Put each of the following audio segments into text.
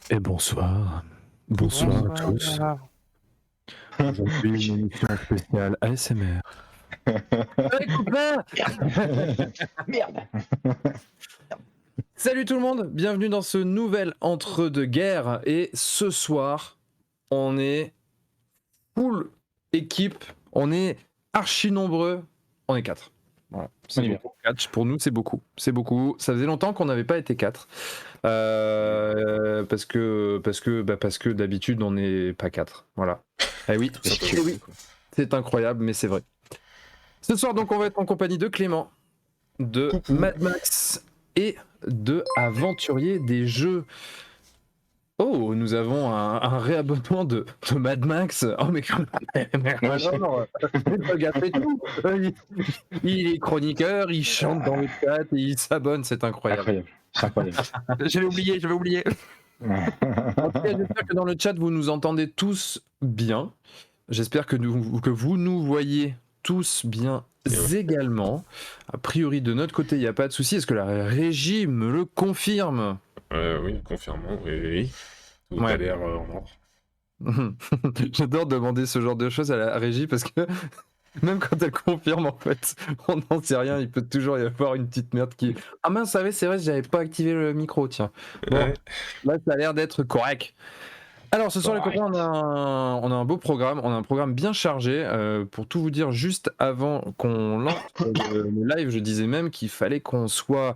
Et bonsoir. Bonsoir à tous. Bonsoir. Aujourd'hui, une émission spéciale ASMR. Hey copain! Merde. Salut tout le monde, bienvenue dans ce nouvel entre-deux-guerres. Et ce soir, on est full équipe, on est archi nombreux, on est 4. Voilà, c'est On est bien. beaucoup. 4, pour nous, c'est beaucoup. C'est beaucoup. Ça faisait longtemps qu'on n'avait pas été 4. Parce que d'habitude, on n'est pas 4. Voilà. Eh oui, Tout simplement. eh oui. C'est incroyable, mais c'est vrai. Ce soir, donc, on va être en compagnie de Clément, de Coucou. Mad Max et de Aventurier des jeux. Oh, nous avons un réabonnement de Mad Max. Oh, mais alors, le gars fait tout. Il est chroniqueur, il chante dans le chat et il s'abonne, c'est incroyable. Incroyable. C'est incroyable. J'avais oublié. En tout cas, j'espère que dans le chat, vous nous entendez tous bien. J'espère que vous nous voyez tous bien également. A priori, de notre côté, il n'y a pas de souci. Est-ce que la régie me le confirme? Oui, confirmons, oui. Tout Ouais. a l'air en ordre. J'adore demander ce genre de choses à la régie parce que même quand elle confirme, en fait, on n'en sait rien. Il peut toujours y avoir une petite merde qui. Ah mince, c'est vrai, j'avais pas activé le micro, tiens. Bon, Ouais. là, ça a l'air d'être correct. Alors ce soir les Correct. copains, on a un beau programme, on a un programme bien chargé. Pour tout vous dire, juste avant qu'on lance le live, je disais même qu'il fallait qu'on soit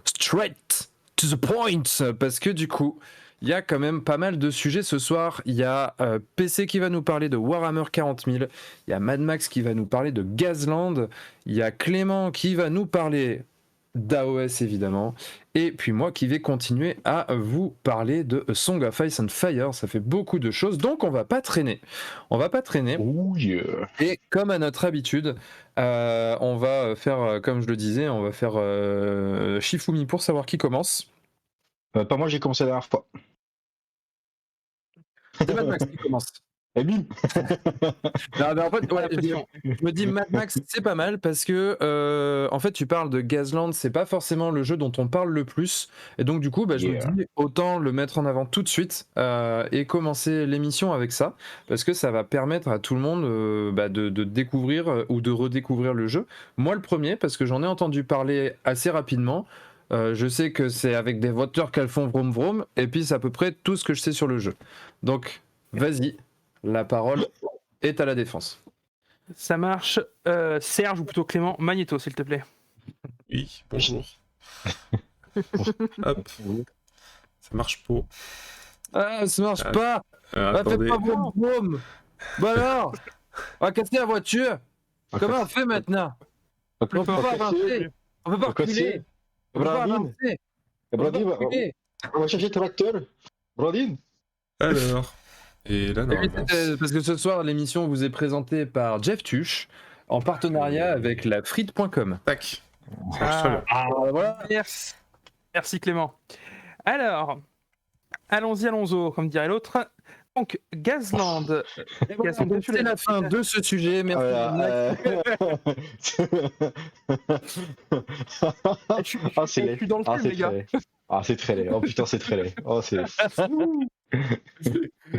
straight to the point, parce que du coup, il y a quand même pas mal de sujets ce soir. Il y a PC qui va nous parler de Warhammer 40 000, il y a Mad Max qui va nous parler de Gazland, il y a Clément qui va nous parler d'AOS évidemment, et puis moi qui vais continuer à vous parler de A Song of Ice and Fire. Ça fait beaucoup de choses, donc on va pas traîner. Oh yeah. Et comme à notre habitude, on va faire, comme je le disais, on va faire Shifumi pour savoir qui commence. Pas moi, j'ai commencé la dernière fois. C'est Mad Max qui commence. Et bim. Non, mais en fait, Pas ouais, l'impression. je me dis Mad Max, c'est pas mal parce que en fait, tu parles de Gazland, c'est pas forcément le jeu dont on parle le plus, et donc du coup, je me Yeah. dis autant le mettre en avant tout de suite et commencer l'émission avec ça, parce que ça va permettre à tout le monde de découvrir ou de redécouvrir le jeu. Moi, le premier, parce que j'en ai entendu parler assez rapidement. Je sais que c'est avec des voitures qu'elles font vroom vroom, et puis c'est à peu près tout ce que je sais sur le jeu. Donc, vas-y, la parole est à la défense. Ça marche. Serge, ou plutôt Clément, Magnéto, s'il te plaît. Oui, bonjour. Hop. Ça marche pas. Ah, ça marche Ah, pas. Faites attendez. pas vroom vroom. Bah alors, on va casser la voiture. Comment on fait maintenant? On peut pas avancer. On peut pas reculer. On peut pas Bradine. avancer. On peut pas Bradine, reculer. on va chercher le tracteur. Bradine. Alors. Et là, Et puis, normalement. parce que ce soir, l'émission vous est présentée par Jeff Tuch, en partenariat avec la frite.com. Tac. Ça marche très bien. Ah, voilà. Merci. Merci Clément. Alors, allons-y, comme dirait l'autre. Donc, Gazland. Et voilà, Gazland, donc, c'est la fin de ce sujet. Merci. Je C'est laid. suis dans le Ah, film, c'est les gars. très laid. Ah, c'est très laid. Oh putain, c'est très laid. Oh, c'est.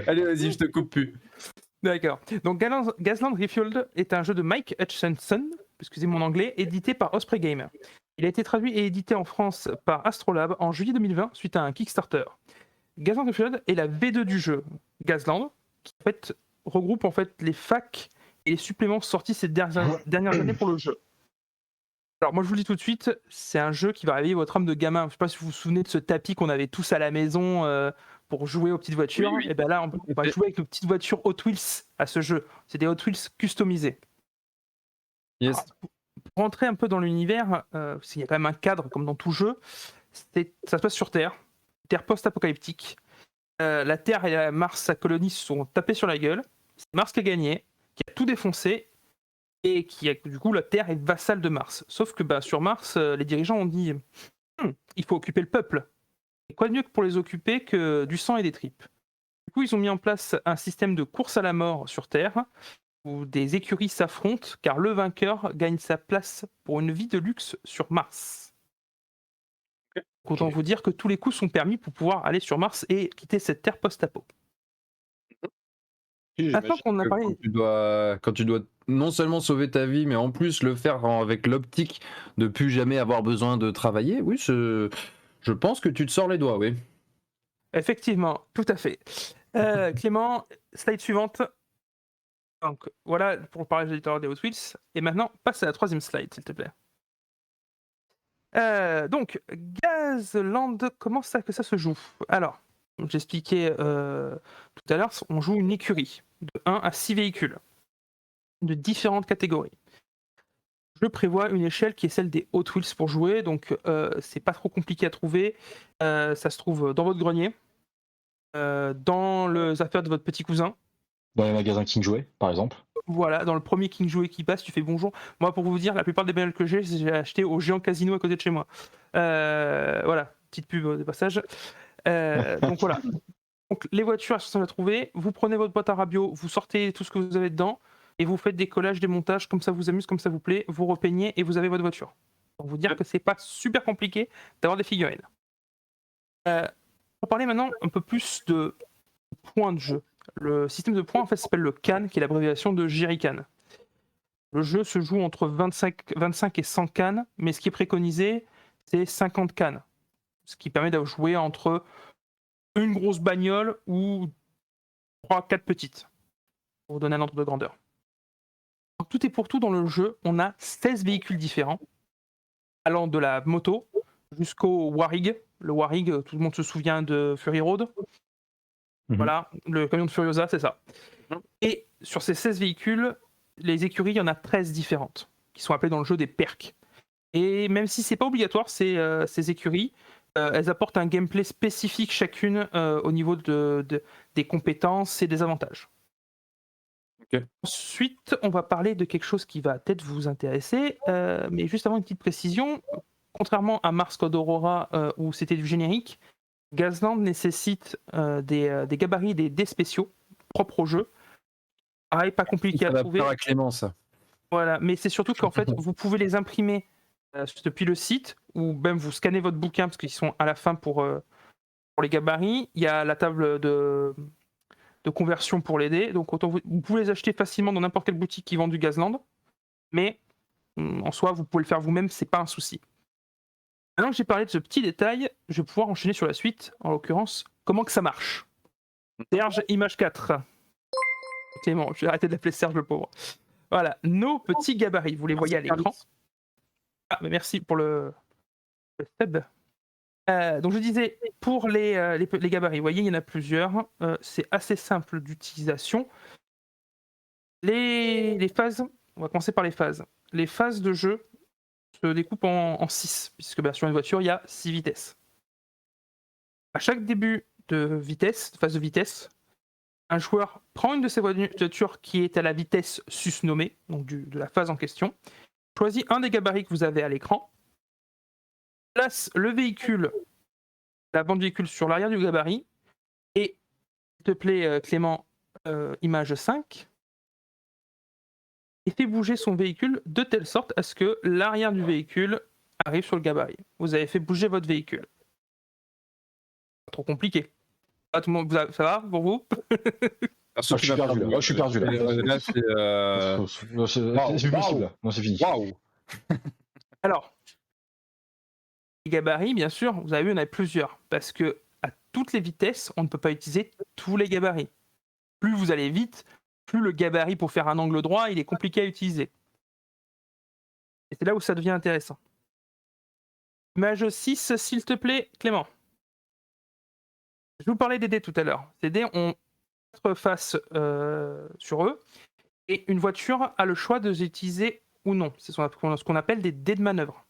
Allez, vas-y, je te coupe plus. D'accord. Donc, Gazland Refueled est un jeu de Mike Hutchinson, excusez mon anglais, édité par Osprey Game. Il a été traduit et édité en France par Astrolabe en juillet 2020 suite à un Kickstarter. Gazland Refueled est la V2 du jeu Gazland, qui en fait regroupe en fait les facs et les suppléments sortis ces dernières années pour le jeu. Alors moi je vous le dis tout de suite, c'est un jeu qui va réveiller votre âme de gamin. Je ne sais pas si vous vous souvenez de ce tapis qu'on avait tous à la maison pour jouer aux petites voitures. Oui, oui. Et bien là on va jouer avec nos petites voitures Hot Wheels à ce jeu. C'est des Hot Wheels customisés. Yes. Alors, pour rentrer un peu dans l'univers, il y a quand même un cadre comme dans tout jeu. Ça se passe sur Terre post-apocalyptique. La Terre et Mars, sa colonie, se sont tapés sur la gueule. C'est Mars qui a gagné, qui a tout défoncé, et du coup, la Terre est vassale de Mars. Sauf que sur Mars, les dirigeants ont dit il faut occuper le peuple. Et quoi de mieux que pour les occuper que du sang et des tripes. Du coup, ils ont mis en place un système de course à la mort sur Terre, où des écuries s'affrontent, car le vainqueur gagne sa place pour une vie de luxe sur Mars. Autant vous dire que tous les coups sont permis pour pouvoir aller sur Mars et quitter cette terre post-apo. Maintenant qu'on a parlé... Quand tu dois non seulement sauver ta vie, mais en plus le faire avec l'optique de plus jamais avoir besoin de travailler, oui, je pense que tu te sors les doigts, oui. Effectivement, tout à fait. Clément, slide suivante. Donc voilà pour parler de l'éditeur des Hot Wheels. Et maintenant, passe à la troisième slide, s'il te plaît. Donc, Gazland, comment ça que ça se joue? Alors, j'expliquais tout à l'heure, on joue une écurie de 1 à 6 véhicules de différentes catégories. Je prévois une échelle qui est celle des Hot Wheels pour jouer, donc c'est pas trop compliqué à trouver. Ça se trouve dans votre grenier, dans les affaires de votre petit cousin. Dans les magasins King Jouet, par exemple. Voilà, dans le premier King Jouet qui passe, tu fais bonjour. Moi, pour vous dire, la plupart des bagnoles que j'ai acheté au Géant Casino à côté de chez moi. Voilà, petite pub de passage. Donc voilà. Donc, les voitures, elles sont à trouver. Vous prenez votre boîte à radio, vous sortez tout ce que vous avez dedans et vous faites des collages, des montages, comme ça vous amuse, comme ça vous plaît. Vous repeignez et vous avez votre voiture. Pour vous dire que c'est pas super compliqué d'avoir des figurines. On va parler maintenant un peu plus de points de jeu. Le système de points en fait s'appelle le CAN, qui est l'abréviation de Jerrycan. Le jeu se joue entre 25 et 100 cannes, mais ce qui est préconisé, c'est 50 cannes. Ce qui permet de jouer entre une grosse bagnole ou 3-4 petites, pour vous donner un ordre de grandeur. Donc, tout est pour tout dans le jeu, on a 16 véhicules différents, allant de la moto jusqu'au Warrig. Le Warrig, tout le monde se souvient de Fury Road. Voilà, le camion de Furiosa, c'est ça. Et sur ces 16 véhicules, les écuries, il y en a 13 différentes, qui sont appelées dans le jeu des perks. Et même si c'est pas obligatoire, ces écuries, elles apportent un gameplay spécifique chacune au niveau des compétences et des avantages. Okay. Ensuite, on va parler de quelque chose qui va peut-être vous intéresser, mais juste avant une petite précision, contrairement à Mars Code Aurora où c'était du générique, Gazland nécessite des gabarits, des dés spéciaux propres au jeu. Ah, pas compliqué à trouver. Ça va à Clément, ça. Voilà, mais c'est surtout qu'en fait, vous pouvez les imprimer depuis le site, ou même vous scannez votre bouquin, parce qu'ils sont à la fin pour les gabarits. Il y a la table de conversion pour les dés, donc autant vous pouvez les acheter facilement dans n'importe quelle boutique qui vend du Gazland, mais en soi, vous pouvez le faire vous-même, c'est pas un souci. Maintenant que j'ai parlé de ce petit détail, je vais pouvoir enchaîner sur la suite, en l'occurrence, comment que ça marche. Serge, image 4. Clément, je vais arrêter de l'appeler Serge le pauvre. Voilà, nos petits gabarits, vous les voyez à l'écran. Ah, mais merci pour le sub. Donc je disais, pour les gabarits, vous voyez, il y en a plusieurs. C'est assez simple d'utilisation. Les phases, on va commencer par les phases. Les phases de jeu se découpent en 6, puisque sur une voiture, il y a 6 vitesses. À chaque début de phase de vitesse, un joueur prend une de ces voitures qui est à la vitesse susnommée, donc de la phase en question, choisit un des gabarits que vous avez à l'écran, place le véhicule, l'avant du véhicule sur l'arrière du gabarit, et, s'il te plaît Clément, image 5, et fait bouger son véhicule de telle sorte à ce que l'arrière du véhicule arrive sur le gabarit. Vous avez fait bouger votre véhicule. Pas trop compliqué. Ah, tout le monde, ça va pour vous? Je suis perdu là. Je suis perdu là. Là, c'est C'est possible. Non, c'est fini. Waouh. Alors, les gabarits, bien sûr, vous avez vu, on a plusieurs. Parce que à toutes les vitesses, on ne peut pas utiliser tous les gabarits. Plus vous allez vite, plus le gabarit pour faire un angle droit, il est compliqué à utiliser. Et c'est là où ça devient intéressant. Image 6, s'il te plaît, Clément. Je vous parlais des dés tout à l'heure. Ces dés ont 4 faces sur eux, et une voiture a le choix de les utiliser ou non. C'est ce qu'on appelle des dés de manœuvre.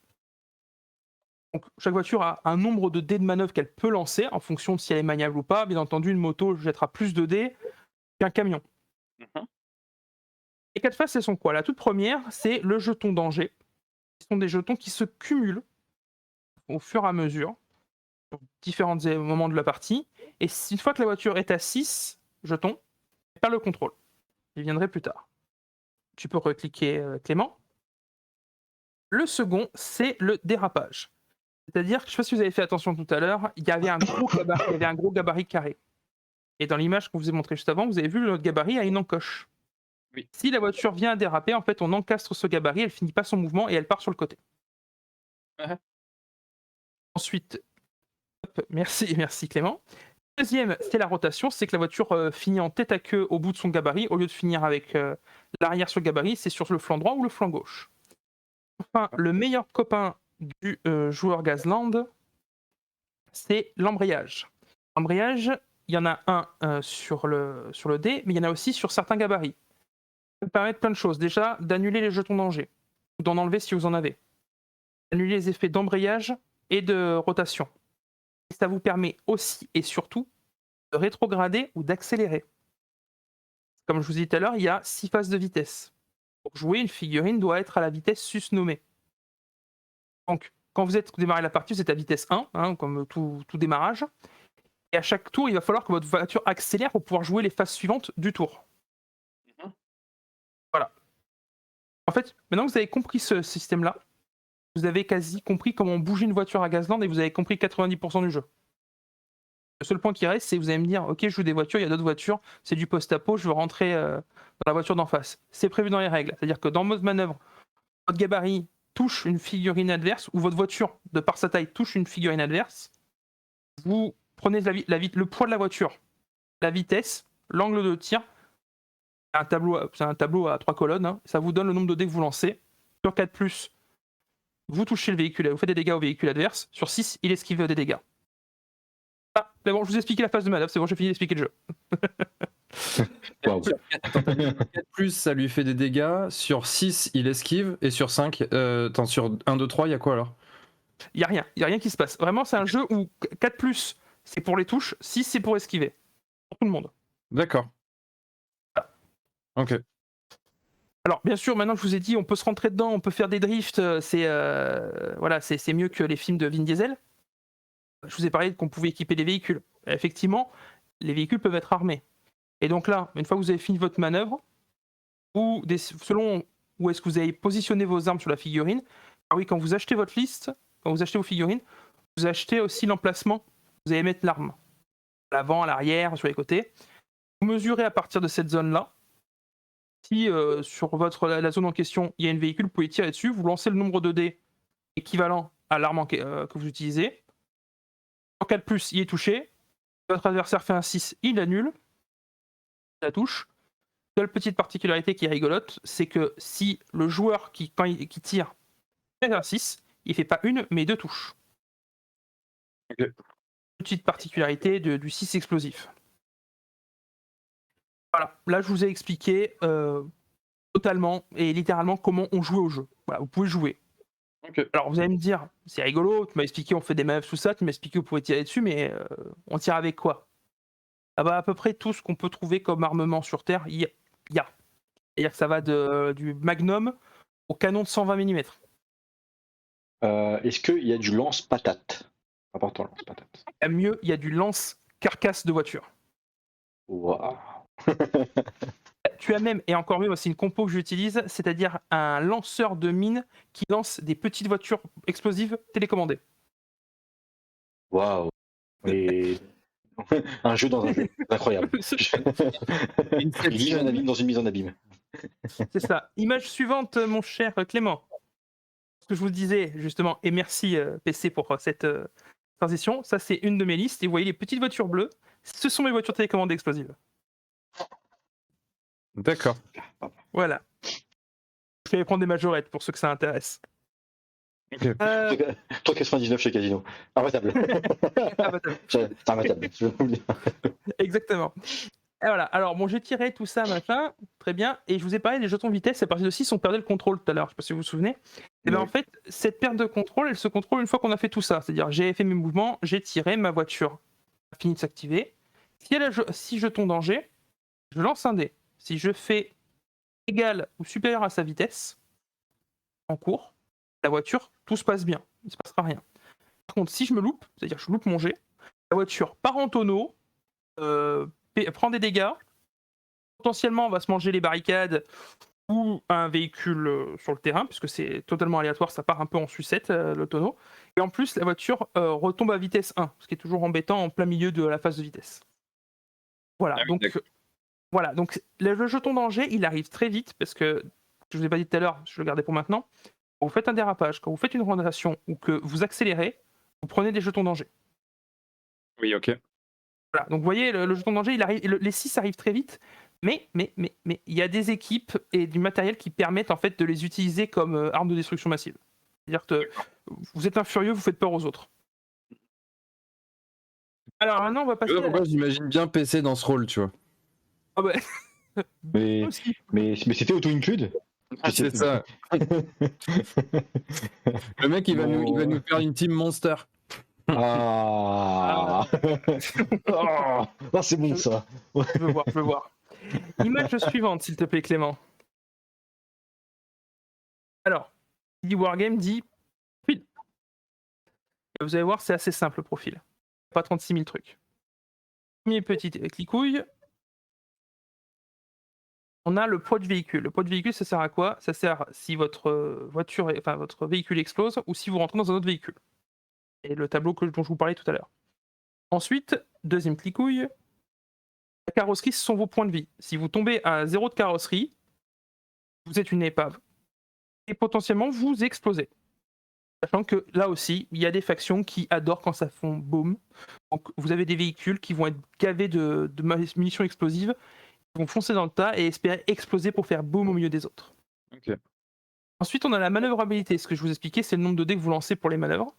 Donc, chaque voiture a un nombre de dés de manœuvre qu'elle peut lancer en fonction de si elle est maniable ou pas. Bien entendu, une moto jettera plus de dés qu'un camion. Les 4 faces, elles sont quoi? La toute première, c'est le jeton danger. Ce sont des jetons qui se cumulent au fur et à mesure, sur différents moments de la partie. Et une fois que la voiture est à 6 jetons, elle perd le contrôle. J'y viendrai plus tard. Tu peux recliquer Clément. Le second, c'est le dérapage. C'est-à-dire que, je ne sais pas si vous avez fait attention tout à l'heure, il y avait un gros gabarit carré. Et dans l'image qu'on vous a montré juste avant, vous avez vu notre gabarit a une encoche. Oui. Si la voiture vient à déraper, en fait, on encastre ce gabarit, elle finit pas son mouvement et elle part sur le côté. Ensuite, hop, merci Clément. Deuxième, c'est la rotation, c'est que la voiture finit en tête à queue au bout de son gabarit, au lieu de finir avec l'arrière sur le gabarit, c'est sur le flanc droit ou le flanc gauche. Enfin, le meilleur copain du joueur Gazland, c'est l'embrayage. L'embrayage, il y en a un sur le dé, mais il y en a aussi sur certains gabarits. Ça peut permettre plein de choses. Déjà, d'annuler les jetons danger, ou d'en enlever si vous en avez. Annuler les effets d'embrayage et de rotation. Et ça vous permet aussi et surtout de rétrograder ou d'accélérer. Comme je vous ai dit tout à l'heure, il y a 6 phases de vitesse. Pour jouer, une figurine doit être à la vitesse susnommée. Donc, quand vous démarrez la partie, vous êtes à vitesse 1, comme tout démarrage. Et à chaque tour, il va falloir que votre voiture accélère pour pouvoir jouer les phases suivantes du tour. Voilà. En fait, maintenant que vous avez compris ce système-là, vous avez quasi compris comment bouger une voiture à Gazland et vous avez compris 90% du jeu. Le seul point qui reste, c'est que vous allez me dire, ok, je joue des voitures, il y a d'autres voitures, c'est du post-apo, je veux rentrer dans la voiture d'en face. C'est prévu dans les règles. C'est-à-dire que dans mode manœuvre, votre gabarit touche une figurine adverse, ou votre voiture, de par sa taille, touche une figurine adverse. Vous prenez le poids de la voiture, la vitesse, l'angle de tir. C'est un tableau à 3 colonnes. Ça vous donne le nombre de dés que vous lancez. Sur 4+, vous touchez le véhicule, vous faites des dégâts au véhicule adverse. Sur 6, il esquive des dégâts. Ah, mais bon, je vous ai expliqué la phase de manœuvre, c'est bon, j'ai fini d'expliquer le jeu. Wow. Sur 4+, ça lui fait des dégâts. Sur 6, il esquive. Et sur 5, sur 1, 2, 3, il y a quoi alors? Il n'y a rien qui se passe. Vraiment, c'est un jeu où 4+, c'est pour les touches, 6, c'est pour esquiver. Pour tout le monde. D'accord. Ok. Alors, bien sûr, maintenant que je vous ai dit, on peut se rentrer dedans, on peut faire des drifts, c'est mieux que les films de Vin Diesel. Je vous ai parlé qu'on pouvait équiper des véhicules. Effectivement, les véhicules peuvent être armés. Et donc là, une fois que vous avez fini votre manœuvre, ou selon où est-ce que vous avez positionné vos armes sur la figurine, ah oui, quand vous achetez votre liste, quand vous achetez vos figurines, vous achetez aussi l'emplacement où vous allez mettre l'arme. À l'avant, à l'arrière, sur les côtés. Vous mesurez à partir de cette zone-là. Si sur la zone en question, il y a un véhicule, vous pouvez tirer dessus, vous lancez le nombre de dés équivalent à l'arme que vous utilisez. En 4+, il est touché. Votre adversaire fait un 6, il annule la touche. Seule petite particularité qui est rigolote, c'est que si le joueur qui tire fait un 6, il fait pas une, mais 2 touches. Okay. Petite particularité du 6 explosif. Voilà, là je vous ai expliqué totalement et littéralement comment on jouait au jeu. Voilà, vous pouvez jouer. Okay. Alors vous allez me dire, c'est rigolo, tu m'as expliqué on fait des manœuvres tout ça, tu m'as expliqué vous pouvez tirer dessus, mais on tire avec quoi? Ah bah à peu près tout ce qu'on peut trouver comme armement sur Terre, il y a. C'est-à-dire que ça va du Magnum au canon de 120 mm. Est-ce qu'il y a du lance-patate? Important, lance-patate. Mieux, il y a du lance-carcasse de voiture. Waouh. Tu as même, et encore mieux, c'est une compo que j'utilise, c'est-à-dire un lanceur de mines qui lance des petites voitures explosives télécommandées. Waouh. Et... un jeu dans un jeu, incroyable. Une mise en abîme dans une mise en abîme. C'est ça. Image suivante, mon cher Clément. Ce que je vous disais justement, et merci PC pour cette transition, ça c'est une de mes listes, et vous voyez les petites voitures bleues, ce sont mes voitures télécommandées explosives. D'accord. Voilà. Je vais prendre des majorettes pour ceux que ça intéresse. Okay. 3,99 chez Casino. Imbattable. C'est imbattable. Exactement. Et voilà. Alors bon, j'ai tiré tout ça, machin, très bien. Et je vous ai parlé des jetons de vitesse. À partir de 6, on perdait le contrôle tout à l'heure. Je ne sais pas si vous vous souvenez. Et bien en fait, cette perte de contrôle, elle se contrôle une fois qu'on a fait tout ça. C'est-à-dire, j'ai fait mes mouvements, j'ai tiré, ma voiture a fini de s'activer. Si jeton danger, je lance un dé. Si je fais égal ou supérieur à sa vitesse en cours, la voiture, tout se passe bien. Il ne se passera rien. Par contre, si je me loupe, c'est-à-dire que je loupe mon jet, la voiture part en tonneau, prend des dégâts, potentiellement on va se manger les barricades, ou un véhicule sur le terrain, puisque c'est totalement aléatoire, ça part un peu en sucette, le tonneau. Et en plus, la voiture retombe à vitesse 1, ce qui est toujours embêtant en plein milieu de la phase de vitesse. Voilà, donc le jeton danger, il arrive très vite, parce que, je ne vous ai pas dit tout à l'heure, je le gardais pour maintenant, quand vous faites un dérapage, quand vous faites une rotation, ou que vous accélérez, vous prenez des jetons danger. Oui, ok. Voilà, donc vous voyez, le jeton danger, il arrive, les 6 arrivent très vite, mais il y a des équipes et du matériel qui permettent en fait de les utiliser comme arme de destruction massive. C'est-à-dire que vous êtes un furieux, vous faites peur aux autres. Alors maintenant, on va passer. Pourquoi j'imagine bien PC dans ce rôle, tu vois. Ah ouais. Mais c'était auto-include. C'est ça. Le mec, il va nous faire une team monster. Ah, c'est bon ça. Je veux voir. Image suivante, s'il te plaît, Clément. Alors, qui dit Wargame dit profil. Vous allez voir, c'est assez simple le profil. Pas 36 000 trucs. Premier petit clicouille. On a le poids du véhicule. Le poids du véhicule, ça sert à quoi? Ça sert si votre votre véhicule explose ou si vous rentrez dans un autre véhicule. Et le tableau dont je vous parlais tout à l'heure. Ensuite, deuxième clicouille. La carrosserie, ce sont vos points de vie. Si vous tombez à 0 de carrosserie, vous êtes une épave. Et potentiellement, vous explosez. Sachant que là aussi, il y a des factions qui adorent quand ça font boum. Donc vous avez des véhicules qui vont être gavés de munitions explosives, qui vont foncer dans le tas et espérer exploser pour faire boum au milieu des autres. Ok. Ensuite, on a la manœuvrabilité. Ce que je vous expliquais, c'est le nombre de dés que vous lancez pour les manœuvres.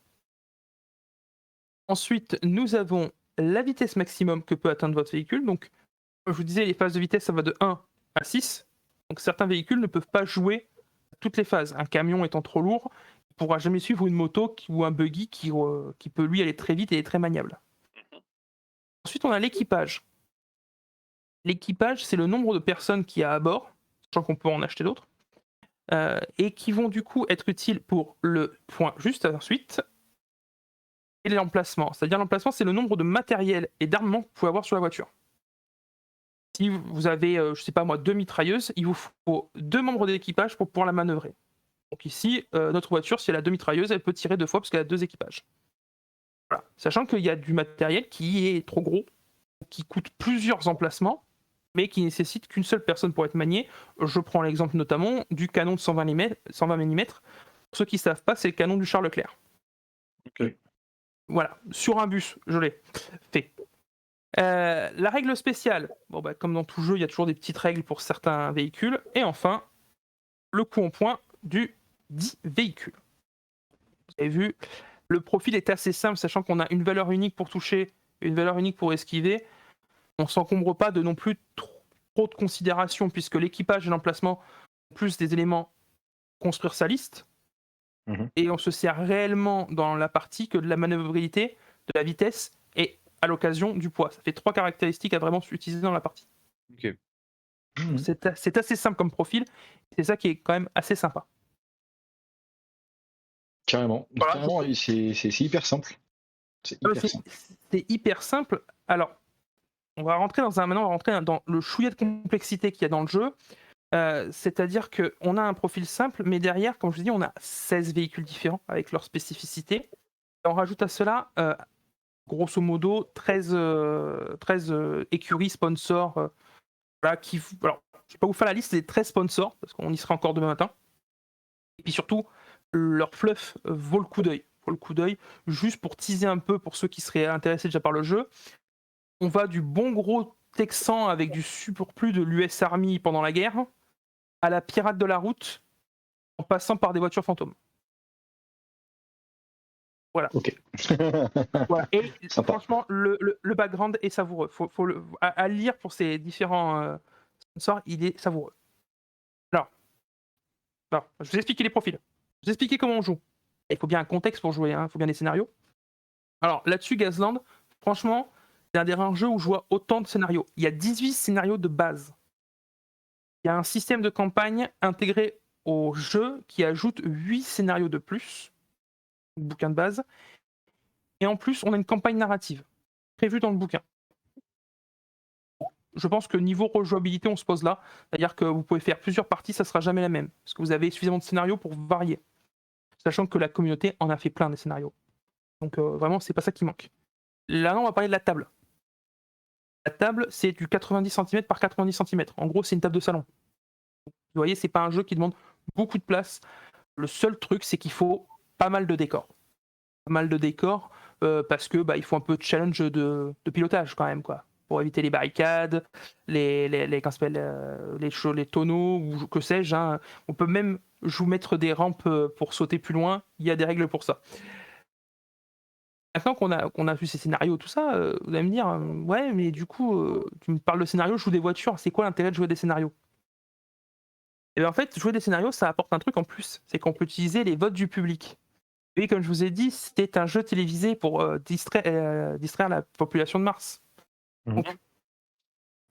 Ensuite, nous avons la vitesse maximum que peut atteindre votre véhicule. Donc, comme je vous disais, les phases de vitesse, ça va de 1 à 6. Donc certains véhicules ne peuvent pas jouer toutes les phases. Un camion étant trop lourd, il ne pourra jamais suivre une moto ou un buggy qui peut lui aller très vite et est très maniable. Ensuite, on a l'équipage. L'équipage, c'est le nombre de personnes qu'il y a à bord, sachant qu'on peut en acheter d'autres, et qui vont du coup être utiles pour le point juste ensuite, et l'emplacement. C'est-à-dire l'emplacement, c'est le nombre de matériel et d'armements que vous pouvez avoir sur la voiture. Si vous avez, je sais pas moi, 2 mitrailleuses, il vous faut 2 membres de l'équipage pour pouvoir la manœuvrer. Donc ici, notre voiture, si elle a 2 mitrailleuses, elle peut tirer 2 fois parce qu'elle a 2 équipages. Voilà. Sachant qu'il y a du matériel qui est trop gros, qui coûte plusieurs emplacements, mais qui nécessite qu'une seule personne pour être manié. Je prends l'exemple notamment du canon de 120 mm. Pour ceux qui ne savent pas, c'est le canon du Charles Leclerc. Ok. Voilà, sur un bus, je l'ai fait. La règle spéciale, comme dans tout jeu, il y a toujours des petites règles pour certains véhicules. Et enfin, le coup en point du dit véhicule. Vous avez vu, le profil est assez simple, sachant qu'on a une valeur unique pour toucher, une valeur unique pour esquiver. On ne s'encombre pas de non plus trop de considérations, puisque l'équipage et l'emplacement ont plus des éléments pour construire sa liste. Et on se sert réellement dans la partie que de la manœuvrabilité, de la vitesse et à l'occasion du poids. Ça fait 3 caractéristiques à vraiment s'utiliser dans la partie. Ok. C'est assez simple comme profil. C'est ça qui est quand même assez sympa. Carrément. Voilà. Carrément, c'est hyper simple. C'est hyper simple. Alors, on va rentrer dans le chouïa de complexité qu'il y a dans le jeu. C'est-à-dire qu'on a un profil simple, mais derrière, comme je dis, on a 16 véhicules différents avec leurs spécificités. Et on rajoute à cela, grosso modo, 13 écuries sponsors. Alors, je ne vais pas vous faire la liste des 13 sponsors, parce qu'on y sera encore demain matin. Et puis surtout, leur fluff vaut le coup d'œil. Juste pour teaser un peu pour ceux qui seraient intéressés déjà par le jeu. On va du bon gros Texan avec du surplus de l'US Army pendant la guerre, à la pirate de la route, en passant par des voitures fantômes. Voilà. Ok. Voilà. Et franchement, le background est savoureux. Faut à lire pour ces différents sponsors, il est savoureux. Alors, je vous explique les profils. Je vous explique comment on joue. Il faut bien un contexte pour jouer, il faut bien des scénarios. Alors là-dessus, Gazland, franchement, c'est un des rares jeux où je vois autant de scénarios. Il y a 18 scénarios de base. Il y a un système de campagne intégré au jeu qui ajoute 8 scénarios de plus, le bouquin de base. Et en plus, on a une campagne narrative prévue dans le bouquin. je pense que niveau rejouabilité, on se pose là. C'est-à-dire que vous pouvez faire plusieurs parties, ça sera jamais la même. Parce que vous avez suffisamment de scénarios pour varier. Sachant que la communauté en a fait plein des scénarios. Donc vraiment, c'est pas ça qui manque. Là, on va parler de la table. La table, c'est du 90 cm par 90 cm. En gros, c'est une table de salon. Vous voyez, c'est pas un jeu qui demande beaucoup de place. Le seul truc, c'est qu'il faut pas mal de décors. Pas mal de décors parce que il faut un peu de challenge de pilotage quand même, quoi. Pour éviter les barricades, les tonneaux ou que sais-je. Hein. On peut même vous mettre des rampes pour sauter plus loin. Il y a des règles pour ça. Maintenant qu'on a vu ces scénarios, tout ça, vous allez me dire, ouais, mais du coup, tu me parles de scénarios, je joue des voitures, c'est quoi l'intérêt de jouer des scénarios? Et bien en fait, jouer des scénarios, ça apporte un truc en plus, c'est qu'on peut utiliser les votes du public. Et comme je vous ai dit, c'était un jeu télévisé pour distraire la population de Mars. Donc,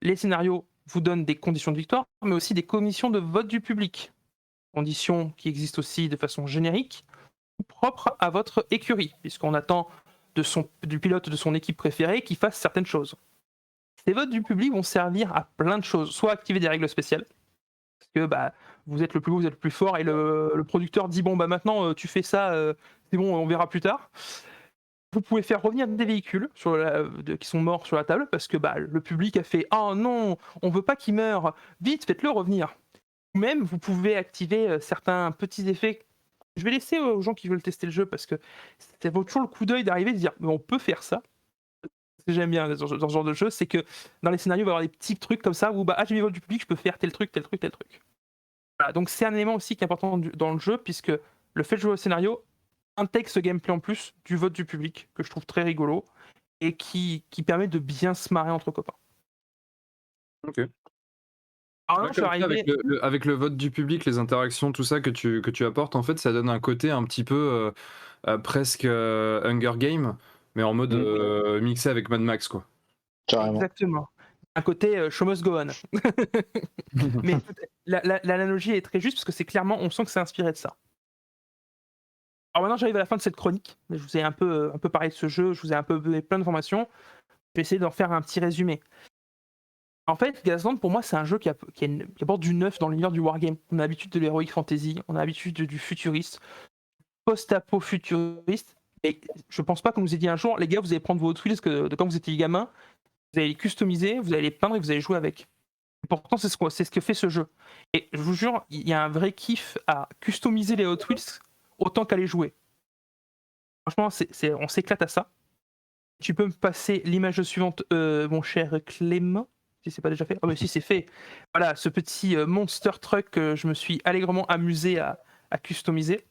les scénarios vous donnent des conditions de victoire, mais aussi des conditions de vote du public. Conditions qui existent aussi de façon générique, propre à votre écurie, puisqu'on attend du pilote de son équipe préférée qui fasse certaines choses. Ces votes du public vont servir à plein de choses, soit activer des règles spéciales, parce que vous êtes le plus beau, vous êtes le plus fort, et le producteur dit bon maintenant tu fais ça, c'est bon, on verra plus tard. Vous pouvez faire revenir des véhicules qui sont morts sur la table, parce que le public a fait oh non, on veut pas qu'il meure, vite faites-le revenir. Ou même vous pouvez activer certains petits effets. Je vais laisser aux gens qui veulent tester le jeu parce que ça vaut toujours le coup d'œil d'arriver et de dire mais on peut faire ça. Ce que j'aime bien dans ce genre de jeu, c'est que dans les scénarios, il va y avoir des petits trucs comme ça où j'ai mis le vote du public, je peux faire tel truc, tel truc, tel truc. Voilà, donc c'est un élément aussi qui est important dans le jeu, puisque le fait de jouer au scénario intègre ce gameplay en plus du vote du public, que je trouve très rigolo, et qui permet de bien se marrer entre copains. Ok. Alors, je suis arrivé... avec le vote du public, les interactions, tout ça que tu apportes, en fait, ça donne un côté un petit peu presque Hunger Game, mais en mode mixé avec Mad Max, quoi. Carrément. Exactement. Un côté show must go on. Mais l'analogie est très juste parce que c'est clairement, on sent que c'est inspiré de ça. Alors maintenant, j'arrive à la fin de cette chronique. Je vous ai un peu parlé de ce jeu, je vous ai un peu donné plein d'informations. Je vais essayer d'en faire un petit résumé. En fait, Gazland, pour moi, c'est un jeu qui apporte du neuf dans l'univers du wargame. On a l'habitude de l'heroic fantasy, on a l'habitude du futuriste, post-apo futuriste. Et je pense pas qu'on nous ait dit un jour, les gars, vous allez prendre vos Hot Wheels de quand vous étiez gamin, vous allez les customiser, vous allez les peindre et vous allez jouer avec. Et pourtant, c'est ce que fait ce jeu. Et je vous jure, il y a un vrai kiff à customiser les Hot Wheels autant qu'à les jouer. Franchement, on s'éclate à ça. Tu peux me passer l'image suivante, mon cher Clément, si c'est pas déjà fait. Oh, mais si, c'est fait. Voilà, ce petit monster truck que je me suis allègrement amusé à customiser.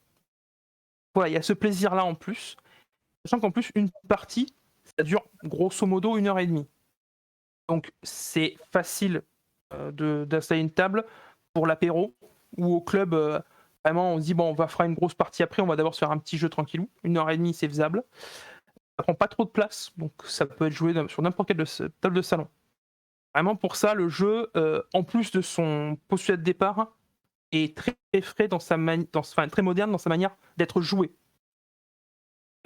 Voilà, il y a ce plaisir-là en plus. Sachant qu'en plus, une partie, ça dure grosso modo 1h30. Donc, c'est facile d'installer une table pour l'apéro ou au club. Vraiment, on se dit, bon, on va faire une grosse partie après, on va d'abord se faire un petit jeu tranquillou. 1h30, c'est faisable. Ça prend pas trop de place, donc ça peut être joué sur n'importe quelle table de salon. Vraiment, pour ça, le jeu, en plus de son postulat de départ, est très frais très moderne dans sa manière d'être joué.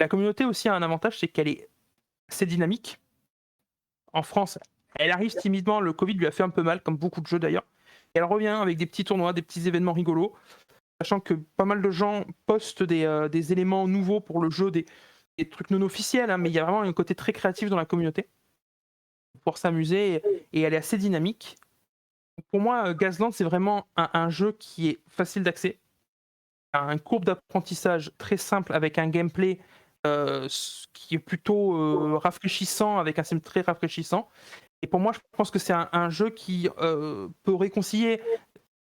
La communauté aussi a un avantage, c'est qu'elle est assez dynamique. En France, elle arrive timidement, le Covid lui a fait un peu mal, comme beaucoup de jeux d'ailleurs. Et elle revient avec des petits tournois, des petits événements rigolos, sachant que pas mal de gens postent des éléments nouveaux pour le jeu, des trucs non officiels, hein, mais il y a vraiment un côté très créatif dans la communauté pour s'amuser et elle est assez dynamique. Pour moi, Gazland, c'est vraiment un jeu qui est facile d'accès, une courbe d'apprentissage très simple avec un gameplay qui est plutôt rafraîchissant, avec un système très rafraîchissant. Et pour moi, je pense que c'est un jeu qui peut réconcilier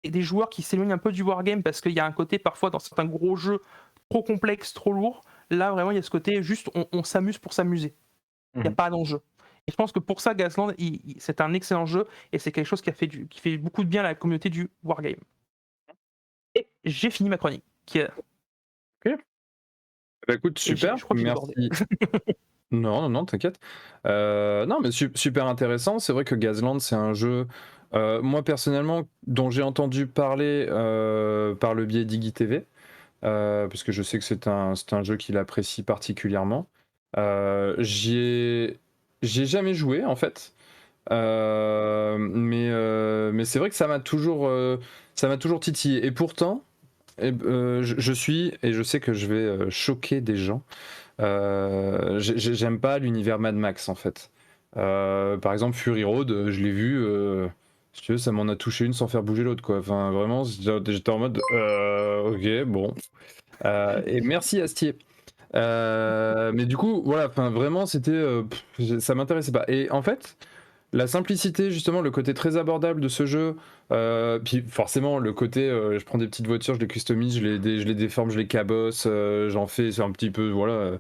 des joueurs qui s'éloignent un peu du wargame parce qu'il y a un côté parfois dans certains gros jeux trop complexes, trop lourds. Là, vraiment, il y a ce côté juste on s'amuse pour s'amuser. Il n'y a pas d'enjeu. Et je pense que pour ça, Gazland, c'est un excellent jeu et c'est quelque chose qui fait beaucoup de bien à la communauté du wargame. Et j'ai fini ma chronique. Ok. Bah écoute, super, je crois que merci. Non, t'inquiète. Non, mais super intéressant. C'est vrai que Gazland, c'est un jeu, moi personnellement, dont j'ai entendu parler par le biais d'Iggy TV, parce que je sais que c'est un jeu qu'il apprécie particulièrement. J'y ai jamais joué en fait. Mais c'est vrai que ça m'a toujours titillé. Et pourtant, je suis, et je sais que je vais choquer des gens, j'aime pas l'univers Mad Max en fait. Par exemple, Fury Road, je l'ai vu, si tu veux, ça m'en a touché une sans faire bouger l'autre, quoi. Enfin, vraiment, j'étais en mode, ok, bon. Et merci Astier. Mais du coup, voilà, enfin, vraiment, ça m'intéressait pas. Et en fait, la simplicité, justement, le côté très abordable de ce jeu, puis forcément le côté, je prends des petites voitures, je les customise, je les déforme, je les cabosse, j'en fais, c'est un petit peu, voilà.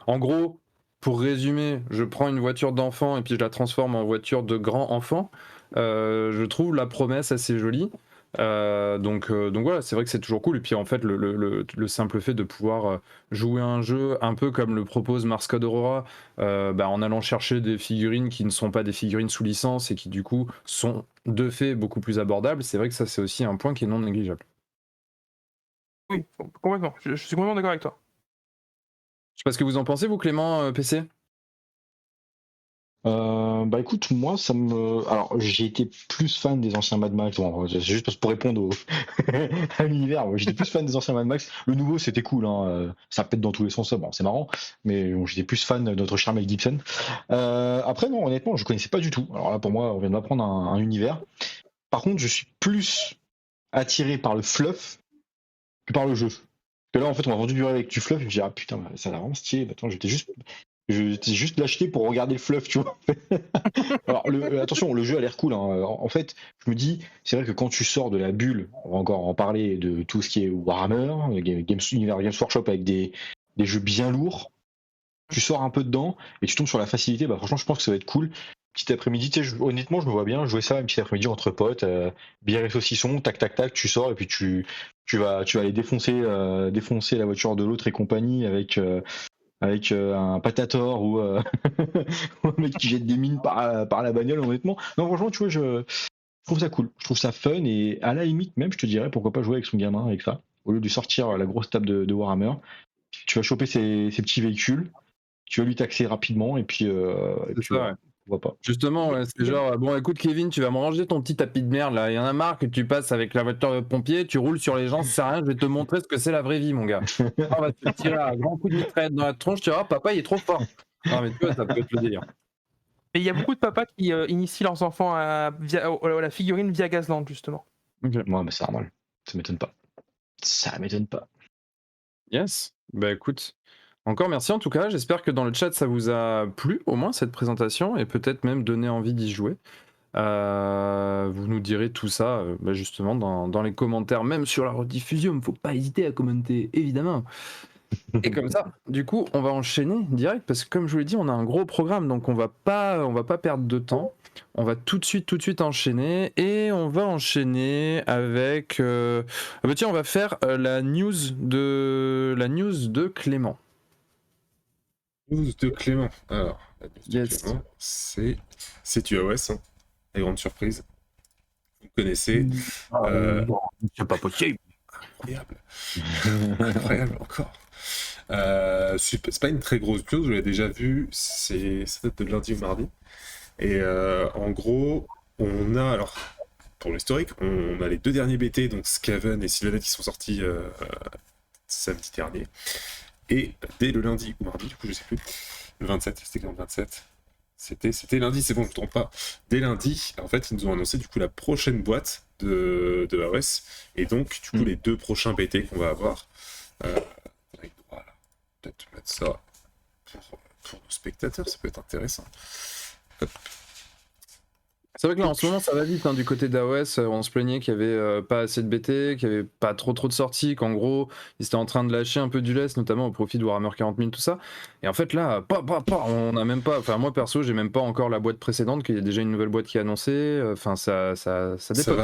En gros, pour résumer, je prends une voiture d'enfant et puis je la transforme en voiture de grand enfant. Je trouve la promesse assez jolie. Donc voilà, c'est vrai que c'est toujours cool. Et puis en fait, le simple fait de pouvoir jouer à un jeu un peu comme le propose Mars Code Aurora, en allant chercher des figurines qui ne sont pas des figurines sous licence et qui du coup sont de fait beaucoup plus abordables, c'est vrai que ça c'est aussi un point qui est non négligeable. Oui, complètement. Je suis complètement d'accord avec toi. Je sais pas ce que vous en pensez, vous Clément, PC? Bah écoute, moi alors j'ai été plus fan des anciens Mad Max. Bon, c'est juste parce que pour répondre à l'univers, moi, j'étais plus fan des anciens Mad Max. Le nouveau c'était cool, hein. Ça pète dans tous les sens, bon, c'est marrant, mais bon, j'étais plus fan de notre cher Mel Gibson. Après non, honnêtement, je connaissais pas du tout. Alors là pour moi, on vient de m'apprendre un univers. Par contre, je suis plus attiré par le fluff que par le jeu. Parce que là en fait on m'a vendu du rêve avec du fluff, et je me dis ah putain, ça a l'air vraiment stylé. Attends, j'étais juste l'acheté pour regarder le fluff, tu vois. Alors, attention, le jeu a l'air cool, hein. En fait, je me dis, c'est vrai que quand tu sors de la bulle, on va encore en parler de tout ce qui est Warhammer, univers Games Workshop avec des jeux bien lourds, tu sors un peu dedans et tu tombes sur la facilité. Bah, franchement, je pense que ça va être cool. Petit après-midi, tu sais, honnêtement, je me vois bien jouer ça un petit après-midi entre potes, bière et saucisson, tac, tac, tac, tu sors et puis tu vas aller défoncer la voiture de l'autre et compagnie avec un patator ou un mec qui jette des mines par la bagnole, honnêtement. Non, franchement, tu vois, je trouve ça cool. Je trouve ça fun et à la limite, même, je te dirais, pourquoi pas jouer avec son gamin avec ça. Au lieu de sortir la grosse table de Warhammer, tu vas choper ces petits véhicules, tu vas lui taxer rapidement et puis C'est ça, ouais. pourquoi pas. Justement, ouais, c'est genre, bon écoute Kevin, tu vas me ranger ton petit tapis de merde là, il y en a marre que tu passes avec la voiture de pompier, tu roules sur les gens, ça sert à rien, je vais te montrer ce que c'est la vraie vie mon gars. On va te tirer un grand coup de mitraillette dans la tronche, tu vois, papa il est trop fort. Non mais tu vois, ça peut être le délire. Et il y a beaucoup de papas qui initient leurs enfants à la figurine via Gazland, justement. Ok. Ouais, mais c'est normal, ça m'étonne pas. Ça m'étonne pas. Yes, bah écoute, encore merci en tout cas, j'espère que dans le chat ça vous a plu au moins cette présentation et peut-être même donné envie d'y jouer. Vous nous direz tout ça justement dans les commentaires, même sur la rediffusion, faut pas hésiter à commenter évidemment. Et comme ça, du coup, on va enchaîner direct parce que comme je vous l'ai dit, on a un gros programme, donc on va pas perdre de temps. On va tout de suite enchaîner et on va enchaîner avec. Tiens, on va faire la news de Clément. News de Clément. Alors, la news de Yes. Clément, c'est du AOS, hein. La grande surprise. Vous connaissez. Non, c'est pas possible. Incroyable. Incroyable encore. C'est pas une très grosse news, je l'ai déjà vu, ça date de lundi ou mardi. Et en gros, on a, alors, pour l'historique, on a les deux derniers BT, donc Skaven et Sylvanet, qui sont sortis samedi dernier. Et dès le lundi ou mardi, du coup, je sais plus, le 27, c'était quand le 27 ? C'était lundi, c'est bon, je ne me trompe pas. Dès lundi, en fait, ils nous ont annoncé du coup la prochaine boîte de AOS, et donc, du coup, les deux prochains BT qu'on va avoir. Voilà. Peut-être mettre ça pour nos spectateurs, ça peut être intéressant. Hop. C'est vrai que là en ce moment ça va vite hein, du côté d'AOS, on se plaignait qu'il y avait pas assez de BT, qu'il y avait pas trop de sorties, qu'en gros ils étaient en train de lâcher un peu du lest, notamment au profit de Warhammer 40 000 tout ça. Et en fait là, on a même pas, enfin moi perso j'ai même pas encore la boîte précédente, qu'il y a déjà une nouvelle boîte qui est annoncée, enfin ça dépote.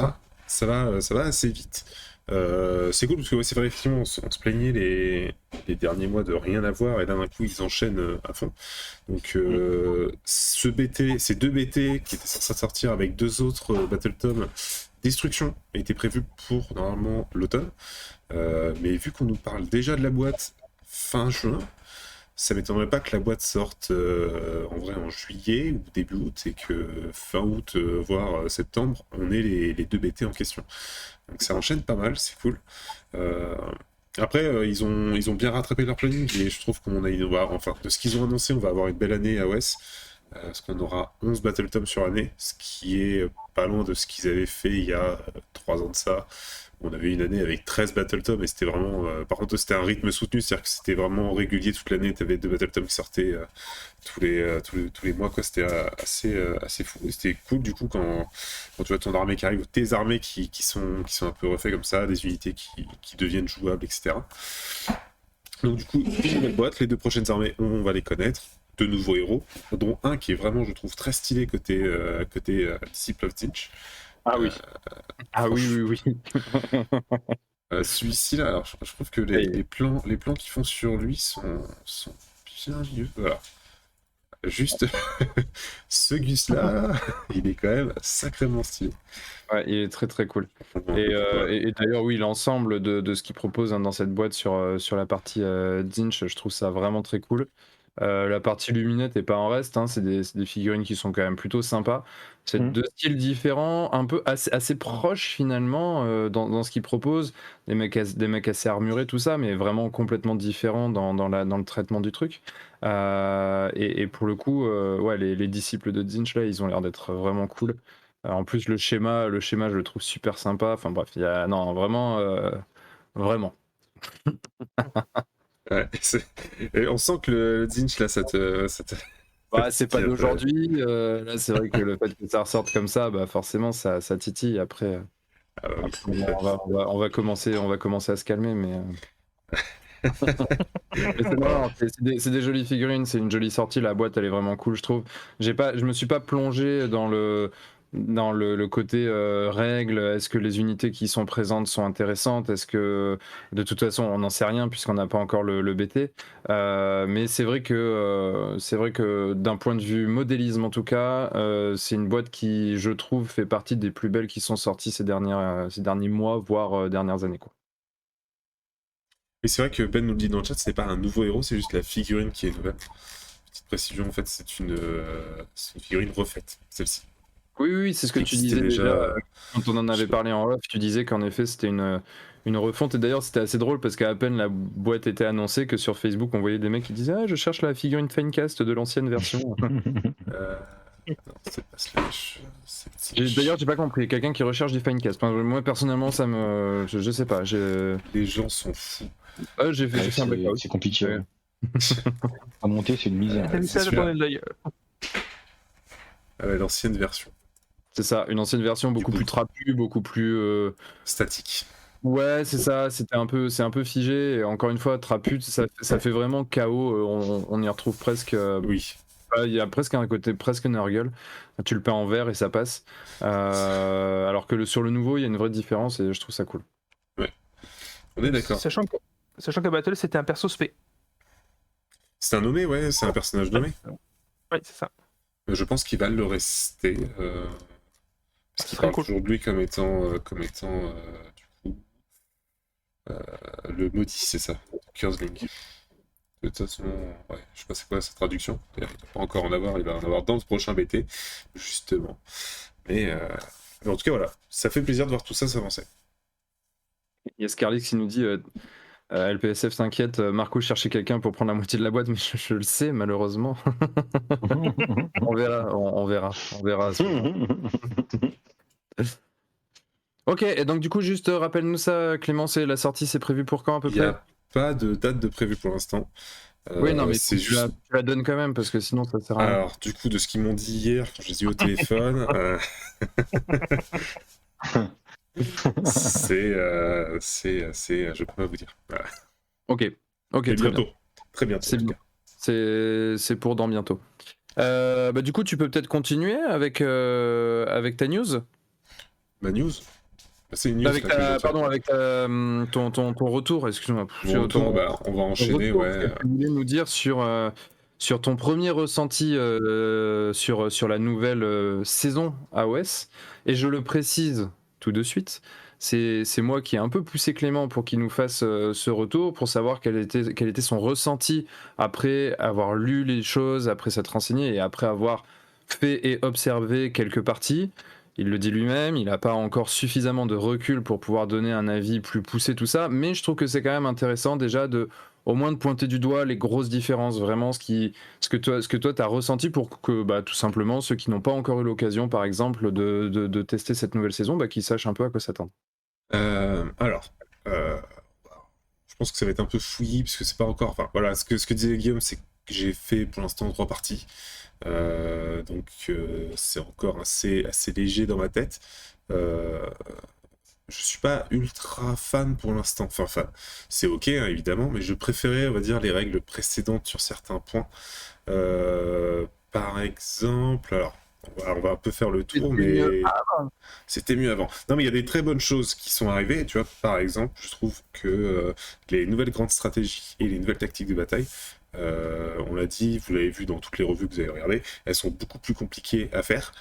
Ça va assez vite. C'est cool parce que ouais, c'est vrai, effectivement, on se plaignait les derniers mois de rien avoir et là d'un coup ils enchaînent à fond. Donc ces deux BT qui étaient censés sortir avec deux autres Battletomes, Destruction a été prévu pour normalement l'automne. Mais vu qu'on nous parle déjà de la boîte fin juin, ça m'étonnerait pas que la boîte sorte en vrai en juillet ou début août et que fin août, voire septembre, on ait les 2 BT en question. Donc ça enchaîne pas mal, c'est cool. Euh, Après, ils ont bien rattrapé leur planning et je trouve enfin, de ce qu'ils ont annoncé, on va avoir une belle année à OS. Parce qu'on aura 11 Battle Tomes sur année, ce qui est pas loin de ce qu'ils avaient fait il y a 3 ans de ça. On avait une année avec 13 Battle Tomes et c'était vraiment. Par contre, c'était un rythme soutenu, c'est-à-dire que c'était vraiment régulier toute l'année. Tu avais 2 Battle Tomes qui sortaient tous les mois, quoi. C'était assez fou. Et c'était cool du coup quand tu vois ton armée qui arrive, ou tes armées qui sont un peu refaites comme ça, des unités qui deviennent jouables, etc. Donc du coup, une nouvelle boîte, les 2 prochaines armées, on va les connaître. 2 nouveaux héros, dont un qui est vraiment, je trouve, très stylé côté Disciple of Tzeentch. Ah oui. Ah oui, oui, oui. Celui-ci là, alors je trouve que les plans qu'ils font sur lui sont bien vieux. Voilà. Juste ce Gus là, il est quand même sacrément stylé. Ouais, il est très très cool. Ouais. Et d'ailleurs, oui, l'ensemble de ce qu'il propose dans cette boîte sur la partie Tzeentch, je trouve ça vraiment très cool. La partie Luminette est pas en reste, hein, c'est des figurines qui sont quand même plutôt sympas. C'est 2 styles différents, un peu assez proches finalement dans ce qu'ils proposent. Des mecs assez armurés, tout ça, mais vraiment complètement différents dans le traitement du truc. Et pour le coup, ouais, les disciples de Tzeentch là, ils ont l'air d'être vraiment cool. En plus, le schéma, je le trouve super sympa. Enfin bref, non, vraiment, vraiment. Ouais, et on sent que le Tzeentch là, ça te... Bah, c'est pas tire, d'aujourd'hui. Là, c'est vrai que le fait que ça ressorte comme ça, bah forcément, ça titille. Après, Ah bah oui. on va commencer à se calmer, mais c'est marrant, c'est des jolies figurines, c'est une jolie sortie. La boîte, elle est vraiment cool, je trouve. Je me suis pas plongé dans le côté règles. Est-ce que les unités qui sont présentes sont intéressantes? Est-ce que de toute façon on n'en sait rien puisqu'on n'a pas encore le BT. Mais c'est vrai que d'un point de vue modélisme en tout cas, c'est une boîte qui, je trouve, fait partie des plus belles qui sont sorties ces derniers mois, voire dernières années, quoi. Et c'est vrai que Ben nous le dit dans le chat, c'est pas un nouveau héros, c'est juste la figurine qui est nouvelle. Petite précision, en fait, c'est une figurine refaite, celle-ci. Oui, c'est ce que Qui tu existait disais déjà quand on en je avait sais parlé en off. Tu disais qu'en effet c'était une refonte, et d'ailleurs c'était assez drôle parce qu'à peine la boîte était annoncée que sur Facebook on voyait des mecs qui disaient ah, je cherche la figurine Finecast de l'ancienne version. non, c'est pas Slash, c'est D'ailleurs j'ai pas compris, quelqu'un qui recherche du Finecast. Enfin, moi personnellement ça me... je sais pas. Les gens sont fous. J'ai fait un blackout. C'est compliqué. Ouais. À monter, c'est une misère. T'as vu ça, c'est le bordel d'ailleurs. L'ancienne version. C'est ça, une ancienne version beaucoup coup. plus trapue, beaucoup plus... Statique. Ouais, c'est ça, c'est un peu figé, et encore une fois, trapu, ça fait vraiment chaos, on y retrouve presque... Oui. Il y a presque un côté presque Nurgle. Tu le peins en vert et ça passe. Alors que sur le nouveau, il y a une vraie différence et je trouve ça cool. Ouais. On est d'accord. Sachant que Battle c'était un perso spé. C'est un nommé, ouais, c'est un personnage nommé. Ouais, c'est ça. Je pense qu'il va le rester. Parce qu'il Très parle cool. toujours de lui comme étant du coup, le maudit, c'est ça, Cursling. De toute façon, ouais, je sais pas c'est quoi sa traduction. D'ailleurs, il va pas encore en avoir, il va en avoir dans le prochain BT, justement. Mais en tout cas, voilà, ça fait plaisir de voir tout ça s'avancer. Il y a Scarlix qui nous dit LPSF t'inquiète, Marco cherchait quelqu'un pour prendre la moitié de la boîte, mais je le sais malheureusement. On verra. Ok, et donc du coup, juste rappelle-nous ça, Clément, la sortie c'est prévu pour quand à peu Il n'y près? a pas de date de prévu pour l'instant. Oui, non, mais c'est tu juste. la donnes quand même parce que sinon ça sert à rien. Alors, du coup, de ce qu'ils m'ont dit hier, quand je les ai eu au téléphone, je peux pas vous dire. Voilà. Ok, Et très bientôt, bien. très bientôt. C'est en tout bien. cas. C'est pour dans bientôt. Du coup, tu peux peut-être continuer avec ta news. Ma news C'est une news. Avec ton retour, excuse-moi. Mon retour, on va enchaîner, ouais. Tu voulais nous dire sur ton premier ressenti sur la nouvelle saison AOS. Et je le précise tout de suite, c'est moi qui ai un peu poussé Clément pour qu'il nous fasse ce retour, pour savoir quel était son ressenti après avoir lu les choses, après s'être renseigné et après avoir fait et observé quelques parties. Il le dit lui-même, il n'a pas encore suffisamment de recul pour pouvoir donner un avis plus poussé, tout ça, mais je trouve que c'est quand même intéressant déjà au moins de pointer du doigt les grosses différences, vraiment ce que toi t'as ressenti pour que tout simplement ceux qui n'ont pas encore eu l'occasion, par exemple, de tester cette nouvelle saison, qu'ils sachent un peu à quoi s'attendre. Alors, je pense que ça va être un peu fouillis parce que c'est pas encore. Enfin, voilà, ce que disait Guillaume, c'est que j'ai fait pour l'instant 3 parties. Donc, c'est encore assez léger dans ma tête. Je suis pas ultra fan pour l'instant. Enfin, c'est ok, hein, évidemment, mais je préférais, on va dire, les règles précédentes sur certains points. Par exemple, alors, on va un peu faire le tour, mais c'était mieux avant. Non, mais il y a des très bonnes choses qui sont arrivées. Tu vois, par exemple, je trouve que les nouvelles grandes stratégies et les nouvelles tactiques de bataille, on l'a dit, vous l'avez vu dans toutes les revues que vous avez regardées, elles sont beaucoup plus compliquées à faire,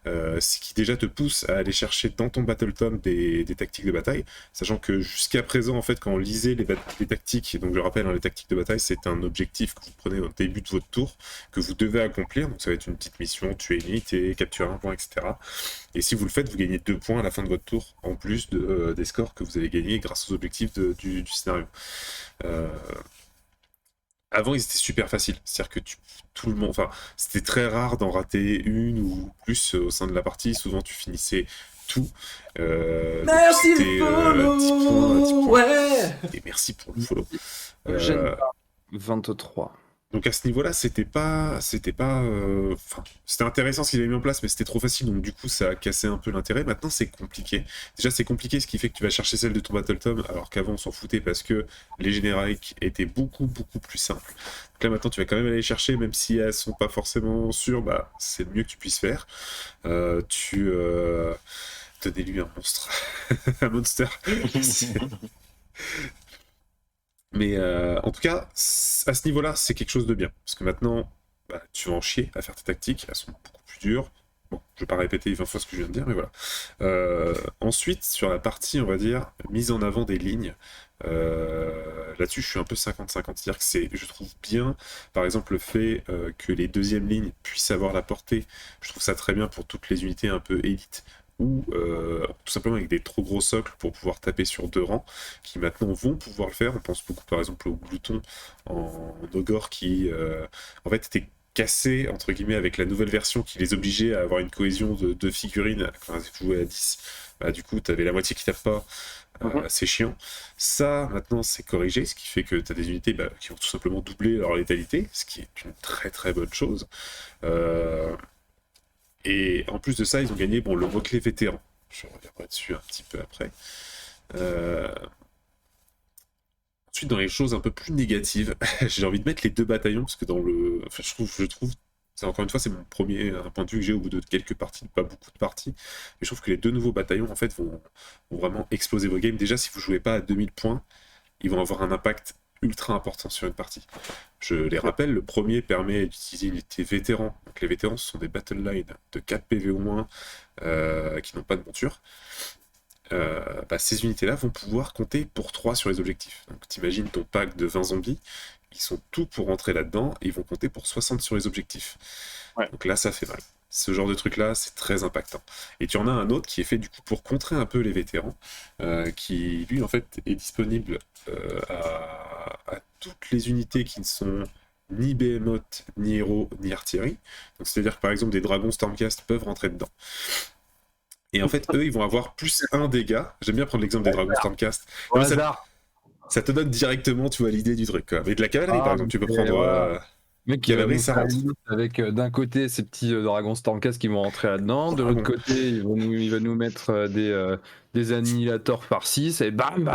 ce qui déjà te pousse à aller chercher dans ton battle tome des tactiques de bataille, sachant que jusqu'à présent, en fait, quand on lisait les tactiques, donc je rappelle, hein, les tactiques de bataille, c'est un objectif que vous prenez au début de votre tour, que vous devez accomplir, donc ça va être une petite mission, tuer une unité, capturer un point, etc. Et si vous le faites, vous gagnez 2 points à la fin de votre tour, en plus des scores que vous avez gagnés grâce aux objectifs du scénario. Avant, ils étaient super faciles. C'est-à-dire que tout le monde, enfin, c'était très rare d'en rater une ou plus au sein de la partie. Souvent, tu finissais tout. Merci c'était, le follow. 10 points. Ouais. Et merci pour le follow. Eugène 23. Donc à ce niveau-là, c'était intéressant ce qu'ils avaient mis en place, mais c'était trop facile, donc du coup ça a cassé un peu l'intérêt. Maintenant c'est compliqué. Déjà c'est compliqué, ce qui fait que tu vas chercher celle de ton Battle Tome, alors qu'avant on s'en foutait parce que les génériques étaient beaucoup plus simples. Donc là maintenant tu vas quand même aller les chercher, même si elles sont pas forcément sûres, c'est le mieux que tu puisses faire. Donnez-lui un monstre, un monster. Mais en tout cas, à ce niveau-là, c'est quelque chose de bien. Parce que maintenant, tu vas en chier à faire tes tactiques, elles sont beaucoup plus dures. Bon, je vais pas répéter 20 fois ce que je viens de dire, mais voilà. Ensuite, sur la partie, on va dire, mise en avant des lignes, là-dessus, je suis un peu 50-50. C'est-à-dire que je trouve bien, par exemple, le fait que les deuxièmes lignes puissent avoir la portée. Je trouve ça très bien pour toutes les unités un peu élites, ou tout simplement avec des trop gros socles pour pouvoir taper sur 2 rangs, qui maintenant vont pouvoir le faire. On pense beaucoup par exemple au glouton en Ogre qui en fait était cassé entre guillemets avec la nouvelle version qui les obligeait à avoir une cohésion de figurines quand ils jouaient à 10. Du coup t'avais la moitié qui tape pas, c'est chiant. Ça maintenant c'est corrigé, ce qui fait que t'as des unités qui vont tout simplement doubler leur létalité, ce qui est une très bonne chose. Et en plus de ça, ils ont gagné le mot-clé vétéran. Je reviendrai dessus un petit peu après. Ensuite, dans les choses un peu plus négatives, j'ai envie de mettre les 2 bataillons, parce que je trouve, encore une fois, c'est un point de vue que j'ai au bout de quelques parties, pas beaucoup de parties, mais je trouve que les 2 nouveaux bataillons, en fait, vont vraiment exploser vos games. Déjà, si vous jouez pas à 2000 points, ils vont avoir un impact ultra important sur une partie. Je les rappelle, le premier permet d'utiliser une unité vétéran. Donc les vétérans, ce sont des battle lines de 4 PV au moins, qui n'ont pas de monture. Ces unités-là vont pouvoir compter pour 3 sur les objectifs. Donc t'imagines ton pack de 20 zombies, ils sont tous pour rentrer là-dedans, et ils vont compter pour 60 sur les objectifs. Ouais. Donc là, ça fait mal. Ce genre de truc-là, c'est très impactant. Et tu en as un autre qui est fait du coup pour contrer un peu les vétérans, qui lui en fait est disponible à toutes les unités qui ne sont ni Behemoth, ni héros, ni artillerie. Donc c'est-à-dire que par exemple des dragons Stormcast peuvent rentrer dedans. Et en fait, eux, ils vont avoir plus 1 dégât. J'aime bien prendre l'exemple des dragons Stormcast. Ça te donne directement, tu vois, l'idée du truc. Quoi. Mais de la cavalerie, par exemple, tu peux prendre... Mec, cavalerie, ça rentre. Avec d'un côté ces petits dragons Stormcast qui vont rentrer là-dedans, de l'autre côté, il va nous mettre des annihilators farcis, et bam.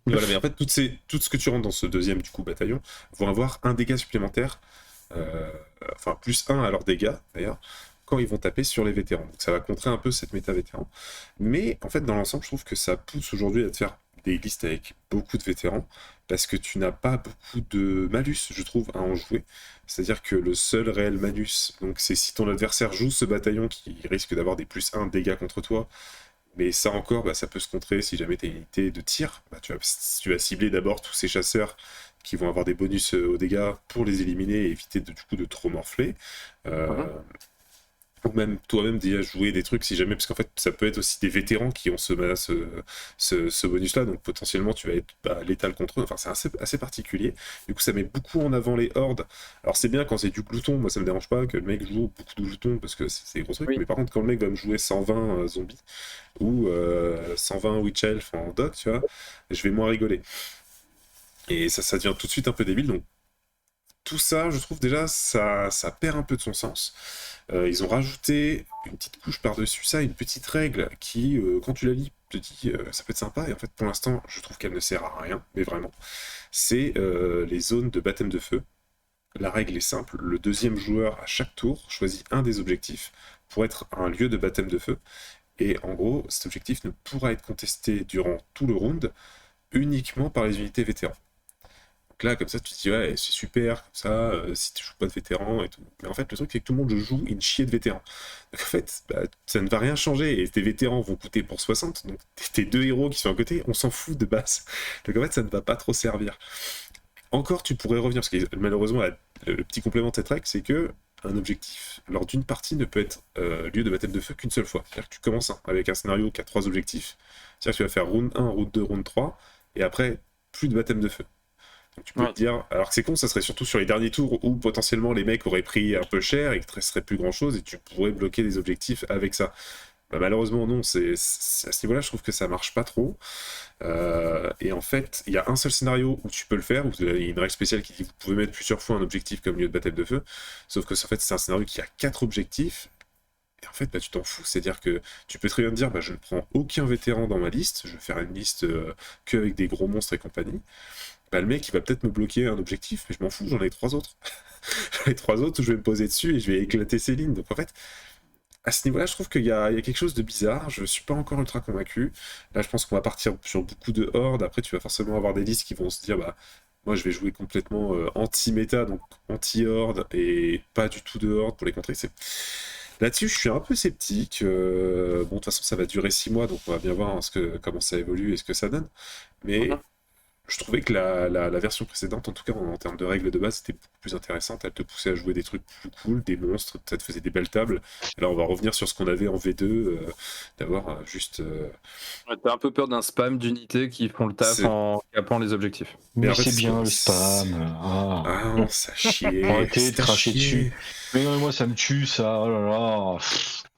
Voilà, mais en fait, tout ce que tu rentres dans ce deuxième du coup bataillon vont avoir 1 dégât supplémentaire, plus 1 à leur dégâts d'ailleurs, quand ils vont taper sur les vétérans. Donc ça va contrer un peu cette méta vétéran. Mais en fait, dans l'ensemble, je trouve que ça pousse aujourd'hui à te faire des listes avec beaucoup de vétérans, parce que tu n'as pas beaucoup de malus, je trouve, à en jouer. C'est-à-dire que le seul réel malus, donc c'est si ton adversaire joue ce bataillon qui risque d'avoir des plus 1 dégâts contre toi, Mais ça encore, ça peut se contrer si jamais tu as une unité de tir. Tu vas cibler d'abord tous ces chasseurs qui vont avoir des bonus aux dégâts pour les éliminer et éviter du coup de trop morfler. Ou même toi-même déjà jouer des trucs si jamais, parce qu'en fait ça peut être aussi des vétérans qui ont ce bonus-là, donc potentiellement tu vas être létal contre eux. Enfin, c'est assez particulier. Du coup, ça met beaucoup en avant les hordes. Alors c'est bien quand c'est du glouton, moi ça me dérange pas que le mec joue beaucoup de gloutons parce que c'est des gros trucs, Oui. mais par contre quand le mec va me jouer 120 zombies ou 120 witch elf en doc, tu vois, je vais moins rigoler. Et ça devient tout de suite un peu débile, donc tout ça, je trouve déjà, ça perd un peu de son sens. Ils ont rajouté une petite couche par-dessus ça, une petite règle qui, quand tu la lis, te dit ça peut être sympa, et en fait, pour l'instant, je trouve qu'elle ne sert à rien, mais vraiment. C'est les zones de baptême de feu. La règle est simple, le deuxième joueur, à chaque tour, choisit un des objectifs pour être un lieu de baptême de feu, et en gros, cet objectif ne pourra être contesté durant tout le round uniquement par les unités vétérans. Donc là, comme ça, tu te dis, ouais, c'est super, comme ça, si tu joues pas de vétérans et tout. Mais en fait, le truc, c'est que tout le monde joue une chier de vétérans. Donc en fait, ça ne va rien changer, et tes vétérans vont coûter pour 60, donc tes deux héros qui sont à côté, on s'en fout de base. Donc en fait, ça ne va pas trop servir. Encore, tu pourrais revenir, parce que malheureusement, le petit complément de cette règle, c'est que un objectif, lors d'une partie, ne peut être lieu de baptême de feu qu'une seule fois. C'est-à-dire que tu commences avec un scénario qui a 3 objectifs. C'est-à-dire que tu vas faire round 1, round 2, round 3, et après, plus de baptême de feu. Donc tu peux te dire, alors que c'est con, ça serait surtout sur les derniers tours où potentiellement les mecs auraient pris un peu cher et qu'il ne te resterait plus grand chose et tu pourrais bloquer des objectifs avec ça. Malheureusement non, à ce niveau-là je trouve que ça marche pas trop. Et en fait, il y a un seul scénario où tu peux le faire, où il y a une règle spéciale qui dit que vous pouvez mettre plusieurs fois un objectif comme lieu de baptême de feu, sauf que en fait c'est un scénario qui a 4 objectifs. Et en fait, tu t'en fous, c'est-à-dire que tu peux très bien te dire, je ne prends aucun vétéran dans ma liste, je vais faire une liste que avec des gros monstres et compagnie. Le mec, il va peut-être me bloquer un objectif, mais je m'en fous, j'en ai 3 autres. J'en ai 3 autres où je vais me poser dessus et je vais éclater ces lignes. Donc en fait, à ce niveau-là, je trouve qu'il y a quelque chose de bizarre. Je suis pas encore ultra convaincu. Là, je pense qu'on va partir sur beaucoup de hordes. Après, tu vas forcément avoir des listes qui vont se dire, moi, je vais jouer complètement anti-méta, donc anti-horde, et pas du tout de horde pour les contrer. Là-dessus, je suis un peu sceptique. Bon, de toute façon, ça va durer 6 mois, donc on va bien voir comment ça évolue et ce que ça donne. Mais je trouvais que la version précédente, en tout cas en termes de règles de base, était beaucoup plus intéressante. Elle te poussait à jouer des trucs plus cool, des monstres, ça te faisait des belles tables. Et là, on va revenir sur ce qu'on avait en V2, d'avoir juste... T'as un peu peur d'un spam d'unités qui font le taf en capant les objectifs. Mais en fait, c'est bien le spam. Ah, ça chie. Arrêtez de cracher dessus. Mais non, moi ça me tue ça. Oh là là.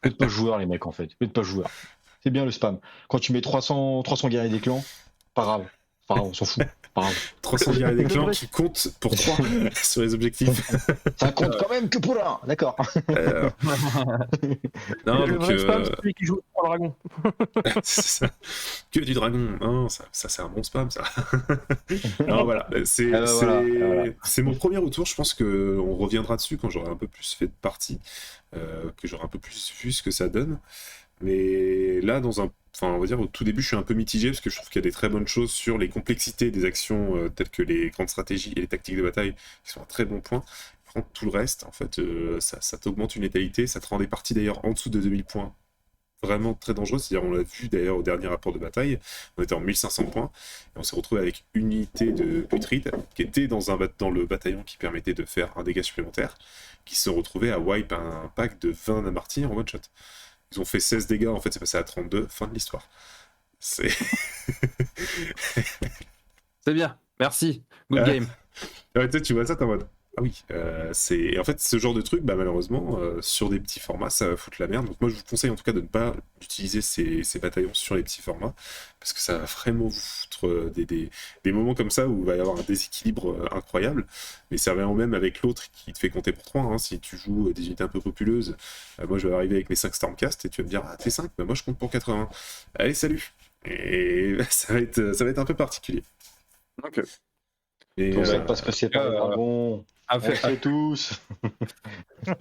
Faites pas joueur les mecs en fait. Faites pas joueur. C'est bien le spam. Quand tu mets 300 guerriers des clans, pas grave. Pas grave, on s'en fout. Pas grave. 300 guerriers des clans qui comptent pour 3 sur les objectifs. Ça compte quand même que pour un. D'accord. Non, le donc, vrai spam, c'est celui qui joue pour le dragon. c'est ça. Que du dragon. Non, ça c'est un bon spam, ça. Non, voilà. C'est mon premier retour. Je pense qu'on reviendra dessus quand j'aurai un peu plus fait de partie, que j'aurai un peu plus vu ce que ça donne. Mais là, on va dire au tout début, je suis un peu mitigé parce que je trouve qu'il y a des très bonnes choses sur les complexités des actions telles que les grandes stratégies et les tactiques de bataille qui sont un très bon point. Par contre, tout le reste, en fait, ça t'augmente une létalité, ça te rend des parties d'ailleurs en dessous de 2000 points vraiment très dangereux. C'est-à-dire, on l'a vu d'ailleurs au dernier rapport de bataille, on était en 1500 points et on s'est retrouvé avec une unité de Putrid qui était dans le bataillon qui permettait de faire un dégât supplémentaire, qui se retrouvait à wipe un pack de 20 Namarty en one shot. Ils ont fait 16 dégâts, en fait, c'est passé à 32, fin de l'histoire. C'est bien, merci, good game. Ouais, tu vois ça, t'es en mode. Ah oui, et en fait, ce genre de truc, malheureusement, sur des petits formats, ça va foutre la merde. Donc moi, je vous conseille en tout cas de ne pas utiliser ces bataillons sur les petits formats, parce que ça va vraiment vous foutre des moments comme ça où il va y avoir un déséquilibre incroyable. Mais ça va même avec l'autre qui te fait compter pour 3. Hein. Si tu joues des unités un peu populeuses, moi je vais arriver avec mes 5 Stormcast et tu vas me dire, ah t'es 5, moi je compte pour 80. Allez, salut. Et ça va être un peu particulier. Ok. Et parce que c'est pas le dragon. On fait tous.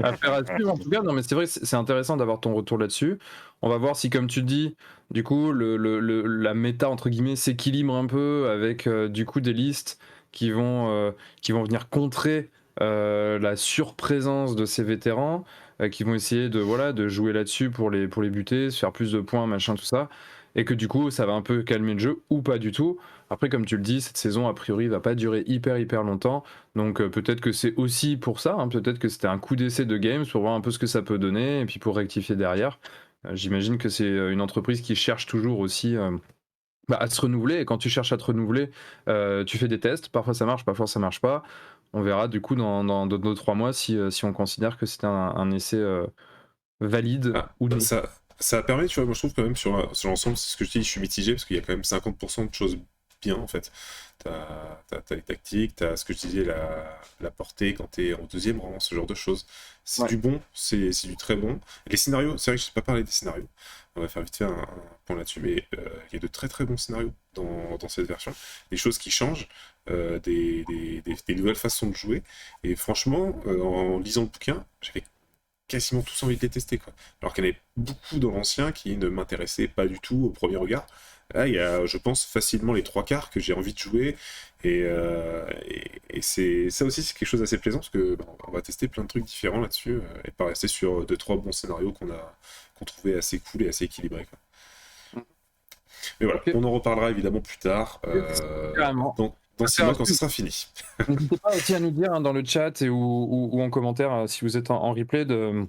Affaire à suivre en tout cas. Non, mais c'est vrai, c'est intéressant d'avoir ton retour là-dessus. On va voir si, comme tu dis, du coup, la méta entre guillemets s'équilibre un peu avec du coup des listes qui vont venir contrer la surprésence de ces vétérans qui vont essayer de jouer là-dessus pour les buter, se faire plus de points, machin, tout ça. Et que du coup, ça va un peu calmer le jeu ou pas du tout. Après, comme tu le dis, cette saison, a priori, va pas durer hyper longtemps. Donc peut-être que c'est aussi pour ça. Peut-être que c'était un coup d'essai de Games pour voir un peu ce que ça peut donner et puis pour rectifier derrière. J'imagine que c'est une entreprise qui cherche toujours aussi à se renouveler. Et quand tu cherches à te renouveler, tu fais des tests. Parfois ça marche, parfois ça marche pas. On verra du coup dans 2-3 mois si on considère que c'était un essai valide ou non. Ça a permis, tu vois, moi je trouve quand même sur l'ensemble, c'est ce que je dis, je suis mitigé parce qu'il y a quand même 50% de choses bien en fait. T'as les tactiques, t'as ce que je disais, la portée quand t'es en deuxième rang, ce genre de choses. C'est du bon, c'est du très bon. Les scénarios, c'est vrai que je n'ai pas parlé des scénarios. On va faire vite fait un point là-dessus, mais il y a de très très bons scénarios dans cette version. Des choses qui changent, des nouvelles façons de jouer. Et franchement, en lisant le bouquin, j'avais quasiment tous envie de les tester, quoi. Alors qu'il y en avait beaucoup dans l'ancien qui ne m'intéressaient pas du tout au premier regard. Là, il y a, je pense, facilement les 3/4 que j'ai envie de jouer. Et c'est ça aussi, c'est quelque chose d'assez plaisant parce que on va tester plein de trucs différents là-dessus et pas rester sur 2-3 bons scénarios qu'on trouvait assez cool et assez équilibrés, quoi. Mais voilà, on en reparlera évidemment plus tard. Dans 6 mois quand ce sera fini. N'hésitez pas aussi à nous dire dans le chat ou en commentaire si vous êtes en replay de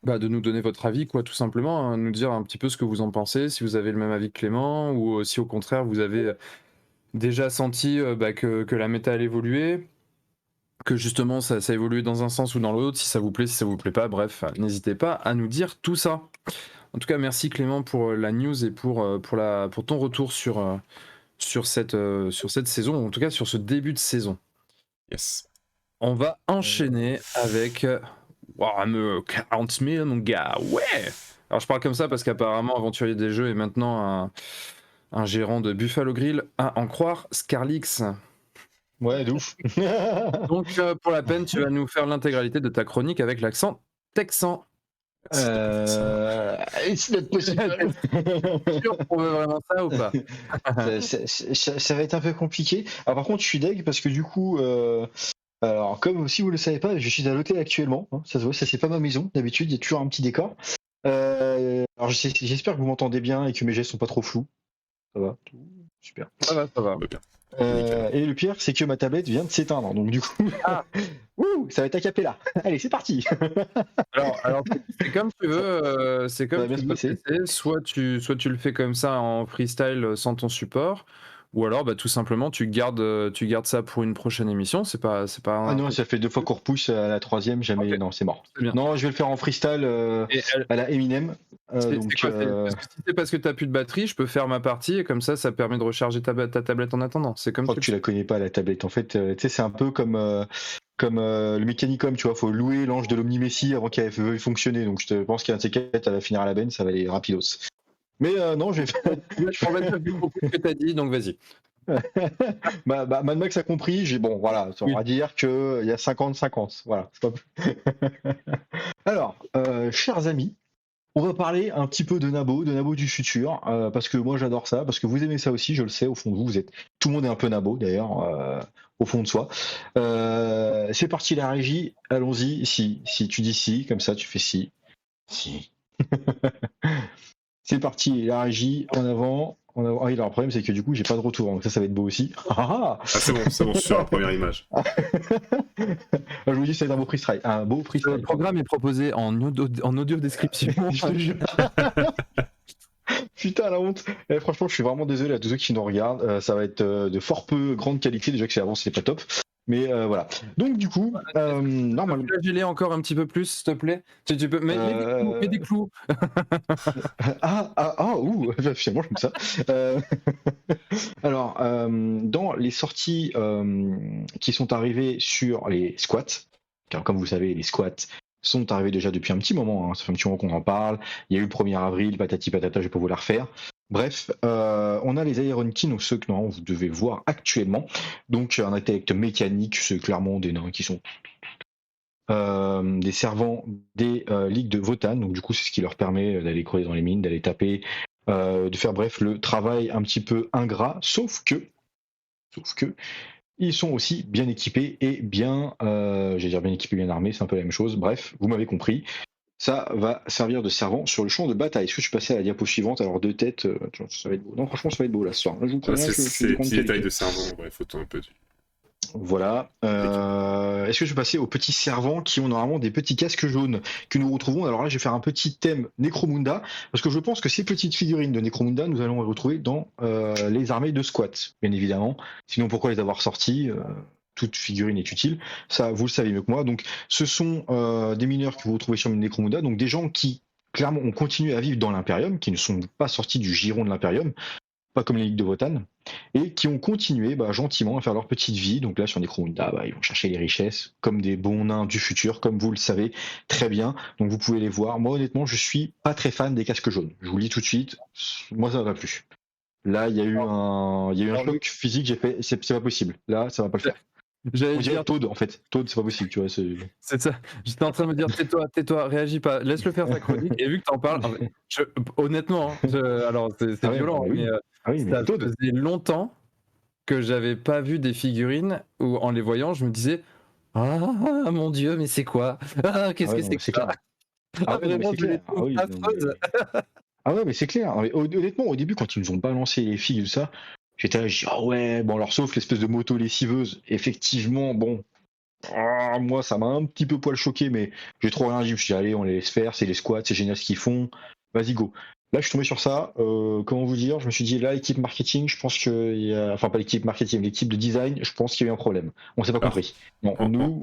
nous donner votre avis, quoi, tout simplement, nous dire un petit peu ce que vous en pensez, si vous avez le même avis que Clément ou si au contraire vous avez déjà senti que la méta allait évoluer, que justement ça a évolué dans un sens ou dans l'autre, si ça vous plaît, si ça vous plaît pas, bref, n'hésitez pas à nous dire tout ça. En tout cas, merci Clément pour la news et pour ton retour sur cette saison, en tout cas sur ce début de saison. Yes. On va enchaîner avec me 40 000, mon gars, ouais. Alors je parle comme ça parce qu'apparemment Aventurier des Jeux est maintenant un gérant de Buffalo Grill, à en croire Scarlix. Ouais, de ouf. Donc pour la peine, tu vas nous faire l'intégralité de ta chronique avec l'accent texan. It's not possible. Sûr qu'on veut vraiment ça ou pas? Ça va être un peu compliqué. Alors par contre, je suis deg parce que du coup, alors comme si vous le savez pas, je suis à l'hôtel actuellement. Ça se voit, ça c'est pas ma maison. D'habitude, il y a toujours un petit décor. Alors j'espère que vous m'entendez bien et que mes gestes sont pas trop flous. Ça va, super. Ça va. Bien. Et le pire, c'est que ma tablette vient de s'éteindre, donc du coup, ça va être a cappella. Allez, c'est parti. Alors c'est comme tu veux, Ça va bien se passer. Soit tu le fais comme ça en freestyle sans ton support, ou alors tout simplement tu gardes ça pour une prochaine émission. C'est pas. Ah non, ça fait 2 fois qu'on repousse à la 3e, jamais. Okay. Non, c'est mort. C'est bien. Non, je vais le faire en freestyle à la Eminem. Parce que t'as plus de batterie, je peux faire ma partie et comme ça permet de recharger ta tablette en attendant. C'est comme je crois que tu la connais pas la tablette. En fait, tu sais, c'est un peu comme le Mechanicum, tu vois, faut louer l'ange de l'Omni-Messi avant qu'elle veuille fonctionner. Donc je pense qu'un de ces quatre, elle va finir à la benne, ça va aller rapidos. Mais non, je vais faire. On va dire beaucoup ce que t'as dit, donc vas-y. Mad Max a compris. Bon, voilà, on va dire qu'il y a 50-50. Voilà, stop. Alors, chers amis, on va parler un petit peu de Nabo du futur, parce que moi j'adore ça, parce que vous aimez ça aussi, je le sais, au fond de vous, tout le monde est un peu Nabo d'ailleurs, au fond de soi. C'est parti la régie, allons-y. Si tu dis si, comme ça tu fais si. C'est parti la régie, en avant. Ah oui, alors le problème c'est que du coup j'ai pas de retour, donc ça va être beau aussi. C'est bon sur la première image. Je vous dis c'est un beau freestyle. Un beau freestyle. Le programme est proposé en audio description. Je te jure. Putain la honte. Franchement je suis vraiment désolé à tous ceux qui nous regardent. Ça va être de fort peu grande qualité, déjà que c'est avant c'est pas top. Mais voilà. Donc du coup, normalement. Tu peux geler encore un petit peu plus, s'il te plaît. Tu peux mets des clous. Finalement je ça. Alors, dans les sorties qui sont arrivées sur les squats, car comme vous savez, les squats sont arrivés déjà depuis un petit moment. Ça fait un petit moment qu'on en parle. Il y a eu le 1er avril, patati patata, je vais pas vous la refaire. Bref, on a les Iron King, ceux que vous devez voir actuellement. Donc un intellect mécanique, c'est clairement des nains qui sont des servants des ligues de Votann. Donc du coup, c'est ce qui leur permet d'aller creuser dans les mines, d'aller taper, de faire bref le travail un petit peu ingrat. Sauf que ils sont aussi bien équipés et bien, j'allais dire bien équipés, bien armés, c'est un peu la même chose. Bref, vous m'avez compris. Ça va servir de servant sur le champ de bataille. Est-ce que je suis passé à la diapo suivante? Alors, deux têtes, ça va être beau. Non, franchement, ça va être beau là ce soir. Là, je vous préviens, je suis C'est de des grande petits détails qualité. de cerveau, ouais, faut un peu. Voilà. Est-ce que je vais passer aux petits servants qui ont normalement des petits casques jaunes que nous retrouvons? Alors là, je vais faire un petit thème Necromunda parce que je pense que ces petites figurines de Necromunda, nous allons les retrouver dans les armées de squat, bien évidemment. Sinon, pourquoi les avoir sorties? Toute figurine est utile. Ça, vous le savez mieux que moi. Donc, ce sont des mineurs que vous retrouvez sur Necromunda, donc des gens qui clairement ont continué à vivre dans l'Imperium, qui ne sont pas sortis du giron de l'Imperium, pas comme les ligues de Votann, et qui ont continué gentiment à faire leur petite vie. Donc là, sur Necromunda, ils vont chercher les richesses, comme des bons nains du futur, comme vous le savez très bien. Donc vous pouvez les voir. Moi, honnêtement, je suis pas très fan des casques jaunes. Je vous le dis tout de suite, moi, ça ne va plus. Là, il y a eu un choc physique, j'ai fait, c'est pas possible. Là, ça va pas le faire. J'allais On dirait dire, Toad, en fait. Toad, c'est pas possible, tu vois. c'est ça. J'étais en train de me dire, tais-toi, réagis pas, laisse-le faire sa chronique. Et vu que t'en parles, honnêtement, alors c'est Ah ouais, violent, bah oui. mais Ah oui, mais ça c'est Toad. faisait longtemps que j'avais pas vu des figurines où, en les voyant, je me disais, ah mon Dieu, mais c'est quoi? Ah, qu'est-ce Ah ouais, que non, c'est mais que c'est ça? clair. Ah, Ah ouais, non, mais vraiment, c'est je les clair. Ah trouve oui, non, affreuses. Ah ouais, mais c'est clair. Non, mais honnêtement, au début, quand ils nous ont balancé les filles et tout ça, j'étais là, je dis, ah ouais, bon, alors sauf l'espèce de moto lessiveuse, effectivement, bon, moi, ça m'a un petit peu poil choqué, mais j'ai trop rien dit. Je me suis dit, allez, on les laisse faire, c'est les squats, c'est génial ce qu'ils font, vas-y, go. Là, je suis tombé sur ça. Comment vous dire? Je me suis dit, là, l'équipe marketing, je pense qu'il y a. Enfin, pas l'équipe marketing, l'équipe de design, je pense qu'il y a eu un problème. On s'est pas Alors, compris. Non, en- nous,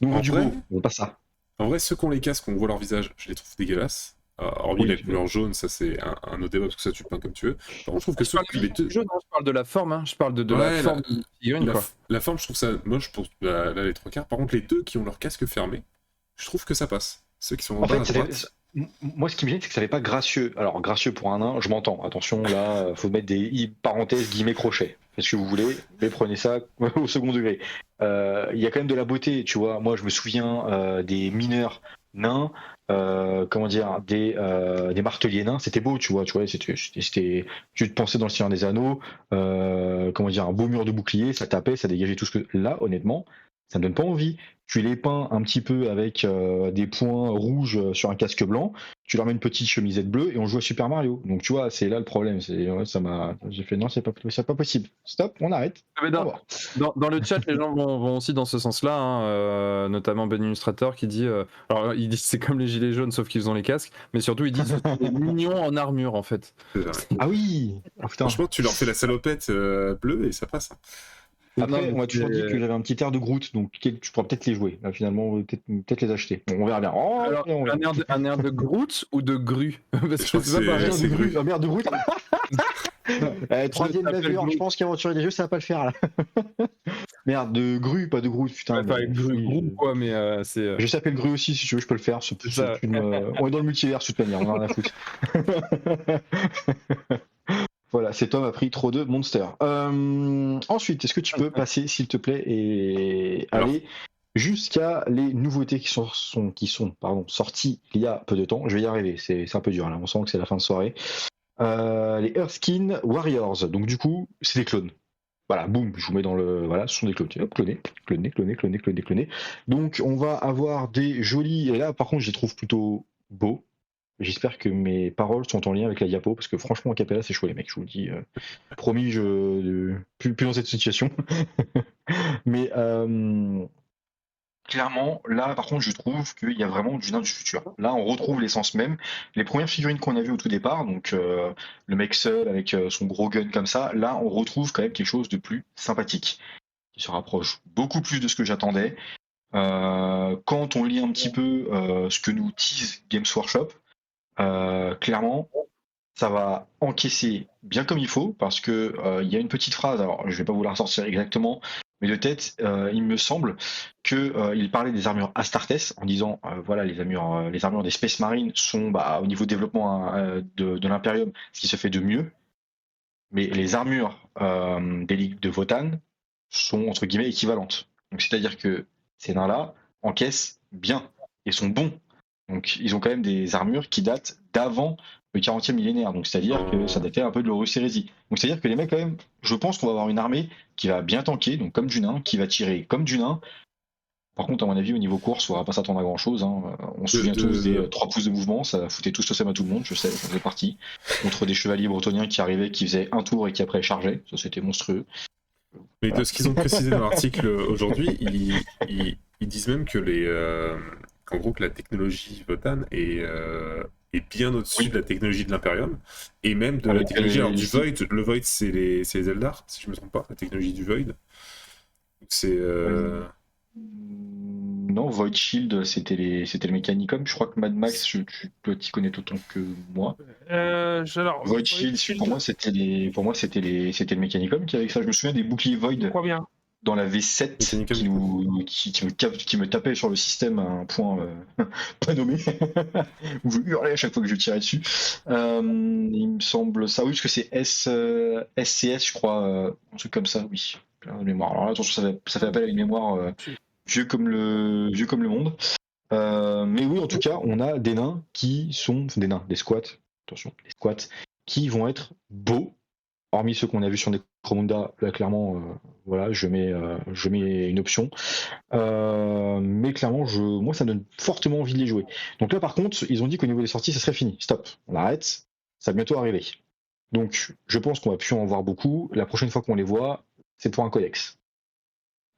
nous, on En veut du vrai, beau, on veut pas ça. En vrai, ceux qui ont les casques, on voit leur visage, je les trouve dégueulasses. Hormis Oui. la couleur jaune, ça c'est un autre débat parce que ça tu peins comme tu veux. Par contre, je trouve que Je ceux parle qui les deux. je parle de la forme, hein. Je parle de la Ouais, forme de figurine, la, quoi. la forme, je trouve ça moche pour là, les trois quarts. Par contre, les deux qui ont leur casque fermé, je trouve que ça passe. Ceux qui sont en En bas à fait, droite. moi, ce qui me gêne, c'est que ça fait pas gracieux. Alors, gracieux pour un nain, je m'entends. Attention, là, faut mettre des parenthèses, guillemets, crochets. Faites ce que vous voulez, mais prenez ça au second degré. Il y a quand même de la beauté, tu vois. Moi, je me souviens des mineurs nains, comment dire, des marteliers nains. C'était beau, tu vois. C'était, tu te pensais dans le Seigneur des Anneaux, comment dire, un beau mur de bouclier, ça tapait, ça dégageait tout ce que. Là, honnêtement, ça me donne pas envie. Tu les peins un petit peu avec des points rouges sur un casque blanc, tu leur mets une petite chemisette bleue et on joue à Super Mario. Donc tu vois, c'est là le problème. J'ai fait non, c'est pas possible. Stop, on arrête. Mais Au revoir. dans le chat, les gens vont aussi dans ce sens-là, hein, notamment Ben Illustrator qui dit, alors il dit c'est comme les gilets jaunes sauf qu'ils ont les casques, mais surtout il dit ce sont des mignons en armure en fait. C'est ça. Ah oui. Ah, putain. Franchement, tu leur fais la salopette bleue et ça passe. Après, Non, on m'a toujours dit c'est- que j'avais un petit air de Groot, donc tu pourras peut-être les jouer. Là, finalement, peut-être les acheter. Bon, on verra bien. Oh, Alors, on verra. un air de Groot ou de grue? Parce Je crois que que c'est pas pareil. Un c'est de Groot. Ah merde, de Groot. Troisième Je t'appelle bavure, Groot. je pense qu'aventurer des jeux, ça va pas le faire là. Merde, de grue, pas de Groot, putain. Enfin, mais- grue, oui, groupe quoi, mais c'est. Je s'appelle Grue aussi, si tu veux, je peux le faire. Ça. On est dans le multivers, de toute manière, on en a rien à foutre. Voilà, cet homme a pris trop de Monster. Ensuite, est-ce que tu peux passer, s'il te plaît, et Alors. aller jusqu'à les nouveautés qui sont sorties il y a peu de temps? Je vais y arriver, c'est un peu dur là, on sent que c'est la fin de soirée. Les Earthskin Warriors, donc du coup, c'est des clones. Voilà, boum, je vous mets dans le. Voilà, ce sont des clones. Hop, cloné. Donc, on va avoir des jolis. Et là, par contre, je les trouve plutôt beaux. J'espère que mes paroles sont en lien avec la diapo, parce que franchement, en capella, c'est chaud, les mecs. Je vous le dis. Promis, plus dans cette situation. Mais clairement, là, par contre, je trouve qu'il y a vraiment du nain du futur. Là, on retrouve l'essence même. Les premières figurines qu'on a vues au tout départ, donc le mec seul avec son gros gun comme ça, là, on retrouve quand même quelque chose de plus sympathique, qui se rapproche beaucoup plus de ce que j'attendais. Quand on lit un petit peu ce que nous tease Games Workshop, clairement, ça va encaisser bien comme il faut, parce que il y a une petite phrase, alors je vais pas vous la ressortir exactement, mais de tête, il me semble qu'il parlait des armures Astartes en disant voilà, les armures des Space Marines sont au niveau développement de l'Imperium ce qui se fait de mieux, mais les armures des ligues de Votann sont entre guillemets équivalentes. Donc c'est-à-dire que ces nains-là encaissent bien et sont bons. Donc ils ont quand même des armures qui datent d'avant le 40e millénaire. Donc c'est-à-dire que ça datait un peu de l'Horus Heresy. Donc c'est-à-dire que les mecs quand même, je pense qu'on va avoir une armée qui va bien tanker, donc comme du nain, qui va tirer comme du nain. Par contre, à mon avis, au niveau course, on va pas s'attendre à grand chose. On se souvient tous des 3 pouces de mouvement, ça foutait tous le seum à tout le monde, je sais, on faisait partie. Contre des chevaliers bretoniens qui arrivaient, qui faisaient un tour et qui après chargeaient, ça c'était monstrueux. Mais de ce qu'ils ont précisé dans l'article aujourd'hui, ils disent même que en gros que la technologie Votann est bien au-dessus de la technologie de l'Imperium et même de la technologie du Void. Le Void, c'est les Eldar, si je me trompe pas, la technologie du Void. Donc c'est Non, Void Shield, c'était le Mechanicum. Je crois que Mad Max, tu t'y connais autant que moi. Void Shield, pour moi, c'était le Mechanicum qui avait ça. Je me souviens des boucliers Void Je crois bien. dans la V7 qui me tapait sur le système à un point pas nommé, où je hurlais à chaque fois que je tirais dessus. Il me semble ça, oui, parce que c'est SCS, je crois, un truc comme ça, oui. Plein de mémoire. Alors là, attention, ça fait appel à une mémoire vieux comme le monde. Mais oui, en tout cas, on a des nains qui sont des squats. Attention, des squats qui vont être beaux. Hormis ceux qu'on a vus sur Necromunda, là clairement, voilà, je mets une option. Mais clairement, moi, ça me donne fortement envie de les jouer. Donc là, par contre, ils ont dit qu'au niveau des sorties, ça serait fini. Stop, on arrête. Ça va bientôt arriver. Donc, je pense qu'on va plus en voir beaucoup. La prochaine fois qu'on les voit, c'est pour un codex.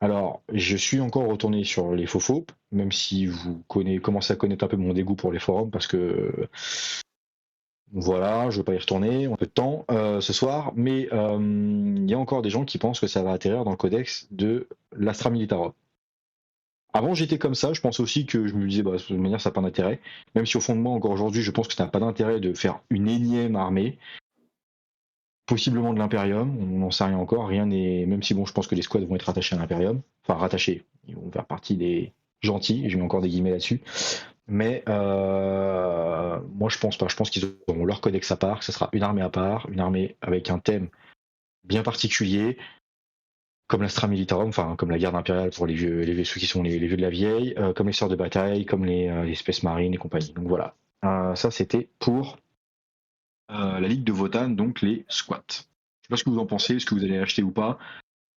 Alors, je suis encore retourné sur les faux, même si vous commencez à connaître un peu mon dégoût pour les forums, parce que voilà, je ne veux pas y retourner, on a peu de temps ce soir, mais il y a encore des gens qui pensent que ça va atterrir dans le codex de l'Astra Militarum. Avant, j'étais comme ça, je pensais aussi que je me disais, de toute manière, ça n'a pas d'intérêt, même si au fond de moi, encore aujourd'hui, je pense que ça n'a pas d'intérêt de faire une énième armée, possiblement de l'Imperium, on n'en sait rien encore, rien n'est, même si bon, je pense que les squads vont être rattachés à l'Imperium, enfin rattachés, ils vont faire partie des gentils, je mets encore des guillemets là-dessus. Mais moi je pense pas, je pense qu'ils auront leur codex à part, que ce sera une armée à part, une armée avec un thème bien particulier, comme l'Astra Militarum, enfin comme la garde impériale pour ceux qui sont les vieux de la vieille, comme les sœurs de bataille, comme les Space Marines et compagnie. Donc voilà, ça c'était pour la Ligue de Votann, donc les squats. Je sais pas ce que vous en pensez, est-ce que vous allez acheter ou pas.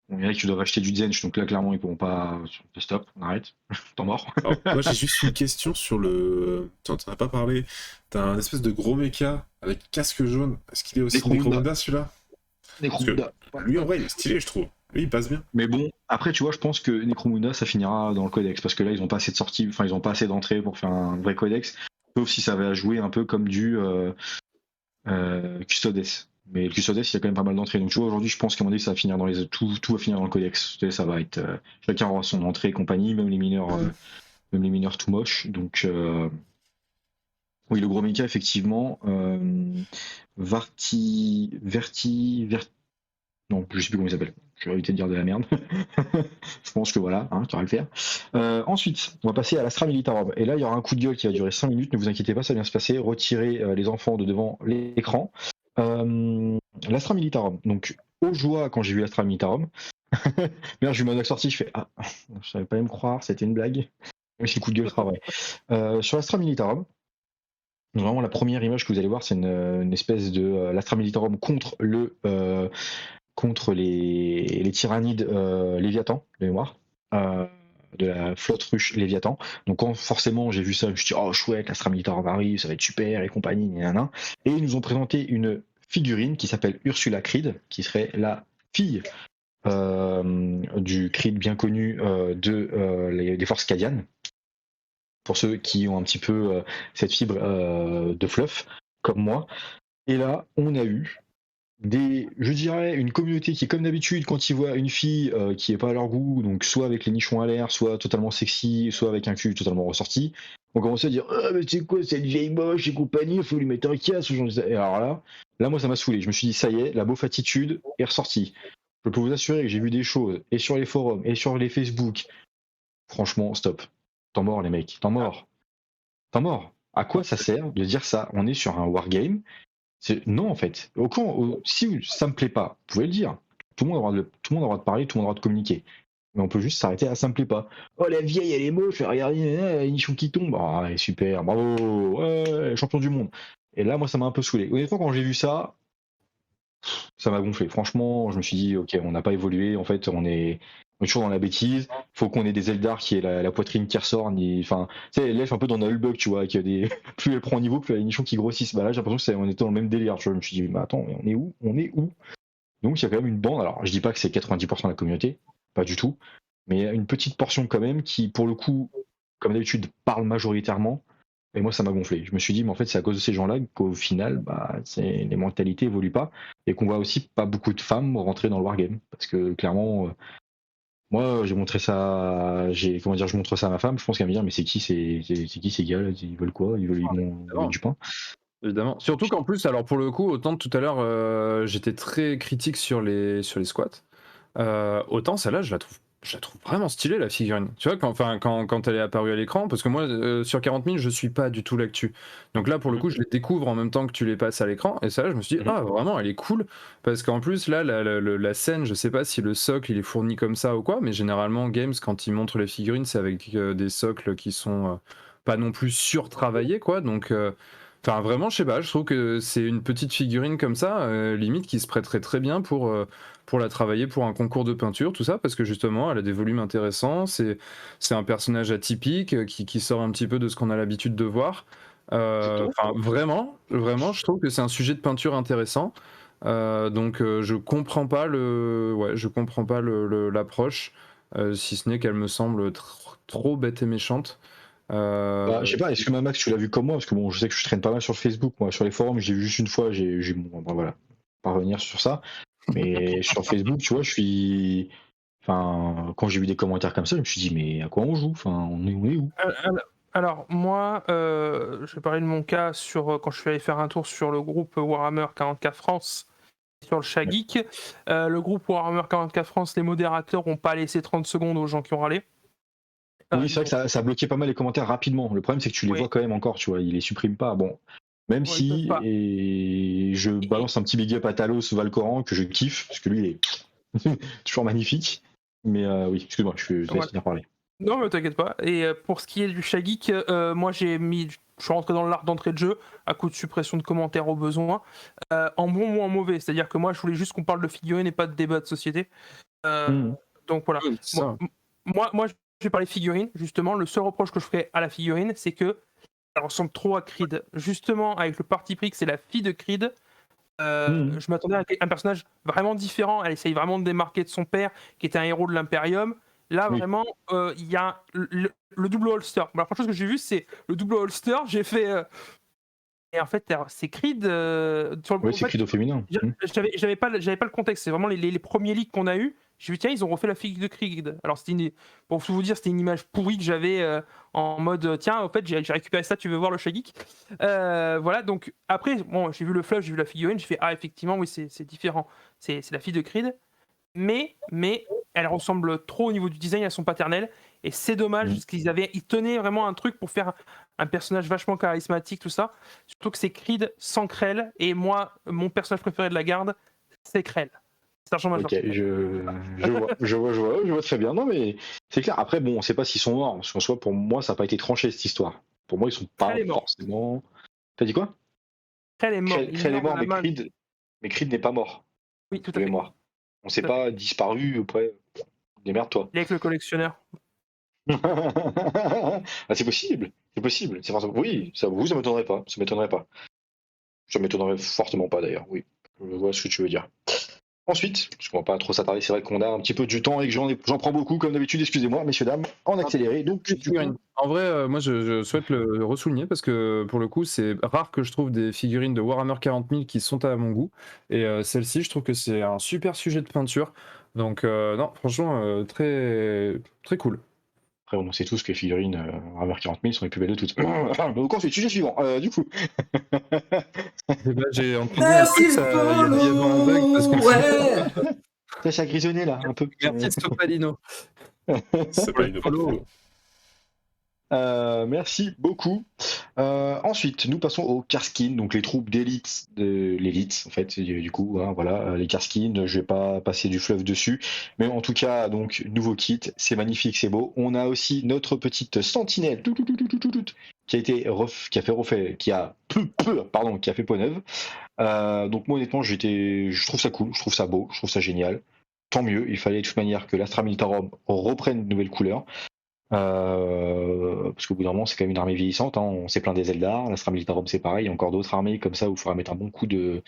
On dirait que tu devrais acheter du Zench, donc là clairement ils pourront pas. Stop, on arrête. T'en mort. Alors, moi j'ai juste une question sur le. T'en as pas parlé. T'as un espèce de gros mecha avec casque jaune. Est-ce qu'il est aussi Necromunda celui-là? Necromunda. Lui en vrai il est stylé, je trouve. Lui il passe bien. Mais bon, après tu vois, je pense que Necromunda ça finira dans le codex parce que là ils ont pas assez de sorties, enfin ils ont pas assez d'entrées pour faire un vrai codex. Sauf si ça va jouer un peu comme du Custodes. Mais le Custodes, il y a quand même pas mal d'entrées. Donc tu vois, aujourd'hui, je pense qu'à mon avis, ça va finir tout va finir dans le codex. Ça va être chacun aura son entrée et compagnie, même les mineurs tout moches. Donc oui, le gros mecha, effectivement. Non, je sais plus comment il s'appelle. Je vais éviter de dire de la merde. Je pense que voilà, tu vas le faire. Ensuite, on va passer à l'Astra Militarum. Et là, il y aura un coup de gueule qui va durer 5 minutes. Ne vous inquiétez pas, ça va bien se passer. Retirez les enfants de devant l'écran. L'Astra Militarum. Donc, aux joies quand j'ai vu l'Astra Militarum. Merde, j'ai eu ma doc sortie, je fais je savais pas me croire, c'était une blague. Même si le coup de gueule sera vrai. Sur l'Astra Militarum, vraiment la première image que vous allez voir, c'est une espèce de l'Astra Militarum contre les tyrannides Léviathan, de mémoire. De la flotte ruche Léviathan. Donc quand forcément j'ai vu ça, je me suis dit oh chouette, l'Astra Militarum arrive, ça va être super et compagnie, nanana. Et ils nous ont présenté une figurine qui s'appelle Ursula Creed, qui serait la fille du Creed bien connu des forces Cadianes. Pour ceux qui ont un petit peu cette fibre de fluff, comme moi. Et là, on a eu je dirais, une communauté qui, comme d'habitude, quand ils voient une fille qui est pas à leur goût, donc soit avec les nichons à l'air, soit totalement sexy, soit avec un cul totalement ressorti, on commence à dire mais c'est quoi cette vieille moche et compagnie, il faut lui mettre un casse. Et alors là, moi ça m'a saoulé. Je me suis dit ça y est, la beauf attitude est ressortie. Je peux vous assurer que j'ai vu des choses et sur les forums et sur les Facebook. Franchement, stop. T'en mords les mecs, t'en mords. À quoi ça sert de dire ça? On est sur un wargame. Non, en fait. Si ça me plaît pas, vous pouvez le dire. Tout le monde a le droit de parler, tout le monde a le droit de communiquer. Mais on peut juste s'arrêter à ça me plaît pas. Oh la vieille elle est moche, regardez, les nichons qui tombent. Ah elle est super, bravo, ouais, champion du monde. Et là moi ça m'a un peu saoulé. Honnêtement quand j'ai vu ça, ça m'a gonflé. Franchement, je me suis dit ok, on n'a pas évolué, en fait on est toujours dans la bêtise. Faut qu'on ait des Eldar qui aient la poitrine qui ressort. Enfin, tu sais, l'elfe un peu dans Nullbug, tu vois, qui a des plus elle prend en niveau, plus elle a des nichons qui grossissent. Bah là j'ai l'impression qu'on était dans le même délire. Tu vois, je me suis dit mais attends, mais on est où? On est où? Donc il y a quand même une bande. Alors je dis pas que c'est 90% de la communauté, pas du tout, mais il y a une petite portion quand même qui, pour le coup, comme d'habitude, parle majoritairement. Et moi, ça m'a gonflé. Je me suis dit, mais en fait, c'est à cause de ces gens-là qu'au final, bah, les mentalités évoluent pas et qu'on voit aussi pas beaucoup de femmes rentrer dans le wargame. Parce que clairement, moi, j'ai montré ça, je montre ça à ma femme. Je pense qu'elle va me dire, mais c'est qui ces gars là? Ils veulent quoi? Ils veulent du pain. Évidemment. Surtout qu'en plus, alors pour le coup, autant tout à l'heure, j'étais très critique sur les squats. Autant celle-là, je la trouve vraiment stylée, la figurine. Tu vois, quand elle est apparue à l'écran, parce que moi, sur 40 000, je suis pas du tout l'actu. Donc là, pour le coup, je les découvre en même temps que tu les passes à l'écran. Et ça, là, je me suis dit, ah, vraiment, elle est cool. Parce qu'en plus, là, la scène, je sais pas si le socle, il est fourni comme ça ou quoi, mais généralement, Games, quand ils montrent les figurines, c'est avec des socles qui sont pas non plus surtravaillés, quoi. Donc. Enfin, vraiment, je sais pas, je trouve que c'est une petite figurine comme ça, limite, qui se prêterait très bien pour la travailler pour un concours de peinture, tout ça, parce que justement, elle a des volumes intéressants, c'est un personnage atypique qui sort un petit peu de ce qu'on a l'habitude de voir. Enfin, vraiment, je trouve que c'est un sujet de peinture intéressant. Donc, je comprends pas l'approche, si ce n'est qu'elle me semble trop bête et méchante. Bah, je sais pas, est-ce que Mamax tu l'as vu comme moi? Parce que bon, je sais que je traîne pas mal sur Facebook, moi, sur les forums, j'ai vu juste une fois, bon, bah, voilà, pas revenir sur ça. Mais sur Facebook, tu vois, enfin, quand j'ai vu des commentaires comme ça, je me suis dit, mais à quoi on joue? Enfin, on est où? Alors, moi, je vais parler de mon cas quand je suis allé faire un tour sur le groupe Warhammer 40K France, sur le chat geek. Le groupe Warhammer 40K France, les modérateurs n'ont pas laissé 30 secondes aux gens qui ont râlé. Oui, c'est vrai que ça a bloqué pas mal les commentaires rapidement. Le problème, c'est que tu les vois quand même encore, tu vois, ils les suppriment pas. Bon, même si, et je balance un petit big up à Talos Valcoran que je kiffe, parce que lui, il est toujours magnifique. Mais oui, excuse-moi, je te laisse bien parler. Non, mais t'inquiète pas. Et pour ce qui est du chat geek, moi, je suis rentré dans l'art d'entrée de jeu à coup de suppression de commentaires au besoin, en bon ou en mauvais. C'est-à-dire que moi, je voulais juste qu'on parle de figurines et pas de débat de société. Donc voilà. Moi, je vais parler figurines, justement. Le seul reproche que je ferais à la figurine, c'est que elle ressemble trop à Creed. Justement, avec le parti pris que c'est la fille de Creed, je m'attendais à un personnage vraiment différent. Elle essaye vraiment de démarquer de son père, qui était un héros de l'Imperium. Là, vraiment, il y a le double holster. La première chose que j'ai vu, c'est le double holster. J'ai fait... Et en fait, c'est Creed... oui, c'est Creed au féminin. J'avais pas le contexte. C'est vraiment les premiers leaks qu'on a eu. J'ai vu, tiens, ils ont refait la fille de Creed. Alors, pour tout vous dire, c'était une image pourrie que j'avais en mode, tiens, en fait, j'ai récupéré ça, tu veux voir le chat geek. Voilà, donc après, bon, j'ai vu le flush, j'ai vu la figurine, j'ai fait, ah, effectivement, oui, c'est différent. C'est la fille de Creed. Mais elle ressemble trop au niveau du design à son paternel. Et c'est dommage, parce qu'ils tenaient vraiment un truc pour faire un personnage vachement charismatique, tout ça. Surtout que c'est Creed sans Krell. Et moi, mon personnage préféré de la garde, c'est Krell. Ok, je vois très bien. Non, mais c'est clair. Après, bon, on sait pas s'ils sont morts. Parce qu'en soi, pour moi, ça n'a pas été tranché cette histoire. Pour moi, ils sont pas forcément. T'as dit quoi? Krell est mort. Krell est mort, mais Creed n'est pas mort. Oui, tout à fait. Mort. On s'est pas disparu après. Démerde-toi. Il est avec le collectionneur. Ah, c'est possible. Oui, ça m'étonnerait pas. Ça m'étonnerait fortement pas d'ailleurs. Oui, je vois ce que tu veux dire. Ensuite, parce qu'on va pas trop s'attarder, c'est vrai qu'on a un petit peu du temps et que j'en prends beaucoup comme d'habitude, excusez-moi, messieurs, dames, en accéléré. Donc, en vrai, moi je souhaite le ressouligner parce que pour le coup, c'est rare que je trouve des figurines de Warhammer 40 000 qui sont à mon goût. Et celle-ci, je trouve que c'est un super sujet de peinture. Donc, non, franchement, très, très cool. Après, on sait tous que les figurines Warhammer 40 000 sont les plus belles de toutes. Donc, ensuite, sujet suivant. Du coup. J'ai entendu un truc, il y avait un bug parce que ça a grisonné là, un peu. Merci Stopalino. C'est pas une follow. Merci beaucoup. Ensuite, nous passons aux Karskins, donc les troupes d'élite de l'élite, en fait, du coup, hein, voilà, les Karskins, je vais pas passer du fleuve dessus, mais en tout cas, donc, nouveau kit, c'est magnifique, c'est beau. On a aussi notre petite sentinelle, qui a été qui a fait peau neuve. Donc moi honnêtement je trouve ça cool, je trouve ça beau, je trouve ça génial. Tant mieux, il fallait de toute manière que l'Astra Militarum reprenne de nouvelles couleurs. Parce qu'au bout d'un moment c'est quand même une armée vieillissante, hein. On s'est plaint des Eldar, l'Astra Militarum c'est pareil, il y a encore d'autres armées comme ça où il faudra mettre un bon coup de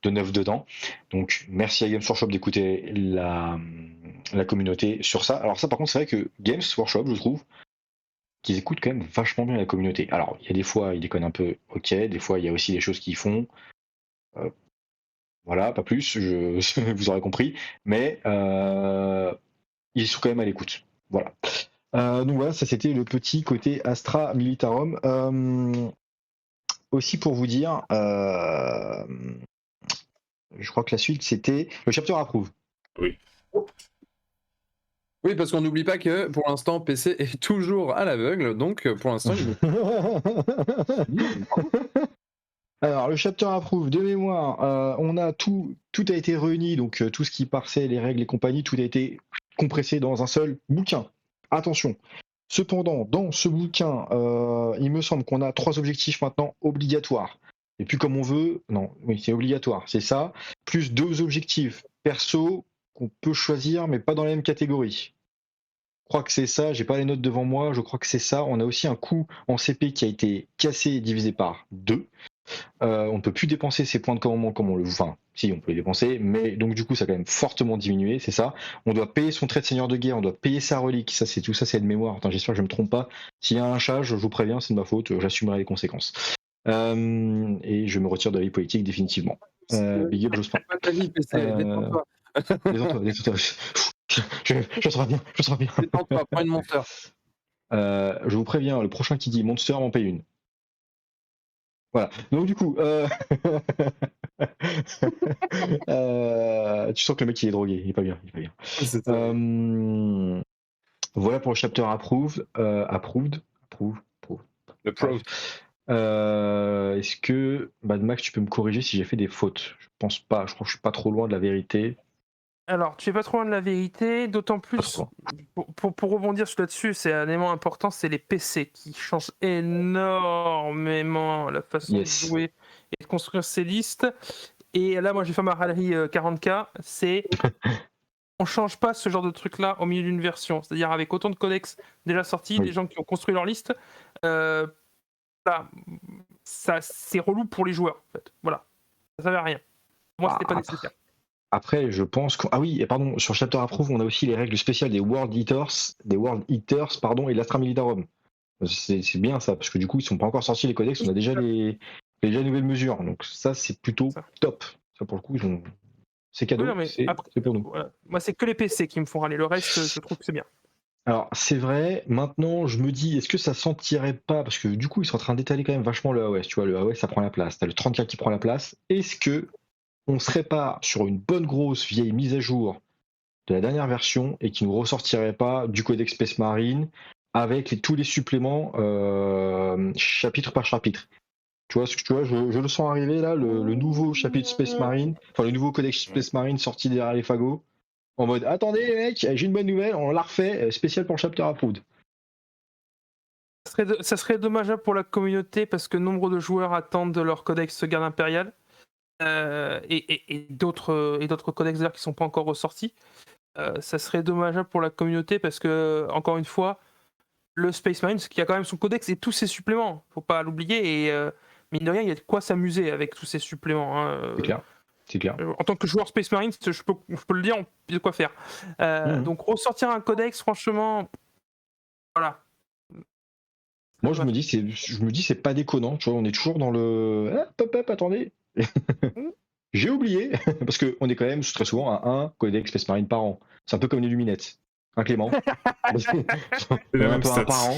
neuf dedans. Donc merci à Games Workshop d'écouter la communauté sur ça. Alors ça par contre c'est vrai que Games Workshop je trouve qu'ils écoutent quand même vachement bien la communauté. Alors il y a des fois ils déconnent un peu, ok, des fois il y a aussi des choses qu'ils font. Voilà, pas plus, vous aurez compris, mais ils sont quand même à l'écoute. Voilà. Donc voilà, ça c'était le petit côté Astra Militarum. Aussi pour vous dire, je crois que la suite c'était le chapter approuve. Oui. Oui, parce qu'on n'oublie pas que pour l'instant, PC est toujours à l'aveugle, donc pour l'instant, Alors, le chapter approuve de mémoire, on a tout a été réuni, donc tout ce qui parsait, les règles et compagnie, tout a été compressé dans un seul bouquin. Attention. Cependant, dans ce bouquin, il me semble qu'on a 3 objectifs maintenant obligatoires. Et puis comme on veut, non, oui, c'est obligatoire, c'est ça, plus 2 objectifs perso qu'on peut choisir, mais pas dans la même catégorie. Je crois que c'est ça, j'ai pas les notes devant moi, je crois que c'est ça. On a aussi un coût en CP qui a été cassé et divisé par 2. On ne peut plus dépenser ces points de commandement comme on le... Enfin, si, on peut les dépenser, mais donc du coup, ça a quand même fortement diminué, c'est ça. On doit payer son trait de seigneur de guerre, on doit payer sa relique, ça c'est tout ça, c'est de mémoire. Attends, j'espère que je me trompe pas. S'il y a un lynchage, je vous préviens, c'est de ma faute, j'assumerai les conséquences. Et je me retire de la vie politique définitivement. Big up, Jospin. Détends-toi. Je serai bien. Détends-toi, prends une monster. Je vous préviens, le prochain qui dit monster m'en paye une. Voilà. Donc du coup, tu sens que le mec il est drogué, il est pas bien. Voilà pour le chapter approved. Est-ce que Mad Max, tu peux me corriger si j'ai fait des fautes? Je pense pas. Je crois que je suis pas trop loin de la vérité. Alors, tu es pas trop loin de la vérité, d'autant plus, pour rebondir là-dessus, c'est un élément important, c'est les PC qui changent énormément la façon de jouer et de construire ces listes. Et là, moi, j'ai fait ma rallye 40K, c'est... On change pas ce genre de truc-là au milieu d'une version. C'est-à-dire avec autant de codex déjà sortis, des gens qui ont construit leur liste, ça, c'est relou pour les joueurs, en fait. Voilà. Ça servait à rien. Pour moi, c'était pas nécessaire. Après, je pense que... Ah oui, et pardon, sur Chapter Approve, on a aussi les règles spéciales des World Eaters, et l'Astra Militarum. C'est bien ça, parce que du coup, ils sont pas encore sortis les codex, on a déjà les nouvelles mesures. Donc ça, c'est plutôt top. Ça, pour le coup, c'est cadeau, oui, c'est pour nous. Voilà. Moi, c'est que les PC qui me font râler. Le reste, je trouve que c'est bien. Alors, c'est vrai, maintenant, je me dis, est-ce que ça sentirait pas, parce que du coup, ils sont en train d'étaler quand même vachement le AOS, tu vois, le AOS, ça prend la place, t'as le 30K qui prend la place, est-ce que on serait pas sur une bonne grosse vieille mise à jour de la dernière version et qui nous ressortirait pas du codex Space Marine avec tous les suppléments chapitre par chapitre? Tu vois, je le sens arriver là, le nouveau chapitre Space Marine, enfin le nouveau codex Space Marine sorti derrière les fagots, en mode attendez les mecs, j'ai une bonne nouvelle, on l'a refait, spécial pour le chapter approved. Ça serait dommageable pour la communauté parce que nombre de joueurs attendent leur codex garde impérial. Et d'autres codex d'ailleurs qui sont pas encore ressortis. Ça serait dommageable pour la communauté parce que, encore une fois, le Space Marine, qui a quand même son codex et tous ses suppléments, faut pas l'oublier, et mine de rien, il y a de quoi s'amuser avec tous ces suppléments. Hein. C'est clair. En tant que joueur Space Marine, je peux le dire, il y a de quoi faire. Donc ressortir un codex, franchement, voilà. Moi, je me dis, c'est pas déconnant, tu vois, on est toujours dans le... attendez. J'ai oublié, parce qu'on est quand même très souvent à un codex Space Marine par an. C'est un peu comme les Luminettes. Clément. On est un peu un par an.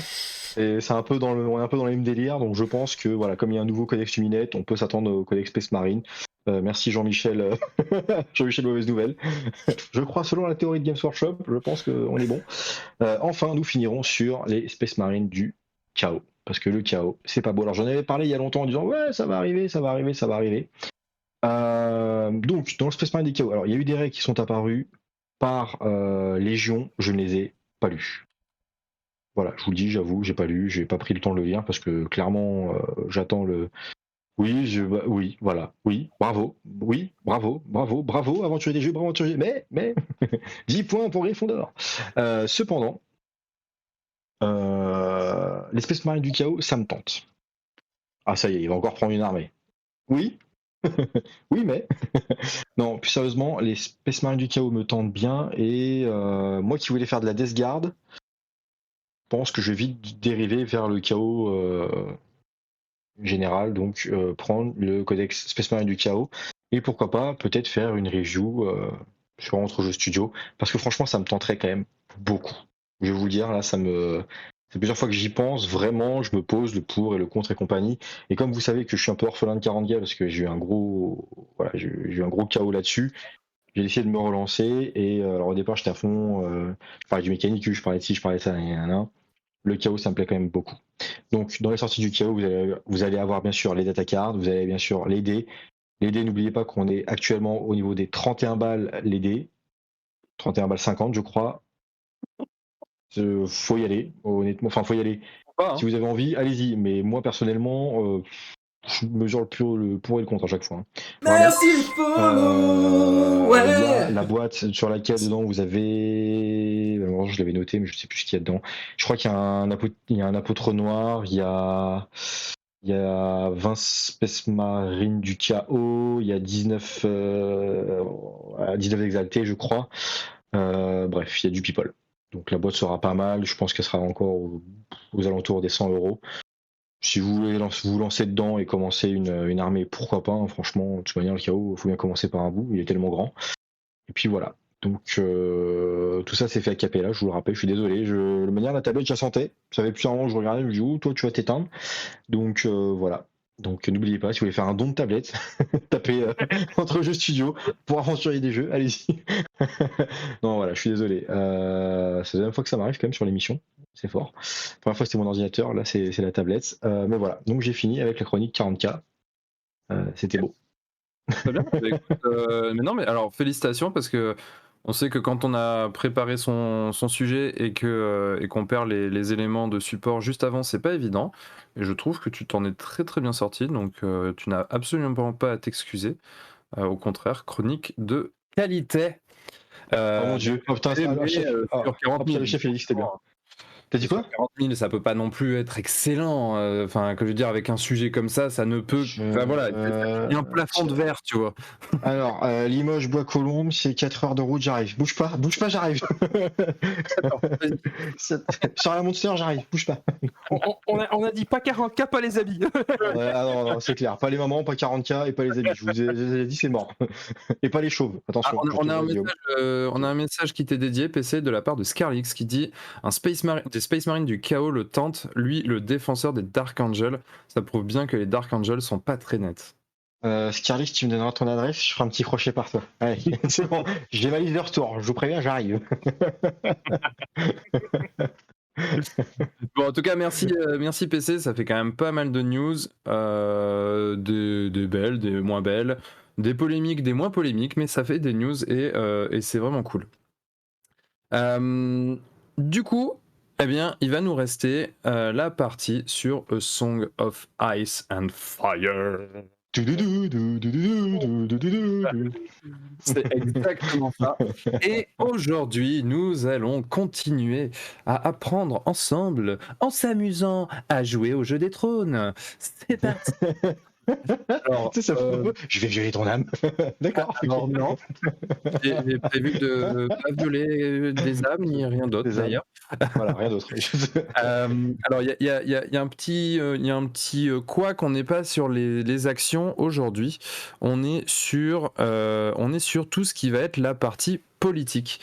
Et c'est un peu on est un peu dans le même délire, donc je pense que voilà, comme il y a un nouveau codex Luminette, on peut s'attendre au codex Space Marine. Merci Jean-Michel. Jean-Michel Mauvaise Nouvelle. Je crois, selon la théorie de Games Workshop, je pense qu'on est bon. Enfin, nous finirons sur les Space Marines du chaos. Parce que le chaos, c'est pas beau. Alors j'en avais parlé il y a longtemps en disant ouais, ça va arriver, ça va arriver, ça va arriver. Donc, dans le Space Marine du chaos, alors il y a eu des règles qui sont apparues par Légion, je ne les ai pas lues. Voilà, je vous le dis, j'avoue, j'ai pas lu, j'ai pas pris le temps de le lire parce que clairement, j'attends le. Oui, voilà, oui, bravo, aventurier des jeux, bravo, aventurier, mais, 10 points pour Gryffondor. Cependant, les Space Marines du chaos, ça me tente. Ah, ça y est, il va encore prendre une armée. Oui, oui, mais. Non, plus sérieusement, les Space Marines du chaos me tentent bien et moi qui voulais faire de la Death Guard, je pense que je vais vite dériver vers le chaos général, donc prendre le codex Space Marine du chaos et pourquoi pas peut-être faire une review sur Entre Jeux Studio parce que franchement ça me tenterait quand même beaucoup. Je vais vous le dire, là c'est plusieurs fois que j'y pense, vraiment je me pose le pour et le contre et compagnie et comme vous savez que je suis un peu orphelin de 40K parce que j'ai eu un gros j'ai eu un gros chaos là-dessus, j'ai essayé de me relancer et alors au départ j'étais à fond, je parlais du mécanique, je parlais de ci, je parlais de ça, le chaos ça me plaît quand même beaucoup. Donc, dans les sorties du chaos, vous allez avoir bien sûr les data cards, vous avez bien sûr les dés. Les dés, n'oubliez pas qu'on est actuellement au niveau des 31 balles les dés. 31 balles 50, je crois. Faut y aller, honnêtement. Enfin, faut y aller. Si vous avez envie, allez-y. Mais moi, personnellement, je mesure le pour et le contre à chaque fois. Merci les follow. Il y a la boîte sur laquelle dedans vous avez. Alors, je l'avais noté, mais je sais plus ce qu'il y a dedans. Je crois qu'il y a un apôtre noir, il y a 20 Space Marines du chaos, il y a 19 exaltés, je crois. Bref, il y a du people. Donc la boîte sera pas mal. Je pense qu'elle sera encore aux alentours des 100 €. Si vous voulez vous lancer dedans et commencer une armée, pourquoi pas, hein, franchement, de toute manière, le chaos, il faut bien commencer par un bout, il est tellement grand. Et puis voilà. Donc tout ça c'est fait à capella, je vous le rappelle, je suis désolé. De manière, la tablette, je la sentais. Ça fait plus un moment que je regardais, je me dis, oh, toi, tu vas t'éteindre. Donc voilà. Donc n'oubliez pas, si vous voulez faire un don de tablette, tapez Entre Jeux Studio pour aventurier des jeux, allez-y. Non, voilà, je suis désolé. C'est la deuxième fois que ça m'arrive quand même sur l'émission. C'est fort. La première fois c'était mon ordinateur, là c'est la tablette. Mais voilà, donc j'ai fini avec la chronique 40K. C'était beau. Très bien. Bah, écoute, mais non, mais alors félicitations parce que on sait que quand on a préparé son sujet et qu'on perd les éléments de support juste avant, c'est pas évident. Et je trouve que tu t'en es très très bien sorti, donc tu n'as absolument pas à t'excuser. Au contraire, chronique de qualité. Oh mon dieu, oh putain, mais, le chef, sur 40 000, le chef il a dit que c'était bien. T'as dit quoi? sur 40 000, ça peut pas non plus être excellent. Enfin, que je veux dire, avec un sujet comme ça ne peut. Enfin voilà, il y a un plafond de verre, tu vois. Alors, Limoges, Bois-Colombes, c'est 4 heures de route, j'arrive. Bouge pas, j'arrive. Sur la Monster, j'arrive, bouge pas. On a dit pas 40K, pas les habits. Ah non, c'est clair. Pas les mamans, pas 40K et pas les habits. Je vous ai dit, c'est mort. Et pas les chauves, attention. On a un message qui t'est dédié, PC, de la part de Scarlix, qui dit des Space Marines du chaos le tente, lui, le défenseur des Dark Angels. Ça prouve bien que les Dark Angels sont pas très nets. Scarlix, tu me donneras ton adresse, je ferai un petit crochet par toi. Allez, c'est bon, j'ai valise de retour, je vous préviens, j'arrive. Bon, en tout cas, merci PC, ça fait quand même pas mal de news, des belles, des moins belles, des polémiques, des moins polémiques, mais ça fait des news et c'est vraiment cool. Du coup, eh bien, il va nous rester la partie sur A Song of Ice and Fire. C'est exactement ça. Et aujourd'hui, nous allons continuer à apprendre ensemble en s'amusant à jouer au jeu des trônes. C'est parti. Alors, tu sais, ça je vais violer ton âme. D'accord. Alors non, j'ai prévu de pas violer des âmes ni rien d'autre d'ailleurs. Voilà, rien d'autre. Alors il y a un petit quoi qu'on n'est pas sur les actions aujourd'hui. On est sur tout ce qui va être la partie politique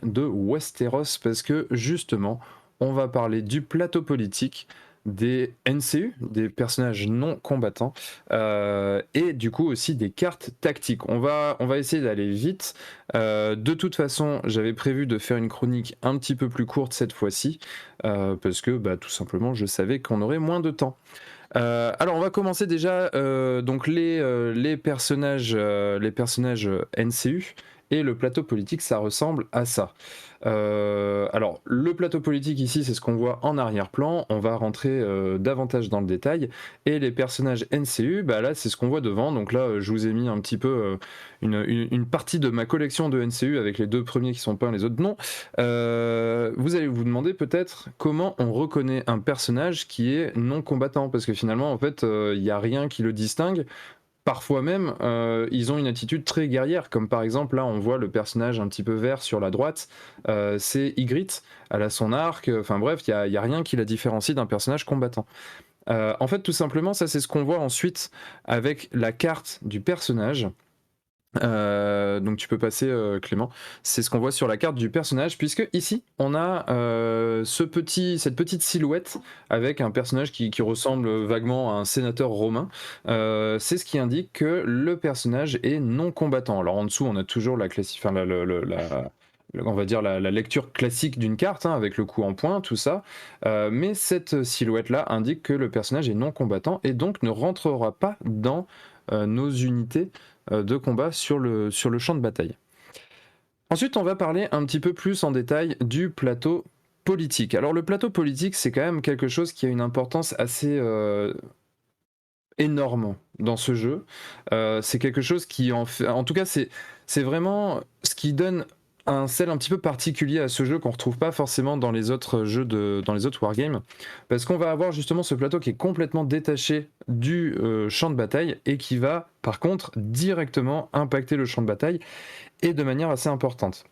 de Westeros parce que justement on va parler du plateau politique des NCU, des personnages non combattants, et du coup aussi des cartes tactiques. On va essayer d'aller vite. De toute façon, j'avais prévu de faire une chronique un petit peu plus courte cette fois-ci, parce que tout simplement je savais qu'on aurait moins de temps. Alors on va commencer déjà donc les personnages NCU et le plateau politique, ça ressemble à ça. Alors le plateau politique ici, c'est ce qu'on voit en arrière-plan. On va rentrer davantage dans le détail. Et les personnages NCU, là c'est ce qu'on voit devant. Donc là je vous ai mis un petit peu une partie de ma collection de NCU avec les deux premiers qui sont peints, les autres non. Vous allez vous demander peut-être comment on reconnaît un personnage qui est non combattant, parce que finalement en fait il n'y a rien qui le distingue. Parfois même, ils ont une attitude très guerrière, comme par exemple là on voit le personnage un petit peu vert sur la droite, c'est Ygritte, elle a son arc, enfin bref, il y a rien qui la différencie d'un personnage combattant. En fait tout simplement ça c'est ce qu'on voit ensuite avec la carte du personnage. Donc tu peux passer Clément, c'est ce qu'on voit sur la carte du personnage, puisque ici on a cette petite silhouette avec un personnage qui ressemble vaguement à un sénateur romain. C'est ce qui indique que le personnage est non combattant. Alors en dessous on a toujours on va dire la lecture classique d'une carte, avec le coup en point, tout ça, mais cette silhouette là indique que le personnage est non combattant et donc ne rentrera pas dans nos unités de combat sur le champ de bataille. Ensuite, on va parler un petit peu plus en détail du plateau politique. Alors le plateau politique, c'est quand même quelque chose qui a une importance assez énorme dans ce jeu. C'est quelque chose qui en tout cas c'est vraiment ce qui donne un sel un petit peu particulier à ce jeu qu'on retrouve pas forcément dans les autres jeux dans les autres wargames, parce qu'on va avoir justement ce plateau qui est complètement détaché du champ de bataille et qui va par contre directement impacter le champ de bataille et de manière assez importante.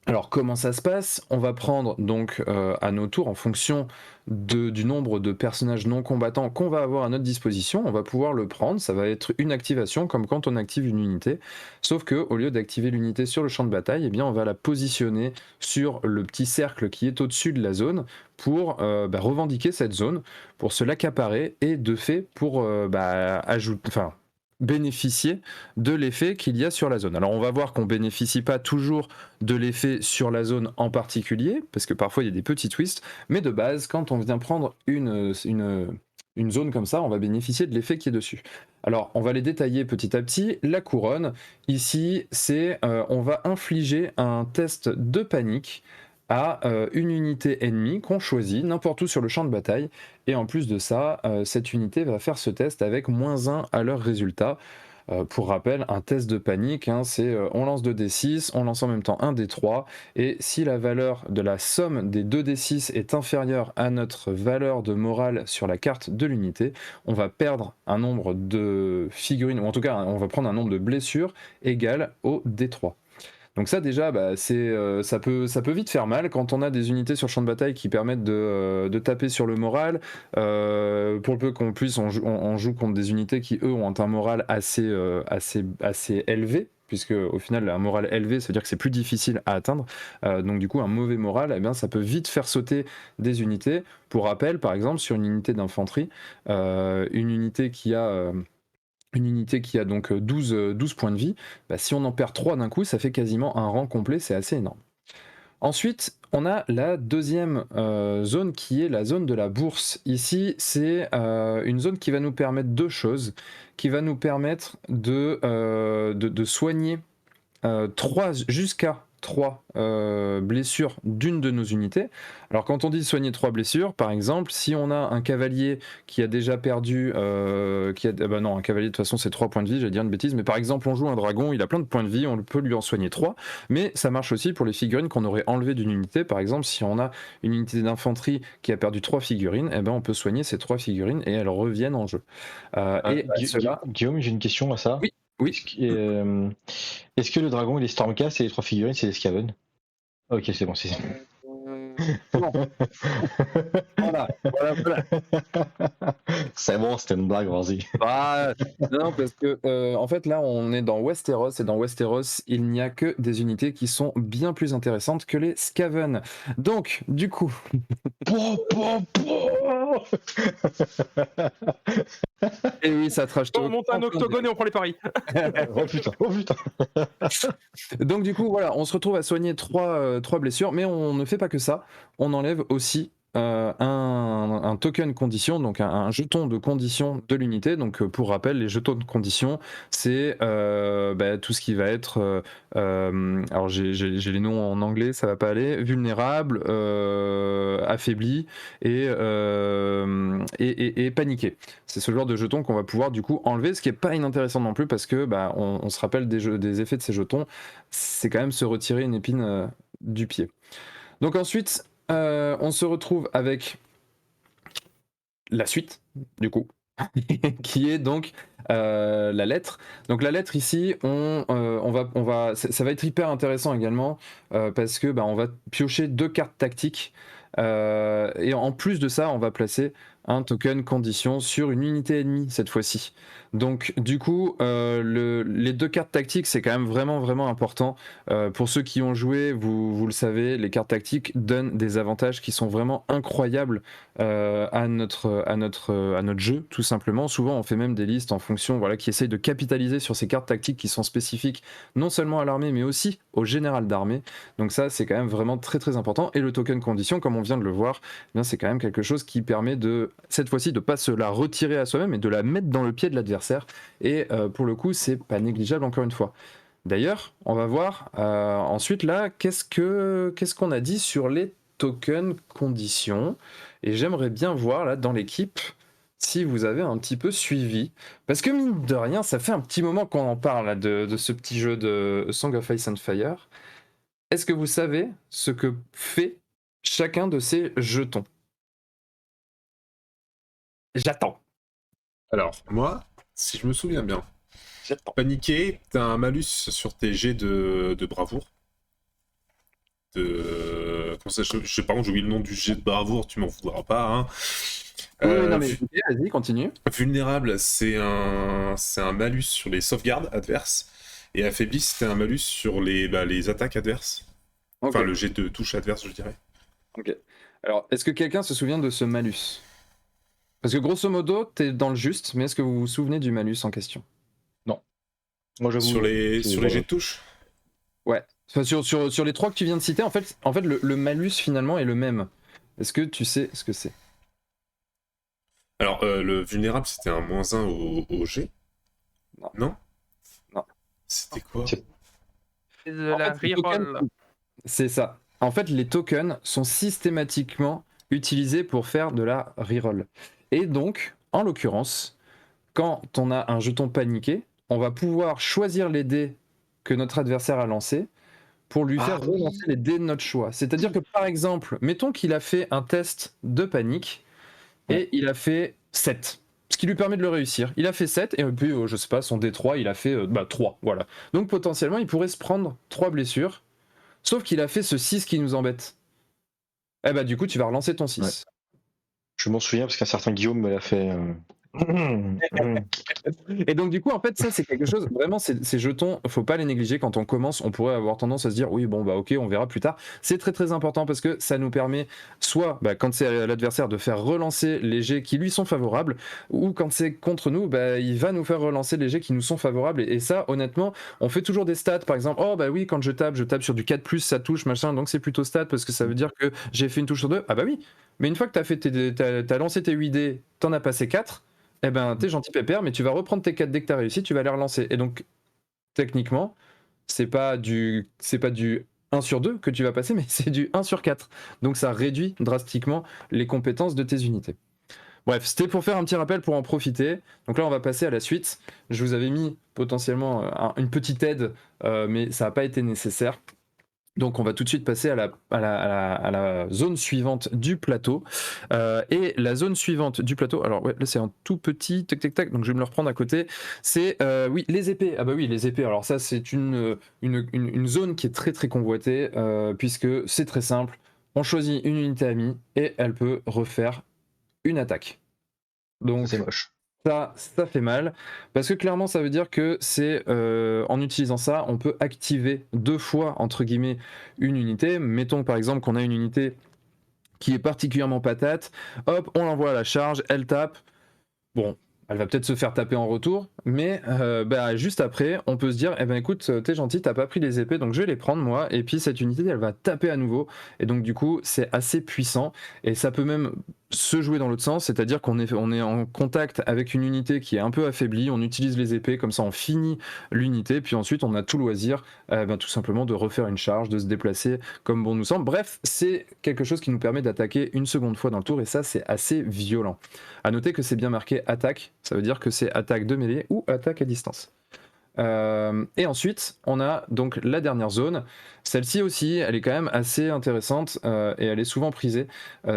Alors comment ça se passe? On va prendre donc à nos tours, en fonction du nombre de personnages non combattants qu'on va avoir à notre disposition, on va pouvoir le prendre, ça va être une activation comme quand on active une unité, sauf que au lieu d'activer l'unité sur le champ de bataille, eh bien on va la positionner sur le petit cercle qui est au-dessus de la zone pour revendiquer cette zone, pour se l'accaparer et de fait pour bénéficier de l'effet qu'il y a sur la zone. Alors on va voir qu'on bénéficie pas toujours de l'effet sur la zone en particulier, parce que parfois il y a des petits twists, mais de base, quand on vient prendre une zone comme ça, on va bénéficier de l'effet qui est dessus. Alors on va les détailler petit à petit. La couronne, ici, c'est on va infliger un test de panique à une unité ennemie qu'on choisit n'importe où sur le champ de bataille, et en plus de ça, cette unité va faire ce test avec -1 à leur résultat. Pour rappel, un test de panique, c'est on lance 2d6, on lance en même temps un d3, et si la valeur de la somme des 2d6 est inférieure à notre valeur de morale sur la carte de l'unité, on va perdre un nombre de figurines, ou en tout cas on va prendre un nombre de blessures égal au d3. Donc ça déjà, ça peut vite faire mal quand on a des unités sur le champ de bataille qui permettent de taper sur le moral. Pour le peu qu'on puisse, on joue contre des unités qui eux ont un moral assez élevé, puisque au final un moral élevé, ça veut dire que c'est plus difficile à atteindre. Donc du coup un mauvais moral, ça peut vite faire sauter des unités. Pour rappel, par exemple sur une unité d'infanterie, une unité qui a donc 12 points de vie, si on en perd 3 d'un coup, ça fait quasiment un rang complet, c'est assez énorme. Ensuite, on a la deuxième zone qui est la zone de la bourse. Ici, c'est une zone qui va nous permettre deux choses, qui va nous permettre de soigner jusqu'à 3 blessures d'une de nos unités. Alors quand on dit soigner 3 blessures, par exemple, si on a un cavalier qui a déjà perdu, un cavalier de toute façon c'est 3 points de vie, j'allais dire une bêtise, mais par exemple on joue un dragon, il a plein de points de vie, on peut lui en soigner 3, mais ça marche aussi pour les figurines qu'on aurait enlevées d'une unité. Par exemple, si on a une unité d'infanterie qui a perdu 3 figurines, on peut soigner ces 3 figurines et elles reviennent en jeu. Guillaume, j'ai une question à ça. Oui. Est-ce que le dragon, il est Stormcast et les 3 figurines, c'est des Skaven? Ok, c'est bon, c'est Non. Voilà. C'est bon, c'était une blague, vas-y. Ah, non, parce que en fait là on est dans Westeros et dans Westeros il n'y a que des unités qui sont bien plus intéressantes que les Skaven. Donc du coup, et oui ça trash On talk. monte un octogone et on prend les paris. Oh putain, oh putain. Donc du coup voilà, on se retrouve à soigner trois blessures, mais on ne fait pas que ça, on enlève aussi un token condition, donc un jeton de condition de l'unité. Donc pour rappel, les jetons de condition, c'est tout ce qui va être, alors j'ai les noms en anglais, ça va pas aller, vulnérable, affaibli et paniqué. C'est ce genre de jetons qu'on va pouvoir du coup enlever, ce qui est pas inintéressant non plus parce que on se rappelle des effets de ces jetons, c'est quand même se retirer une épine du pied. Donc ensuite, on se retrouve avec la suite, du coup, qui est donc la lettre. Donc la lettre ici, ça va être hyper intéressant également parce que on va piocher 2 cartes tactiques et en plus de ça, on va placer un token condition sur une unité ennemie cette fois-ci. Donc du coup, les 2 cartes tactiques, c'est quand même vraiment important. Pour ceux qui ont joué, vous le savez, les cartes tactiques donnent des avantages qui sont vraiment incroyables à notre jeu, tout simplement. Souvent, on fait même des listes en fonction, voilà, qui essayent de capitaliser sur ces cartes tactiques qui sont spécifiques non seulement à l'armée, mais aussi au général d'armée. Donc ça, c'est quand même vraiment très important. Et le token condition, comme on vient de le voir, eh bien, c'est quand même quelque chose qui permet de, cette fois-ci, de pas se la retirer à soi-même, mais de la mettre dans le pied de l'adversaire. Et pour le coup, c'est pas négligeable encore une fois. D'ailleurs, on va voir ensuite là, qu'est-ce qu'on a dit sur les tokens conditions. Et j'aimerais bien voir là dans l'équipe si vous avez un petit peu suivi. Parce que mine de rien, ça fait un petit moment qu'on en parle là, de ce petit jeu de Song of Ice and Fire. Est-ce que vous savez ce que fait chacun de ces jetons? J'attends. Alors, moi, si je me souviens bien, paniquer, t'as un malus sur tes jets de bravoure. Je sais pas, j'ai oublié le nom du jet de bravoure, tu m'en voudras pas. Hein. Oui, non, mais okay, vas-y, continue. Vulnérable, c'est un malus sur les sauvegardes adverses. Et affaibli, c'était un malus sur les attaques adverses. Okay. Enfin, le jet de touche adverse, je dirais. Ok. Alors, est-ce que quelqu'un se souvient de ce malus? Parce que grosso modo, t'es dans le juste, mais est-ce que vous vous souvenez du malus en question? Non. Moi, j'avoue. Sur les jets de touche? Ouais. Enfin, sur les 3 que tu viens de citer, en fait le malus finalement est le même. Est-ce que tu sais ce que c'est? Alors, le vulnérable, c'était un -1 au jet? Non. C'était quoi? C'est de la reroll. C'est ça. En fait, les tokens sont systématiquement utilisés pour faire de la reroll. Et donc, en l'occurrence, quand on a un jeton paniqué, on va pouvoir choisir les dés que notre adversaire a lancés pour lui faire relancer les dés de notre choix. C'est-à-dire que, par exemple, mettons qu'il a fait un test de panique et il a fait 7. Ce qui lui permet de le réussir. Il a fait 7 et puis, je sais pas, son D3, il a fait 3. Voilà. Donc potentiellement, il pourrait se prendre 3 blessures. Sauf qu'il a fait ce 6 qui nous embête. Eh bah du coup, tu vas relancer ton 6. Ouais. Je m'en souviens parce qu'un certain Guillaume me l'a fait... Et donc du coup, en fait, ça c'est quelque chose, vraiment, ces jetons, faut pas les négliger. Quand on commence, on pourrait avoir tendance à se dire, oui, bon, bah ok, on verra plus tard. C'est très important parce que ça nous permet, soit quand c'est à l'adversaire, de faire relancer les jets qui lui sont favorables, ou quand c'est contre nous, il va nous faire relancer les jets qui nous sont favorables. Et ça, honnêtement, on fait toujours des stats, par exemple, oh bah oui, quand je tape sur du 4+, ça touche, machin, donc c'est plutôt stat parce que ça veut dire que j'ai fait une touche sur 2. Ah bah oui, mais une fois que t'as lancé tes 8 dés, t'en as passé 4, eh ben t'es gentil pépère, mais tu vas reprendre tes 4 dés que t'as réussi, tu vas les relancer. Et donc, techniquement, c'est pas du 1 sur 2 que tu vas passer, mais c'est du 1 sur 4. Donc ça réduit drastiquement les compétences de tes unités. Bref, c'était pour faire un petit rappel, pour en profiter. Donc là, on va passer à la suite. Je vous avais mis potentiellement une petite aide, mais ça n'a pas été nécessaire. Donc on va tout de suite passer à la zone suivante du plateau. Et la zone suivante du plateau, alors ouais, là c'est un tout petit tac, donc je vais me le reprendre à côté. C'est oui, les épées. Ah bah oui, les épées. Alors ça c'est une zone qui est très convoitée, puisque c'est très simple. on choisit une unité amie et elle peut refaire une attaque. Donc C'est moche. ça fait mal, parce que clairement ça veut dire que c'est en utilisant ça, on peut activer 2 fois entre guillemets une unité. Mettons par exemple qu'on a une unité qui est particulièrement patate, hop, on l'envoie à la charge, elle tape. Bon, elle va peut-être se faire taper en retour, mais juste après, on peut se dire, eh ben écoute, t'es gentil, t'as pas pris les épées, donc je vais les prendre moi, et puis cette unité, elle va taper à nouveau, et donc du coup, c'est assez puissant, et ça peut même se jouer dans l'autre sens, c'est-à-dire qu'on est en contact avec une unité qui est un peu affaiblie, on utilise les épées, comme ça on finit l'unité, puis ensuite on a tout loisir, tout simplement de refaire une charge, de se déplacer comme bon nous semble. Bref, c'est quelque chose qui nous permet d'attaquer une seconde fois dans le tour, et ça, c'est assez violent. À noter que c'est bien marqué attaque, ça veut dire que c'est attaque de mêlée ou attaque à distance. Et ensuite, on a donc la dernière zone. Celle-ci aussi, elle est quand même assez intéressante et elle est souvent prisée.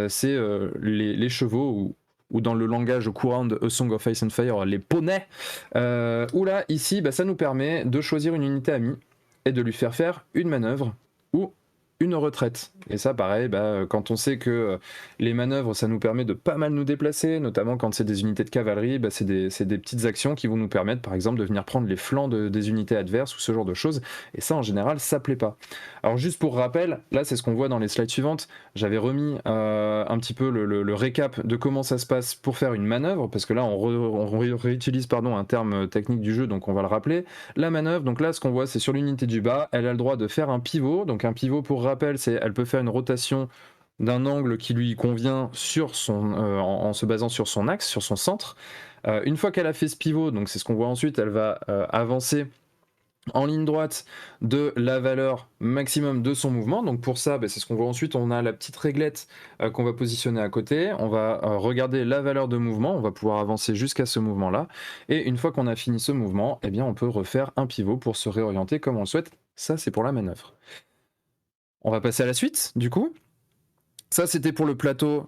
C'est les chevaux ou dans le langage courant de A Song of Ice and Fire, les poneys. Où là, ici, ça nous permet de choisir une unité amie et de lui faire une manœuvre ou une retraite. Et ça, pareil, quand on sait que les manœuvres, ça nous permet de pas mal nous déplacer, notamment quand c'est des unités de cavalerie, c'est des petites actions qui vont nous permettre, par exemple, de venir prendre les flancs des unités adverses ou ce genre de choses. Et ça, en général, ça plaît pas. Alors, juste pour rappel, là, c'est ce qu'on voit dans les slides suivantes. J'avais remis un petit peu le récap de comment ça se passe pour faire une manœuvre, parce que là, on réutilise un terme technique du jeu, donc on va le rappeler. La manœuvre, donc là, ce qu'on voit, c'est sur l'unité du bas, elle a le droit de faire un pivot. Donc un pivot, pour rappel, c'est elle peut faire une rotation d'un angle qui lui convient sur en se basant sur son axe, sur son centre. Une fois qu'elle a fait ce pivot, donc c'est ce qu'on voit ensuite, elle va avancer en ligne droite de la valeur maximum de son mouvement. Donc pour ça, c'est ce qu'on voit ensuite, on a la petite réglette qu'on va positionner à côté, on va regarder la valeur de mouvement, on va pouvoir avancer jusqu'à ce mouvement-là, et une fois qu'on a fini ce mouvement, on peut refaire un pivot pour se réorienter comme on le souhaite. Ça, c'est pour la manœuvre. On va passer à la suite, du coup. Ça, c'était pour le plateau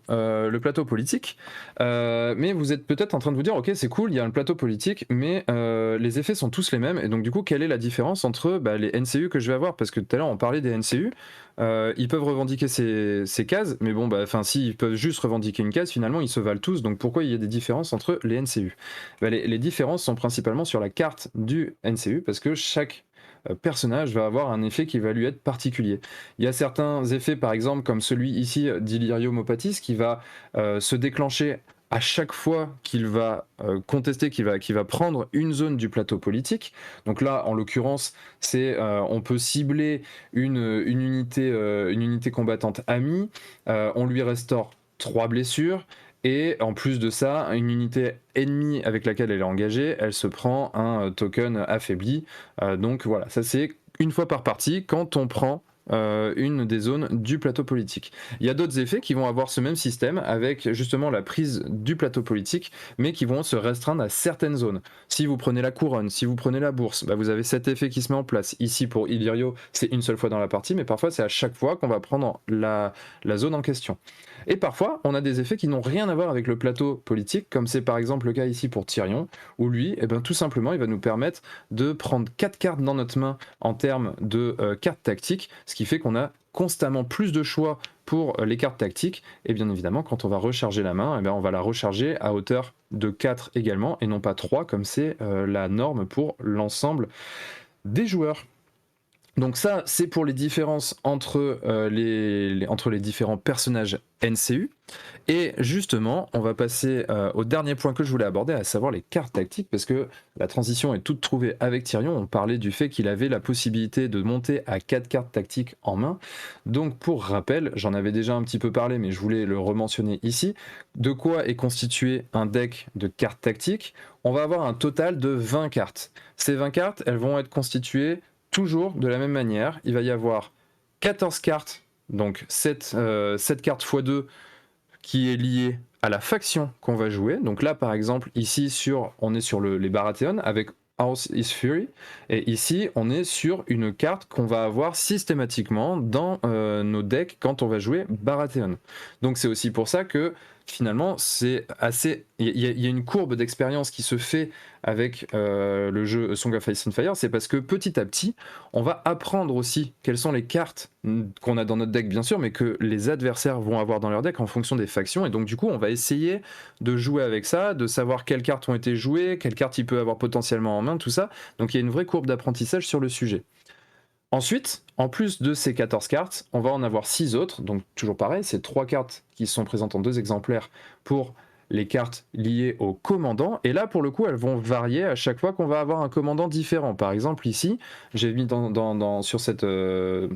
politique. Mais vous êtes peut-être en train de vous dire, ok, c'est cool, il y a un plateau politique, mais les effets sont tous les mêmes. Et donc, du coup, quelle est la différence entre les NCU que je vais avoir? Parce que tout à l'heure, on parlait des NCU. Ils peuvent revendiquer ces cases, mais bon, s'ils peuvent juste revendiquer une case, finalement, ils se valent tous. Donc, pourquoi il y a des différences entre les NCU? Les différences sont principalement sur la carte du NCU, parce que chaque personnage va avoir un effet qui va lui être particulier. Il y a certains effets, par exemple, comme celui ici d'Illyrio Mopatis, qui va se déclencher à chaque fois qu'il va contester, qu'il va prendre une zone du plateau politique. Donc là, en l'occurrence, on peut cibler une unité combattante amie, on lui restaure 3 blessures, et en plus de ça, une unité ennemie avec laquelle elle est engagée, elle se prend un token affaibli. Donc voilà, ça c'est une fois par partie quand on prend une des zones du plateau politique. Il y a d'autres effets qui vont avoir ce même système avec justement la prise du plateau politique, mais qui vont se restreindre à certaines zones. Si vous prenez la couronne, si vous prenez la bourse, vous avez cet effet qui se met en place. Ici pour Illyrio, c'est une seule fois dans la partie, mais parfois c'est à chaque fois qu'on va prendre la zone en question. Et parfois, on a des effets qui n'ont rien à voir avec le plateau politique, comme c'est par exemple le cas ici pour Tyrion, où lui, tout simplement, il va nous permettre de prendre 4 cartes dans notre main en termes de cartes tactiques, ce qui fait qu'on a constamment plus de choix pour les cartes tactiques, et bien évidemment, quand on va recharger la main, on va la recharger à hauteur de 4 également, et non pas 3, comme c'est la norme pour l'ensemble des joueurs. Donc ça, c'est pour les différences entre les différents personnages NCU. Et justement, on va passer au dernier point que je voulais aborder, à savoir les cartes tactiques, parce que la transition est toute trouvée avec Tyrion. On parlait du fait qu'il avait la possibilité de monter à 4 cartes tactiques en main. Donc pour rappel, j'en avais déjà un petit peu parlé, mais je voulais le rementionner ici. De quoi est constitué un deck de cartes tactiques? On va avoir un total de 20 cartes. Ces 20 cartes, elles vont être constituées toujours de la même manière. Il va y avoir 14 cartes, donc 7 cartes x2 qui est liée à la faction qu'on va jouer. Donc là, par exemple, ici, on est sur les Baratheon avec House is Fury, et ici, on est sur une carte qu'on va avoir systématiquement dans nos decks quand on va jouer Baratheon. Donc c'est aussi pour ça que finalement, c'est assez. Il y a une courbe d'expérience qui se fait avec le jeu Song of Ice and Fire, c'est parce que petit à petit, on va apprendre aussi quelles sont les cartes qu'on a dans notre deck, bien sûr, mais que les adversaires vont avoir dans leur deck en fonction des factions. Et donc, du coup, on va essayer de jouer avec ça, de savoir quelles cartes ont été jouées, quelles cartes il peut avoir potentiellement en main, tout ça. Donc, il y a une vraie courbe d'apprentissage sur le sujet. Ensuite, en plus de ces 14 cartes, on va en avoir 6 autres, donc toujours pareil, c'est 3 cartes qui sont présentes en 2 exemplaires pour les cartes liées au commandant, et là pour le coup elles vont varier à chaque fois qu'on va avoir un commandant différent. Par exemple ici, j'ai mis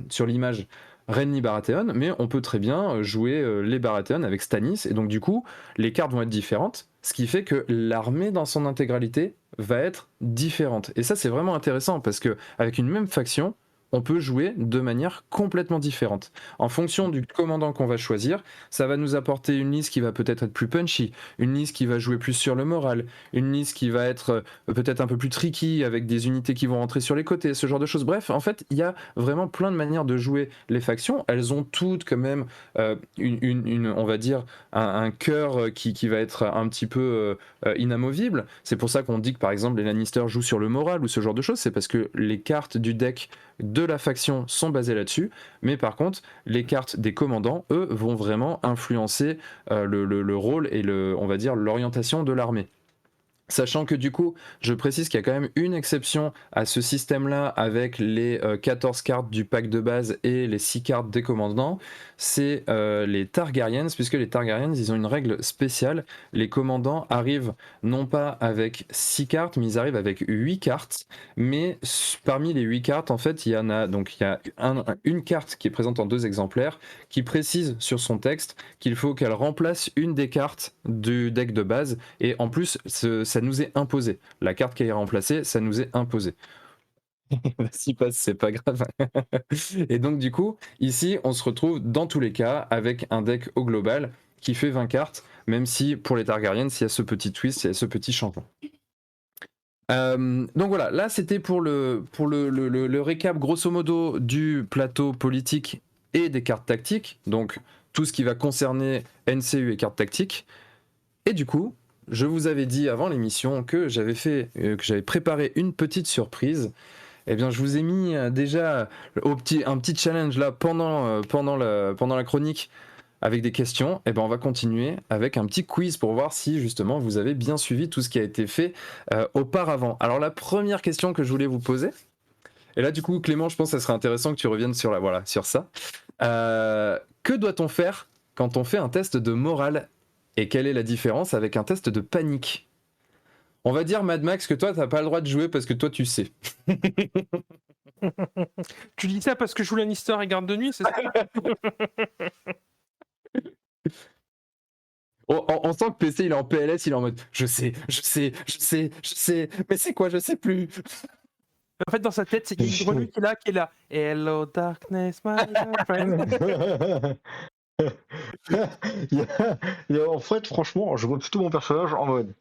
sur l'image Renly Baratheon, mais on peut très bien jouer les Baratheon avec Stannis, et donc du coup les cartes vont être différentes, ce qui fait que l'armée dans son intégralité va être différente. Et ça c'est vraiment intéressant, parce que avec une même faction, on peut jouer de manière complètement différente. En fonction du commandant qu'on va choisir, ça va nous apporter une liste qui va peut-être être plus punchy, une liste qui va jouer plus sur le moral, une liste qui va être peut-être un peu plus tricky avec des unités qui vont rentrer sur les côtés, ce genre de choses. Bref, en fait, il y a vraiment plein de manières de jouer les factions. Elles ont toutes quand même on va dire, un cœur qui va être un petit peu inamovible. C'est pour ça qu'on dit que par exemple les Lannister jouent sur le moral ou ce genre de choses. C'est parce que les cartes du deck de la faction sont basées là-dessus, mais par contre les cartes des commandants, eux, vont vraiment influencer le rôle et on va dire l'orientation de l'armée. Sachant que du coup, je précise qu'il y a quand même une exception à ce système-là avec les 14 cartes du pack de base et les 6 cartes des commandants, c'est les Targaryens, puisque les Targaryens, ils ont une règle spéciale. Les commandants arrivent non pas avec 6 cartes, mais ils arrivent avec 8 cartes. Mais parmi les 8 cartes, en fait, il y en a, donc il y a une carte qui est présente en 2 exemplaires, qui précise sur son texte qu'il faut qu'elle remplace une des cartes du deck de base, et en plus, ça nous est imposé. La carte qui est remplacée, ça nous est imposé. Vas-y, passe, c'est pas grave. Et donc, du coup, ici, on se retrouve dans tous les cas avec un deck au global qui fait 20 cartes, même si pour les Targaryens, il y a ce petit twist, il y a ce petit changement. Donc voilà, là c'était pour le récap grosso modo du plateau politique et des cartes tactiques, donc tout ce qui va concerner NCU et cartes tactiques. Et du coup, je vous avais dit avant l'émission que j'avais préparé une petite surprise. Eh bien, je vous ai mis déjà un petit challenge là pendant la chronique avec des questions. Eh bien, on va continuer avec un petit quiz pour voir si justement vous avez bien suivi tout ce qui a été fait auparavant. Alors, la première question que je voulais vous poser, et là du coup Clément, je pense que ça serait intéressant que tu reviennes sur ça. Que doit-on faire quand on fait un test de morale? Et quelle est la différence avec un test de panique? On va dire, Mad Max, que toi, t'as pas le droit de jouer parce que toi, tu sais. Tu dis ça parce que je joue Lannister et garde de nuit, c'est ça? On sent que PC, il est en PLS, il est en mode je sais, mais c'est quoi, je sais plus. En fait, dans sa tête, il y a une grenouille qui est là. Hello darkness, my friend. En fait, franchement, je vois plutôt mon personnage en mode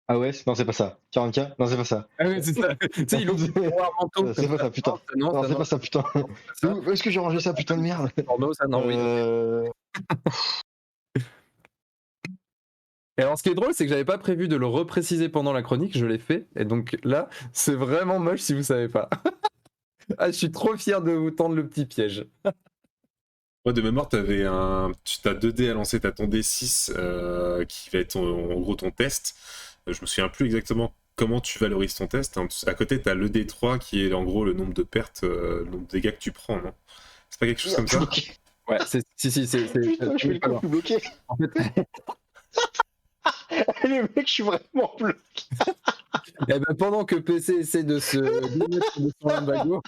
ah ouais, non, c'est pas ça. 40K, non, c'est pas ça. Ah oui, c'est ça. Tu sais, il ouvre un manteau. C'est pas ça, putain. Non, c'est pas ça, putain. Où est-ce que j'ai rangé ça, putain de merde? Porno, ça, non, oui. Et alors, ce qui est drôle, c'est que j'avais pas prévu de le repréciser pendant la chronique, je l'ai fait. Et donc là, c'est vraiment moche si vous savez pas. Ah, je suis trop fier de vous tendre le petit piège. Ouais, de mémoire, tu as 2 dés à lancer, tu as ton D6 qui va être en gros ton test. Je me souviens plus exactement comment tu valorises ton test. Hein. À côté, tu as le D3 qui est en gros le nombre de pertes, le nombre de dégâts que tu prends, non? C'est pas quelque chose comme ça? Ouais, c'est. Putain, je suis le coup bloqué. En fait, les mecs, je suis vraiment bloqué. eh ben, pendant que PC essaie de se démettre de son lumbago,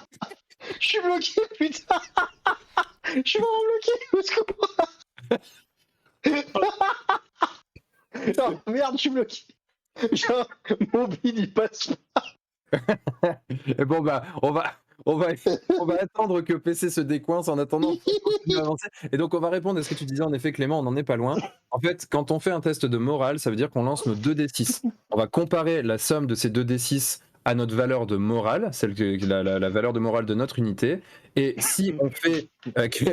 Je suis bloqué, putain. Je suis vraiment bloqué. Putain, merde, je suis bloqué. Genre, mon bid, il passe pas. et bon bah on va attendre que PC se décoince en attendant d'avancer. Et donc on va répondre à ce que tu disais en effet, Clément, on n'en est pas loin. En fait, quand on fait un test de morale, ça veut dire qu'on lance nos 2d6. On va comparer la somme de ces 2d6 à notre valeur de morale, la valeur de morale de notre unité. Et si on fait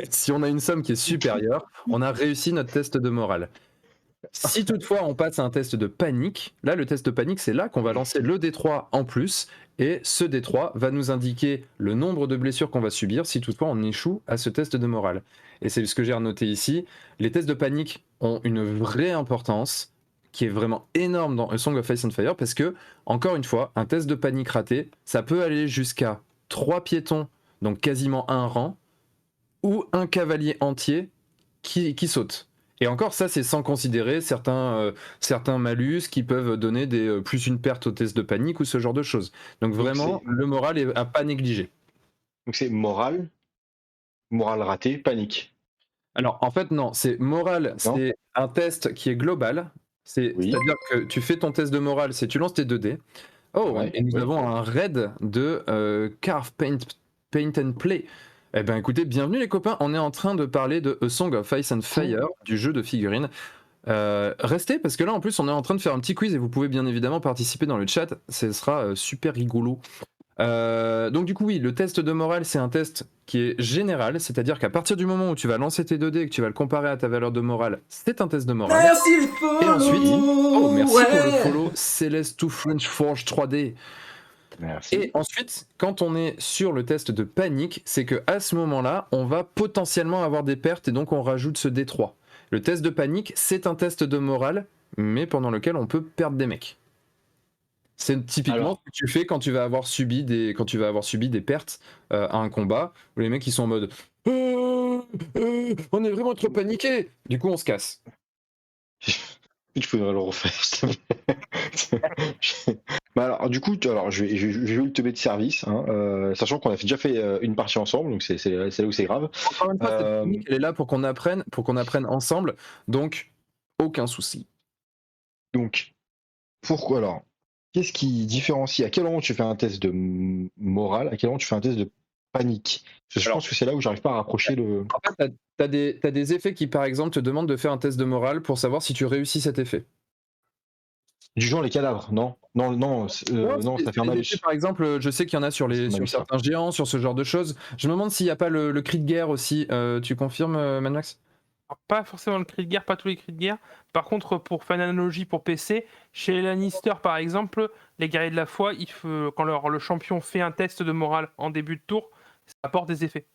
si on a une somme qui est supérieure, on a réussi notre test de morale. Si toutefois on passe à un test de panique, là le test de panique c'est là qu'on va lancer le D3 en plus et ce D3 va nous indiquer le nombre de blessures qu'on va subir si toutefois on échoue à ce test de morale. Et c'est ce que j'ai renoté ici. Les tests de panique ont une vraie importance qui est vraiment énorme dans A Song of Ice and Fire parce que, encore une fois, un test de panique raté, ça peut aller jusqu'à 3 piétons, donc quasiment un rang, ou un cavalier entier qui saute. Et encore, ça, c'est sans considérer certains malus qui peuvent donner plus une perte au test de panique ou ce genre de choses. Donc vraiment, le moral est à pas négliger. Donc c'est moral raté, panique. Alors, en fait, non, c'est moral, Non. c'est un test qui est global. C'est-à-dire que tu fais ton test de morale, tu lances tes 2 dés. Oh, Ouais, et nous avons un raid de Carve Paint and Play. Eh ben écoutez, bienvenue les copains, on est en train de parler de A Song of Ice and Fire, du jeu de figurines. Restez, parce que là en plus on est en train de faire un petit quiz et vous pouvez bien évidemment participer dans le chat, ce sera super rigolo. Donc du coup oui, le test de morale c'est un test qui est général, c'est-à-dire qu'à partir du moment où tu vas lancer tes 2 dés et que tu vas le comparer à ta valeur de morale, c'est un test de morale. Merci les follow. Et ensuite, oh merci ouais. pour le follow, Céleste to French Forge 3D. Merci. Et ensuite, quand on est sur le test de panique, c'est que à ce moment-là, on va potentiellement avoir des pertes et donc on rajoute ce D3. Le test de panique, c'est un test de morale, mais pendant lequel on peut perdre des mecs. C'est typiquement ce que tu fais quand tu vas avoir subi des pertes à un combat, où les mecs ils sont en mode on est vraiment trop paniqué. Du coup, on se casse. Tu pourrais le refaire, s'il te plaît. Bah alors, du coup, je vais le teubé de service, hein, sachant qu'on a déjà fait une partie ensemble, donc c'est là où c'est grave. Encore une fois, cette technique, elle est là pour qu'on apprenne ensemble, donc aucun souci. Donc, pourquoi alors? Qu'est-ce qui différencie à quel moment tu fais un test de morale, à quel moment tu fais un test de panique? Parce que je pense que c'est là où j'arrive pas à rapprocher le. En fait, t'as des effets qui, par exemple, te demandent de faire un test de morale pour savoir si tu réussis cet effet. Du genre les cadavres, non? Non, ça fait un malus. Effets, par exemple, je sais qu'il y en a sur certains géants, sur ce genre de choses. Je me demande s'il n'y a pas le cri de guerre aussi. Tu confirmes, Mad Max? Alors, pas forcément le cri de guerre, pas tous les cris de guerre. Par contre, pour faire une analogie pour PC, chez les Lannister par exemple, les guerriers de la foi, quand le champion fait un test de morale en début de tour, ça apporte des effets.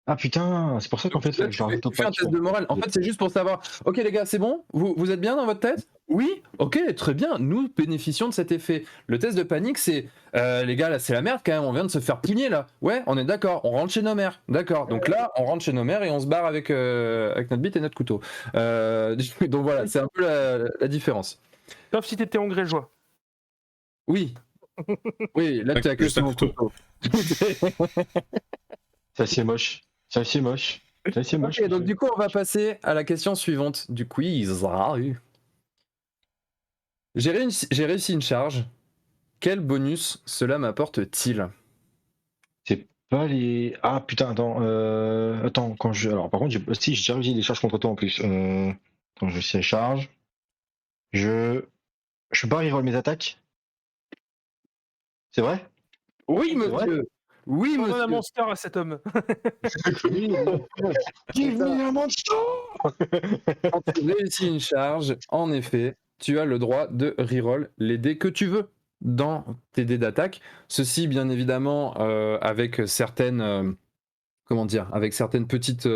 Ah putain, c'est pour ça qu'en fait, là, tu fais un test de morale. En fait, c'est juste pour savoir, ok les gars, c'est bon? Vous êtes bien dans votre tête? Oui? Ok, très bien, nous bénéficions de cet effet. Le test de panique, c'est, les gars, là, c'est la merde quand même, on vient de se faire pugner là. Ouais, on est d'accord, on rentre chez nos mères. D'accord, donc là, on rentre chez nos mères et on se barre avec notre bite et notre couteau. Donc voilà, c'est un peu la différence. Sauf si t'étais hongrégeois. Oui. Oui, là, tu as que Juste un ton couteau. Ça c'est moche. Ça c'est moche. Ok, donc du coup, on va passer à la question suivante du quiz. J'ai réussi une charge. Quel bonus cela m'apporte-t-il? C'est pas les. Ah putain, attends, quand je. Alors par contre, j'ai déjà réussi les charges contre toi en plus. Quand je sais charge. Je peux pas reroll mes attaques? C'est vrai? Oui, monsieur. Oui, On donne un monsieur. monster à cet homme. Give me a monster! Quand tu réussis une charge, en effet, tu as le droit de reroll les dés que tu veux dans tes dés d'attaque. Ceci, bien évidemment, avec certaines. Avec certaines petites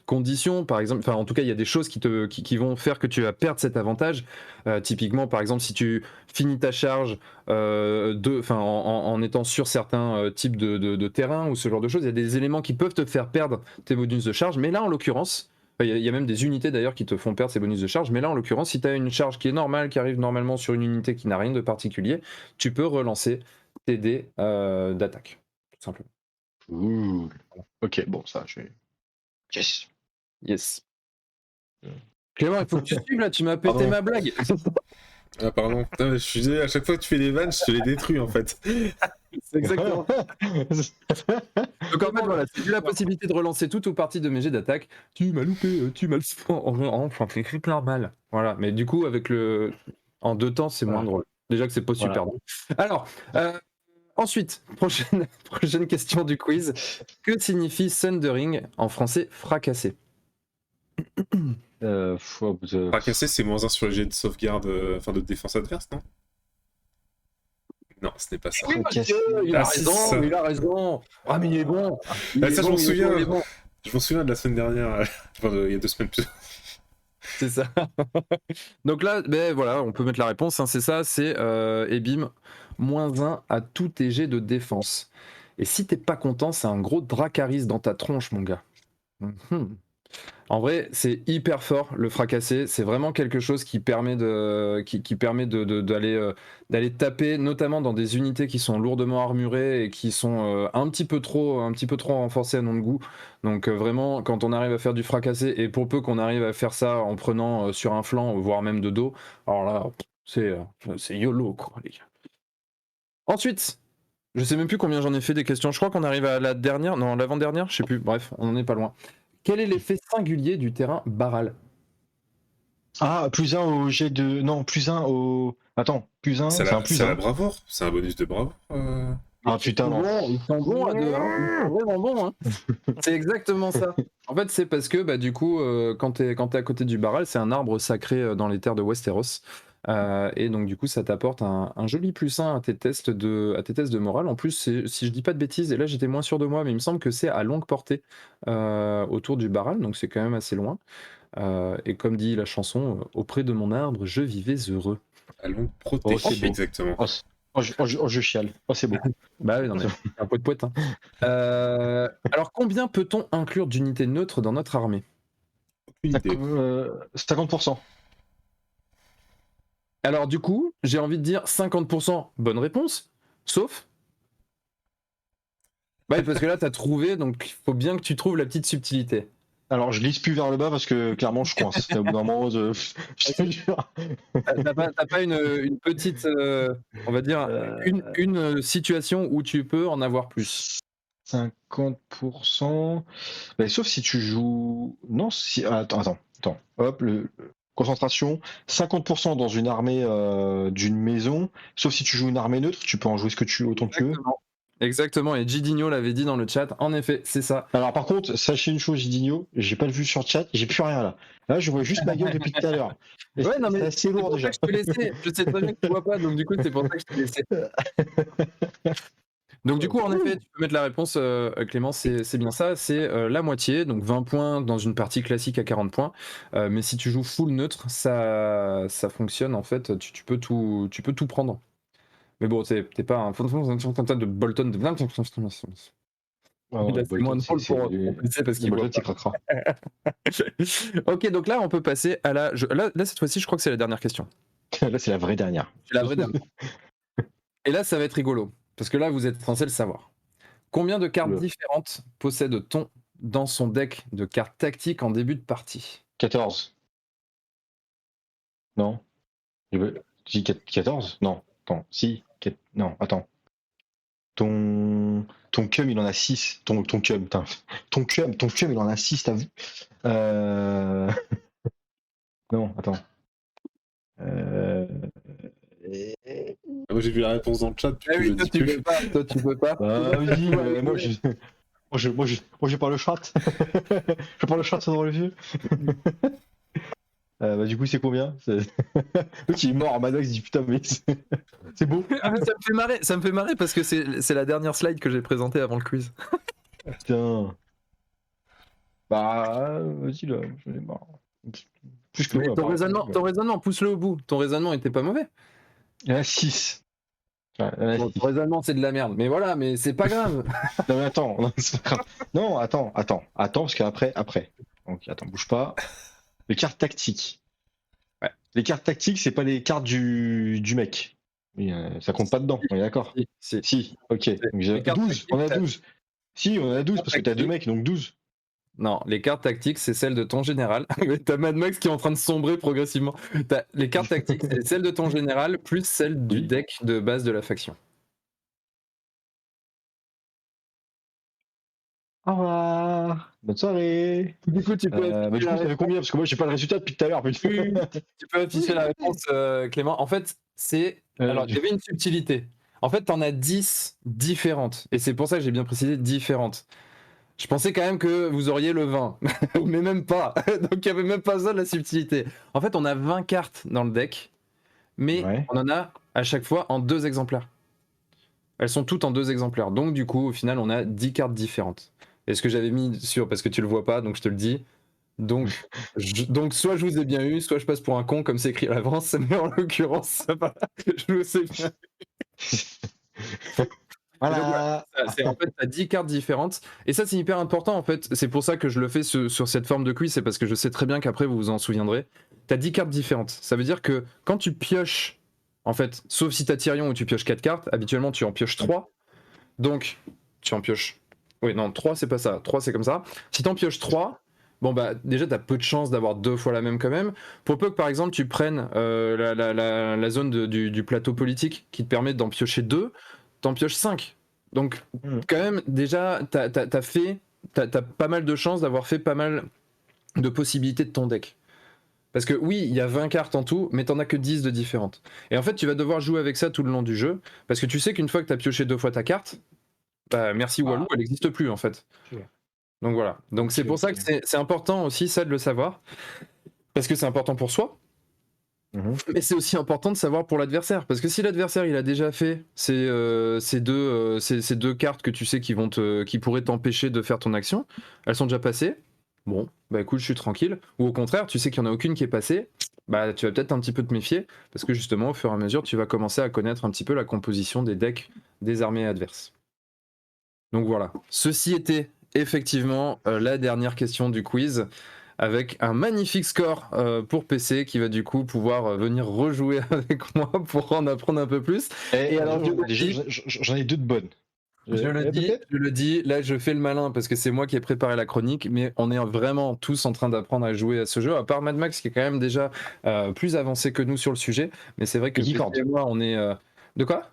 conditions, par exemple, enfin en tout cas il y a des choses qui vont faire que tu vas perdre cet avantage. Typiquement, par exemple, si tu finis ta charge en étant sur certains types de terrains ou ce genre de choses, il y a des éléments qui peuvent te faire perdre tes bonus de charge, mais là en l'occurrence, il y a même des unités d'ailleurs qui te font perdre ces bonus de charge, mais là en l'occurrence, si tu as une charge qui est normale, qui arrive normalement sur une unité qui n'a rien de particulier, tu peux relancer tes dés d'attaque, tout simplement. Ouh. Ok, bon, ça, je vais. Yes. Clément, il faut que tu suives là, tu m'as pété ma blague. Ah, pardon. Putain, je suis désolé, à chaque fois que tu fais des vannes, je te les détruis en fait. C'est exactement. Donc en fait, voilà, j'ai eu la possibilité de relancer toute ou partie de mes jets d'attaque. Tu m'as loupé, tu m'as le enfin, c'est écrit plein mal. Voilà, mais du coup, en 2 temps, c'est moins drôle. Déjà que c'est pas super drôle. Alors, ensuite, prochaine question du quiz. Que signifie thundering en français fracassé? Fracassé, c'est -1 sur le jet de sauvegarde, enfin de défense adverse, non? Non, ce n'est pas ça. Oui, monsieur, il a Ah, si, raison, ça. il a raison. Ah, mais il est bon. Il Ah, est ça, je bon, m'en il est souviens. bon, il est bon. Je m'en souviens de la semaine dernière, enfin, il y a 2 semaines plus. C'est ça. Donc là, ben voilà, on peut mettre la réponse, hein, c'est ça, c'est et bim, -1 à tous tes jets de défense. Et si t'es pas content, c'est un gros Dracarys dans ta tronche, mon gars. Mhm. En vrai, c'est hyper fort le fracassé. C'est vraiment quelque chose qui permet d'aller taper, notamment dans des unités qui sont lourdement armurées et qui sont un petit peu trop renforcées à mon goût. Donc vraiment, quand on arrive à faire du fracassé, et pour peu qu'on arrive à faire ça en prenant sur un flanc, voire même de dos, alors là, c'est YOLO, quoi, les gars. Ensuite, je sais même plus combien j'en ai fait des questions. Je crois qu'on arrive à la dernière, non, l'avant-dernière, je sais plus. Bref, on en est pas loin. Quel est l'effet singulier du terrain Baral? Ah, +1 au jet de. Non, +1 au. Attends, +1, c'est un C'est la +1. bravoure, c'est un bonus de bravoure. Ah putain, non. Ils sont bons à deux, hein. Ils sont vraiment bons, hein. C'est exactement ça. En fait, c'est parce que bah, du coup, quand t'es à côté du Baral, c'est un arbre sacré dans les terres de Westeros. Et donc du coup, ça t'apporte un joli +1 à tes tests de morale. En plus, si je dis pas de bêtises, et là j'étais moins sûr de moi, mais il me semble que c'est à longue portée autour du Baral, donc c'est quand même assez loin. Et comme dit la chanson, auprès de mon arbre, je vivais heureux. À longue Oh, protection, c'est beau. exactement. Je chiale. Oh, c'est beau. Bah oui, non, mais c'est un poète. Hein. Alors, combien peut-on inclure d'unités neutres dans notre armée? Aucune idée. 50%. Alors, du coup, j'ai envie de dire 50%, bonne réponse, sauf. Bah, parce que là, t'as trouvé, donc il faut bien que tu trouves la petite subtilité. Alors, je lise plus vers le bas parce que clairement, je coince. Au bout d'un moment, je te jure. T'as pas une petite, on va dire, une situation où tu peux en avoir plus. 50%. Bah, sauf si tu joues. Non, si. Attends. Hop, concentration. 50% dans une armée d'une maison. Sauf si tu joues une armée neutre, tu peux en jouer autant que tu veux. Exactement, et Gidinho l'avait dit dans le chat, en effet, c'est ça. Alors par contre, sachez une chose, Gidinho, j'ai pas le vu sur le chat, j'ai plus rien là. Là, je vois juste ma gueule depuis tout à l'heure. Et Ouais, non, mais c'est assez lourd déjà. je te laissais. Je sais très bien que tu vois pas, donc du coup, c'est pour ça que je te laissais. Donc du coup, en effet, tu peux mettre la réponse, Clément, c'est bien ça, c'est la moitié, donc 20 points dans une partie classique à 40 points. Mais si tu joues full neutre, ça fonctionne en fait, tu peux tout prendre. Mais bon, t'es pas un de Bolton de il a fait moins de rôle pour PC parce qu'il voit pas. Ok, donc là, on peut passer à là, cette fois-ci, je crois que c'est la dernière question. Là, c'est la vraie dernière. C'est la vraie dernière. Et là, ça va être rigolo, parce que là, vous êtes censé le savoir. Combien de cartes différentes possède-t-on dans son deck de cartes tactiques en début de partie? 14. Non. Je dis 14. Non. Attends. Si. Non, attends. Ton cum, il en a 6. Ton cum, putain. Ton cum, il en a 6, t'as vu? Non, attends. Moi, j'ai vu la réponse dans le chat, du coup, je dis plus. Toi, tu peux pas. Ah oui, moi, je parle le chat. Je parle le chat dans le vieux. Bah, du coup, c'est combien? L'autre, il est mort. Manox dit putain, mais c'est beau. Ça me fait marrer parce que c'est la dernière slide que j'ai présentée avant le quiz. Putain. Bah, vas-y là, j'en ai marre. Plus que Mais moi, ton raisonnement, pousse-le au bout. Ton raisonnement était pas mauvais. Il y en a 6. Bon, ton raisonnement, c'est de la merde. Mais voilà, mais c'est pas grave. Non, mais attends, non, c'est pas grave. Non, attends, parce qu'après. Donc, attends, bouge pas. Les cartes tactiques. Ouais. Les cartes tactiques, c'est pas les cartes du mec. Mais, ça compte pas dedans, on est d'accord? Si, ok. Donc, 12, on a 12. Si, on a 12 parce que t'as 2 mecs, donc 12. Non, les cartes tactiques, c'est celles de ton général. T'as Mad Max qui est en train de sombrer progressivement. Les cartes tactiques, c'est celles de ton général plus celles du deck de base de la faction. Au revoir. Bonne soirée. Du coup, tu peux mais du coup, ça fait combien? Parce que moi, j'ai pas le résultat depuis tout à l'heure. Tu peux afficher la réponse, Clément. En fait, alors, il y avait une subtilité. En fait, t'en as 10 différentes. Et c'est pour ça que j'ai bien précisé différentes. Je pensais quand même que vous auriez le 20, mais même pas. Donc il n'y avait même pas ça de la subtilité. En fait, on a 20 cartes dans le deck, mais Ouais. on en a à chaque fois en 2 exemplaires. Elles sont toutes en 2 exemplaires. Donc du coup, au final, on a 10 cartes différentes. Et ce que j'avais mis sur, parce que tu le vois pas, donc je te le dis. Donc, donc soit je vous ai bien eu, soit je passe pour un con comme c'est écrit à l'avance, mais en l'occurrence, ça va. Je vous sais bien. Voilà. En fait, tu as 10 cartes différentes. Et ça, c'est hyper important, en fait. C'est pour ça que je le fais sur cette forme de quiz. C'est parce que je sais très bien qu'après, vous vous en souviendrez. Tu as 10 cartes différentes. Ça veut dire que quand tu pioches, en fait, sauf si tu as Tyrion où tu pioches 4 cartes, habituellement, tu en pioches 3. Donc, tu en pioches. Oui, non, 3, c'est pas ça. 3, c'est comme ça. Si tu en pioches 3, bon, bah, déjà, tu as peu de chances d'avoir 2 fois la même quand même. Pour peu que, par exemple, tu prennes la zone du plateau politique qui te permet d'en piocher 2, t'en pioches 5. Donc, quand même, déjà, t'as pas mal de chances d'avoir fait pas mal de possibilités de ton deck. Parce que oui, il y a 20 cartes en tout, mais t'en as que 10 de différentes. Et en fait, tu vas devoir jouer avec ça tout le long du jeu, parce que tu sais qu'une fois que t'as pioché 2 fois ta carte, bah merci Walou, elle n'existe plus en fait. Donc voilà. Donc c'est pour ça que c'est important aussi ça de le savoir, parce que c'est important pour soi. Mais c'est aussi important de savoir pour l'adversaire, parce que si l'adversaire il a déjà fait ces deux cartes que tu sais qui pourraient t'empêcher de faire ton action, elles sont déjà passées. Bon, bah écoute, je suis tranquille. Ou au contraire, tu sais qu'il n'y en a aucune qui est passée, bah tu vas peut-être un petit peu te méfier, parce que justement, au fur et à mesure, tu vas commencer à connaître un petit peu la composition des decks des armées adverses. Donc voilà. Ceci était effectivement la dernière question du quiz, avec un magnifique score pour PC qui va du coup pouvoir venir rejouer avec moi pour en apprendre un peu plus. Et alors, j'en ai 2 de bonnes. Je le dis, là je fais le malin parce que c'est moi qui ai préparé la chronique, mais on est vraiment tous en train d'apprendre à jouer à ce jeu, à part Mad Max qui est quand même déjà plus avancé que nous sur le sujet, mais c'est vrai que PC et moi on est... De quoi ?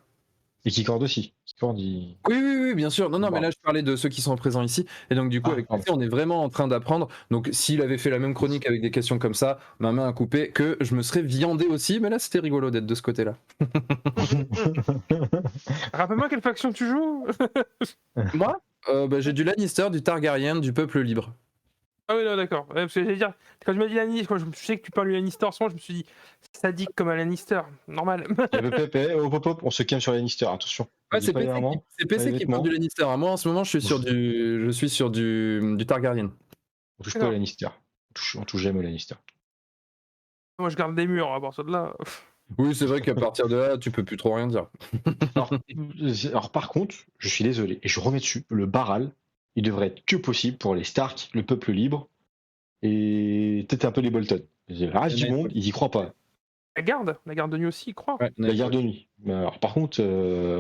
Et Keycord aussi. Oui, bien sûr. Non, mais là je parlais de ceux qui sont présents ici, et donc du coup avec PC on est vraiment en train d'apprendre, donc s'il avait fait la même chronique avec des questions comme ça, ma main a coupé, que je me serais viandé aussi, mais là c'était rigolo d'être de ce côté-là. Rappelle-moi quelle faction tu joues. Moi j'ai du Lannister, du Targaryen, du peuple libre. Ah oui, non, d'accord. Ouais, parce que j'allais dire, quand je me dis Lannister, quand je sais que tu parles du Lannister en ce moment, je me suis dit sadique comme un Lannister, normal. On se calme sur Lannister, attention. Ouais, c'est PC qui parle du Lannister. Moi en ce moment je suis sur du Targaryen. On touche pas au Lannister. On touche jamais au Lannister. Moi je garde des murs à part ça de là. Oui, c'est vrai qu'à partir de là, tu peux plus trop rien dire. Alors par contre, je suis désolé, et je remets dessus, le Baral, il devrait être que possible pour les Stark, le peuple libre, et peut-être un peu les Bolton. Le reste du monde, ils y croient pas. La garde de nuit aussi, il croit. Ouais, la garde de nuit. Alors par contre,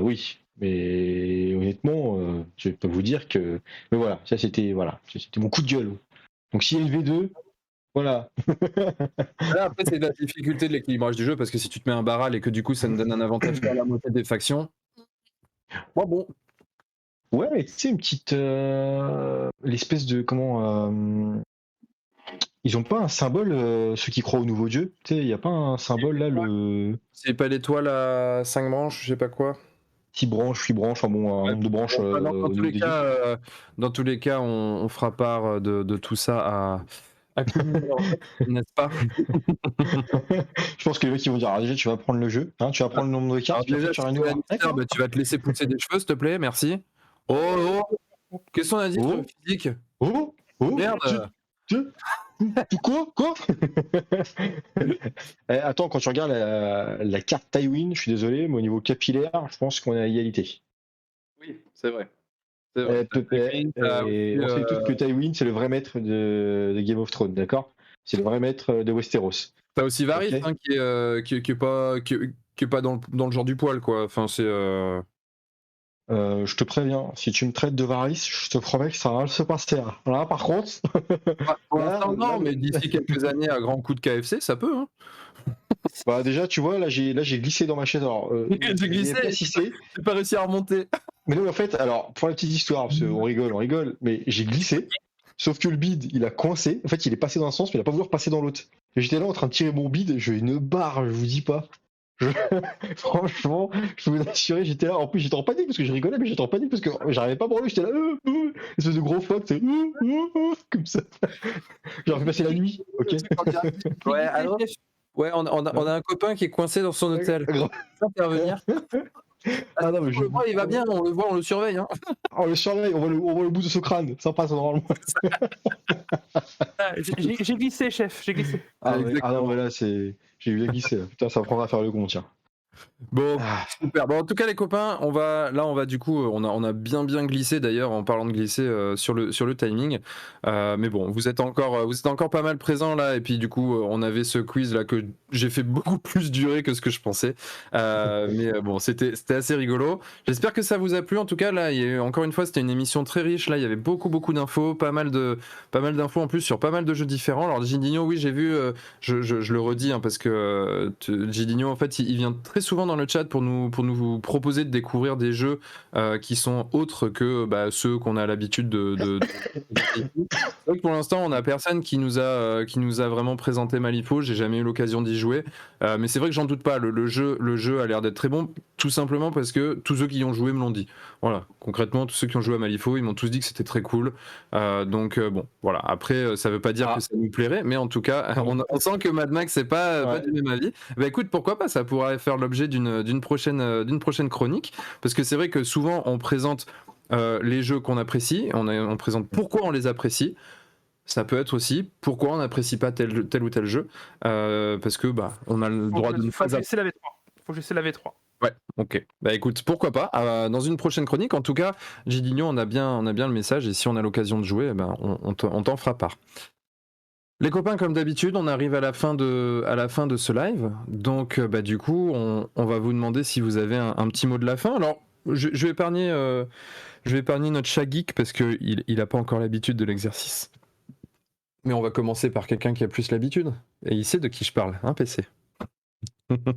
oui, mais honnêtement, je peux vous dire que... Mais voilà, ça c'était mon coup de gueule. Donc s'il y a une V2, voilà. Là, après, c'est la difficulté de l'équilibrage du jeu, parce que si tu te mets un Baral et que du coup ça nous donne un avantage sur la moitié des factions, bon. Ouais, mais tu sais, une petite. L'espèce de. Comment. Ils ont pas un symbole, ceux qui croient au nouveau dieu. Tu sais, il n'y a pas un symbole là, le. C'est pas l'étoile à 5 branches, je sais pas quoi. 6 branches, 8 branches, enfin bon, un nombre de branches. Dans tous les cas, on fera part de tout ça à n'est-ce pas? Je pense que les mecs ils vont dire, alors déjà tu vas prendre le jeu, hein, tu vas prendre le nombre de cartes, déjà, tu vas te laisser pousser des cheveux, s'il te plaît, merci. Oh, qu'est-ce qu'on a dit sur le physique? Oh, merde. Quoi attends, quand tu regardes la carte Tywin, je suis désolé, mais au niveau capillaire, je pense qu'on est à égalité. Oui, c'est vrai. On sait tous que Tywin, c'est le vrai maître de Game of Thrones, d'accord? C'est le vrai maître de Westeros. T'as aussi Varys, okay. Qui est pas dans le genre du poil, quoi. Enfin, c'est... je te préviens, si tu me traites de Varys, je te promets que ça va se passer. Là, par contre... non, mais d'ici quelques années, à grands coups de KFC, ça peut, hein. Bah déjà, tu vois, là j'ai glissé dans ma chaise. Alors, j'ai glissé, j'ai pas réussi à remonter. Mais non, en fait, alors, pour la petite histoire, parce qu'on rigole, mais j'ai glissé, sauf que le bide, il a coincé. En fait, il est passé dans un sens, mais il a pas voulu repasser dans l'autre. Et j'étais là en train de tirer mon bide, j'ai une barre, je vous dis pas. Franchement, je peux vous assurer, j'étais là. En plus, j'étais en panique parce que je rigolais, mais j'étais en panique parce que j'arrivais pas à branler. J'étais là, espèce de gros phoque, c'est comme ça. J'aurais pu passer la nuit, ok. Ouais, alors, ouais, on a un copain qui est coincé dans son hôtel. Grave. Ça intervenir. Ah non, mais On le voit, il va bien, on le voit, on le surveille. Hein. On le surveille, on voit le bout de ce crâne. Ça passe normalement. J'ai glissé, chef, j'ai glissé. Ah, ouais. Exactement. Ah non, mais là, c'est. J'ai eu la glisser. Là. Putain, ça me prendra à faire le con, tiens. Bon, Ah. super. Bon, en tout cas, les copains, on va du coup, on a bien glissé d'ailleurs en parlant de glisser sur le timing. Mais bon, vous êtes encore pas mal présents là. Et puis du coup, on avait ce quiz là que j'ai fait beaucoup plus durer que ce que je pensais. Mais bon, c'était assez rigolo. J'espère que ça vous a plu. En tout cas, là, encore une fois, c'était une émission très riche. Là, il y avait beaucoup d'infos, pas mal d'infos en plus sur pas mal de jeux différents. Alors, Gidinho, oui, j'ai vu. Je le redis hein, parce que Gidinho, en fait, il vient très souvent dans le chat pour nous proposer de découvrir des jeux qui sont autres que ceux qu'on a l'habitude de... Donc pour l'instant, on n'a personne qui nous a vraiment présenté Malifaux. J'ai jamais eu l'occasion d'y jouer, mais c'est vrai que j'en doute pas. Le jeu a l'air d'être très bon, tout simplement parce que tous ceux qui y ont joué me l'ont dit. Voilà, concrètement, tous ceux qui ont joué à Malifaux, ils m'ont tous dit que c'était très cool. Donc bon, voilà. Après, ça veut pas dire que ça nous plairait, mais en tout cas, on sent que Mad Max c'est pas du même avis. Bah écoute, pourquoi pas, ça pourrait faire l'objet d'une prochaine chronique, parce que c'est vrai que souvent on présente les jeux qu'on apprécie, on présente pourquoi on les apprécie. Ça peut être aussi pourquoi on n'apprécie pas tel ou tel jeu, parce que on a le droit de ne pas. Faut que j'essaie la V3. Ouais, ok. Bah écoute, pourquoi pas, dans une prochaine chronique. En tout cas, Gidinho, on a bien le message, et si on a l'occasion de jouer, on t'en fera part. Les copains, comme d'habitude, on arrive à la fin de ce live. Donc, du coup, on va vous demander si vous avez un petit mot de la fin. Alors, je vais épargner notre chat geek parce qu'il n'a pas encore l'habitude de l'exercice. Mais on va commencer par quelqu'un qui a plus l'habitude. Et il sait de qui je parle, hein, PC.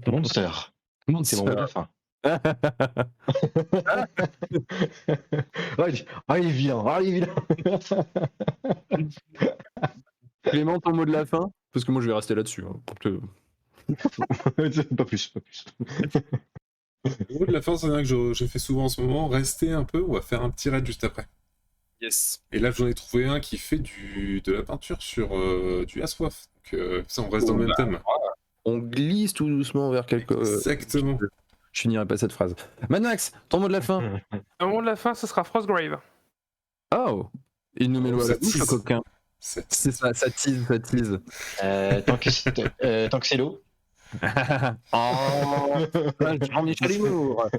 Monster. C'est mon mot de la fin. Il est vilain. Clément, ton mot de la fin? Parce que moi, je vais rester là-dessus. Hein. Pas plus. Le mot de la fin, c'est un que je fais souvent en ce moment. Restez un peu, on va faire un petit raid juste après. Yes. Et là, j'en ai trouvé un qui fait de la peinture sur du Assoif. Donc, ça, on reste dans le même thème. On glisse tout doucement vers quelque... Exactement. Je finirai pas cette phrase. Mad Max, ton mot de la fin? Le mot de la fin, ce sera Frostgrave. Oh, il nous met l'eau à la bouche, ce coquin. C'est ça tease. Tant que c'est l'eau. Jean-Michel Humour.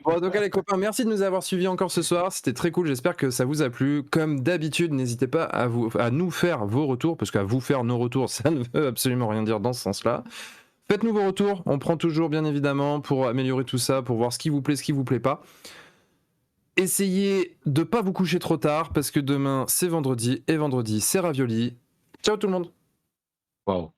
Bon, donc les copains, merci de nous avoir suivis encore ce soir, c'était très cool, j'espère que ça vous a plu. Comme d'habitude, n'hésitez pas à nous faire vos retours, parce qu'à vous faire nos retours, ça ne veut absolument rien dire dans ce sens-là. Faites-nous vos retours, on prend toujours bien évidemment pour améliorer tout ça, pour voir ce qui vous plaît, ce qui vous plaît pas. Essayez de pas vous coucher trop tard, parce que demain c'est vendredi, et vendredi c'est ravioli. Ciao tout le monde. Waouh.